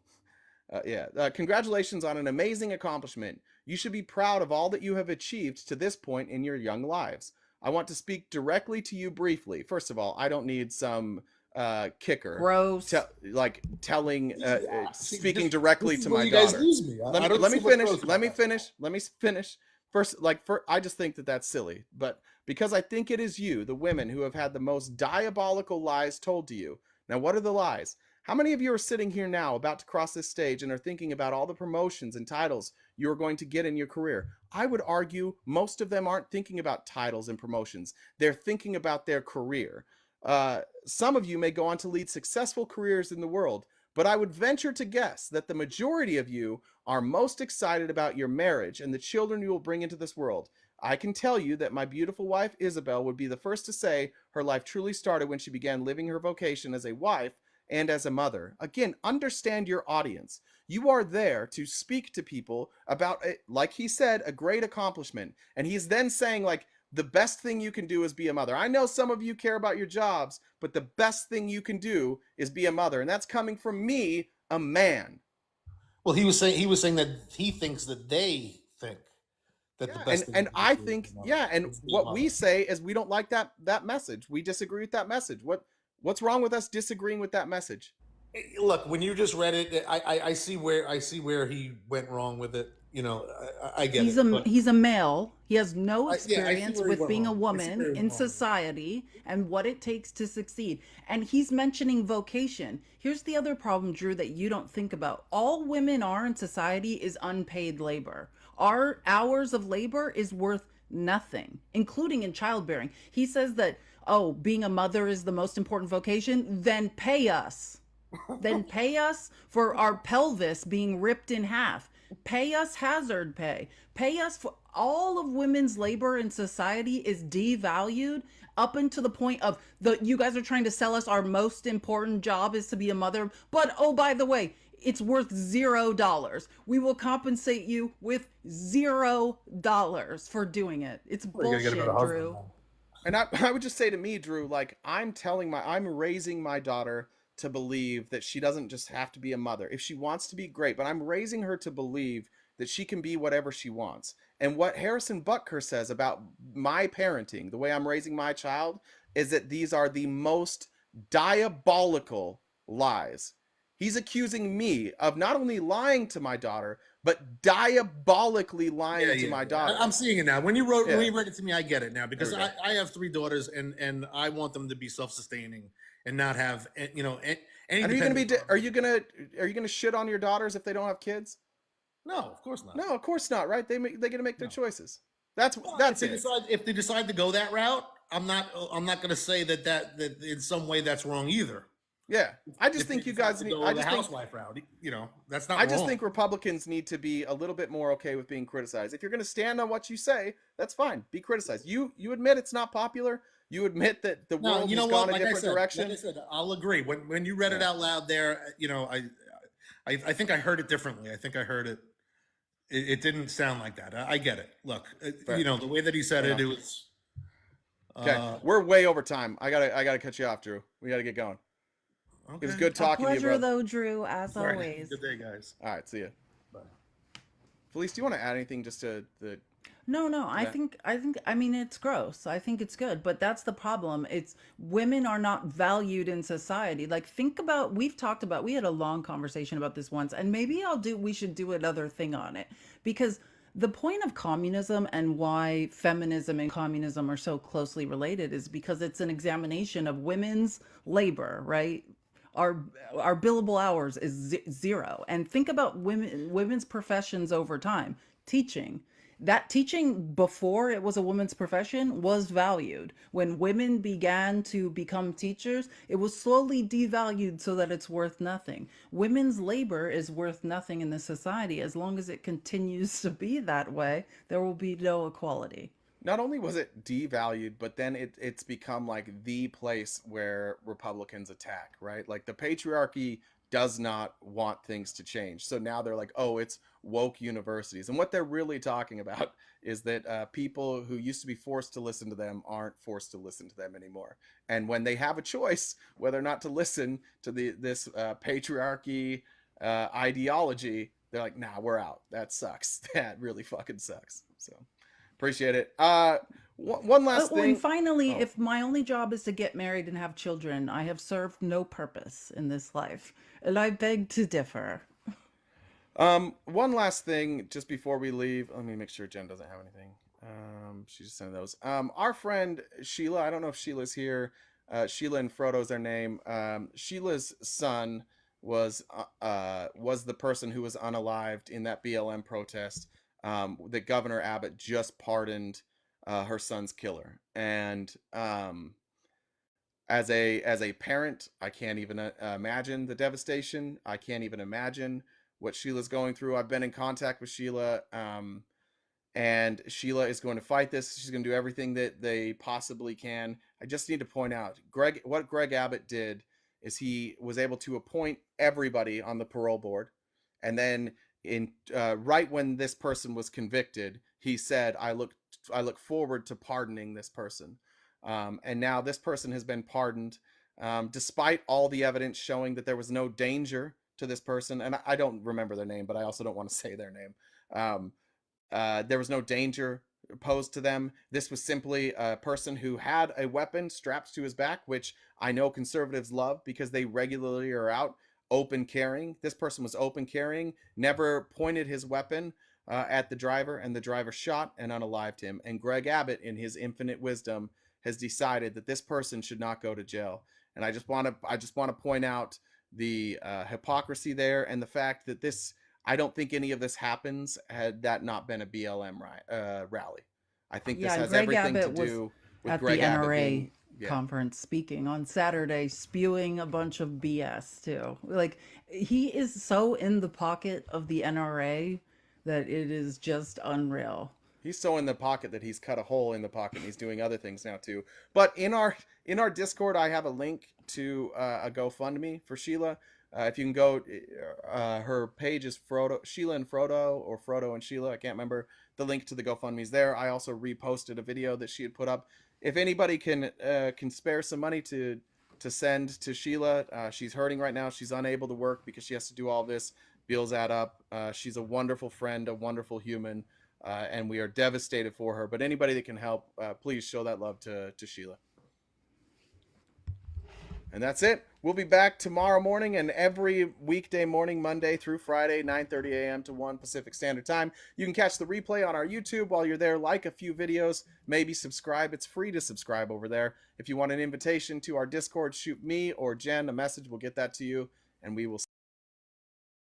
congratulations on an amazing accomplishment. You should be proud of all that you have achieved to this point in your young lives. I want to speak directly to you briefly. First of all, I don't need some kicker Gross. telling See, speaking directly this is to where my you guys daughter. lose me. I don't Let me see what's finish. gross Let about me that. finish. Let me finish. I just think that that's silly, but because I think it is you, the women, who have had the most diabolical lies told to you. Now, what are the lies? How many of you are sitting here now about to cross this stage and are thinking about all the promotions and titles you're going to get in your career? I would argue most of them aren't thinking about titles and promotions. They're thinking about their career. Some of you may go on to lead successful careers in the world, but I would venture to guess that the majority of you are most excited about your marriage and the children you will bring into this world. I can tell you that my beautiful wife, Isabel, would be the first to say her life truly started when she began living her vocation as a wife and as a mother. Again, understand your audience. You are there to speak to people about, like he said, a great accomplishment. And he's then saying, like, the best thing you can do is be a mother. I know some of you care about your jobs, but the best thing you can do is be a mother. And that's coming from me, a man. Well, he was saying that he thinks that they think that the best thing And to I do is think, be a mother. yeah, and It's be a what mother. we say is we don't like that message. We disagree with that message. What's wrong with us disagreeing with that message? Look, when you just read it, I see where he went wrong with it. You know, I get He's it, a but he's a male. He has no I see experience where he with went being a wrong. I see woman where he in went wrong. society and what it takes to succeed. And he's mentioning vocation. Here's the other problem, Drew, that you don't think about. All women are in society is unpaid labor. Our hours of labor is worth nothing, including in childbearing. He says that, oh, being a mother is the most important vocation, then pay us. Then pay us for our pelvis being ripped in half. Pay us hazard pay. Pay us for all of women's labor in society is devalued up until the point of the you guys are trying to sell us our most important job is to be a mother. But oh, by the way, it's worth $0. We will compensate you with $0 for doing it. It's Well, you gotta get a better bullshit, husband. Drew. Man. And I would just say to me, Drew, like I'm raising my daughter to believe that she doesn't just have to be a mother. If she wants to be, great, but I'm raising her to believe that she can be whatever she wants. And what Harrison Butker says about my parenting, the way I'm raising my child, is that these are the most diabolical lies. He's accusing me of not only lying to my daughter, but diabolically lying to my daughter. I'm seeing it now. When you read it to me, I get it now because There we I have 3 daughters and I want them to be self-sustaining and not have any. And are you gonna shit on your daughters if they don't have kids? No, of course not. No, of course not. Right? They gonna make their choices. That's if it. If they decide to go that route, I'm not going to say that in some way that's wrong either. Yeah, I just think you guys need. I just think housewife route. You know, that's not. I just wrong. think Republicans need to be a little bit more okay with being criticized. If you're going to stand on what you say, that's fine. Be criticized. You admit it's not popular. You admit that the world has gone a different direction. Like I said, I'll agree. When you read it out loud there, you know, I think I heard it differently. I think I heard it. It didn't sound like that. I get it. Look, you know, the way that he said it was. Okay, we're way over time. I gotta cut you off, Drew. We gotta get going. Okay. It was good talking to you, pleasure, bro. though, Drew, as always. Good day, guys. All right, see ya. Bye. Felice, do you want to add anything just to the? No, I think I mean it's gross. I think it's good, but that's the problem. It's women are not valued in society. Like think about we had a long conversation about this once, and maybe we should do another thing on it because the point of communism and why feminism and communism are so closely related is because it's an examination of women's labor, right? Our billable hours is 0. And think about women's professions over time. Teaching before it was a woman's profession was valued. When women began to become teachers, it was slowly devalued so that it's worth nothing. Women's labor is worth nothing in this society. As long as it continues to be that way, there will be no equality. not only was it devalued, but then it's become like the place where Republicans attack, right? Like the patriarchy does not want things to change. So now they're like, oh, it's woke universities. And what they're really talking about is that people who used to be forced to listen to them aren't forced to listen to them anymore. And when they have a choice whether or not to listen to this patriarchy ideology, they're like, nah, we're out. That sucks. That really fucking sucks. So appreciate it. One last Oh, and thing. finally, Oh, if my only job is to get married and have children, I have served no purpose in this life, and I beg to differ. one last thing just before we leave. Let me make sure Jen doesn't have anything. She just sent those. Our friend Sheila, I don't know if Sheila's here. Sheila and Frodo's their name. Sheila's son was the person who was unalived in that BLM protest. That Governor Abbott just pardoned her son's killer, and as a parent, I can't even imagine the devastation. I can't even imagine what Sheila's going through. I've been in contact with Sheila, and Sheila is going to fight this. She's going to do everything that they possibly can. I just need to point out, what Greg Abbott did is he was able to appoint everybody on the parole board, and then in right when this person was convicted, he said, I look forward to pardoning this person." And now this person has been pardoned, despite all the evidence showing that there was no danger to this person. And I don't remember their name, but I also don't want to say their name. There was no danger posed to them. This was simply a person who had a weapon strapped to his back, which I know conservatives love because they regularly are out open carrying. This person was open carrying, never pointed his weapon at the driver, and the driver shot and unalived him. And Greg Abbott, in his infinite wisdom, has decided that this person should not go to jail. And I just want to point out the hypocrisy there, and the fact that this, I don't think any of this happens had that not been a BLM rally. I think this Yeah, and has Greg everything to Abbott was do with at Greg the Abbott NRA being, yeah. conference speaking on Saturday, spewing a bunch of BS too. Like, he is so in the pocket of the NRA that it is just unreal. He's so in the pocket that he's cut a hole in the pocket, and he's doing other things now too. But in our Discord, I have a link to a GoFundMe for Sheila. If you can go, her page is Sheila and Frodo, or Frodo and Sheila. I can't remember. The link to the GoFundMe is there. I also reposted a video that she had put up. If anybody can spare some money to send to Sheila, she's hurting right now. She's unable to work because she has to do all this. Bills add up. She's a wonderful friend, a wonderful human. And we are devastated for her. But anybody that can help, please show that love to Sheila. And that's it. We'll be back tomorrow morning and every weekday morning, Monday through Friday, 9:30 a.m. to 1 Pacific Standard Time. You can catch the replay on our YouTube. While you're there, like a few videos, maybe subscribe. It's free to subscribe over there. If you want an invitation to our Discord, shoot me or Jen a message. We'll get that to you, and we will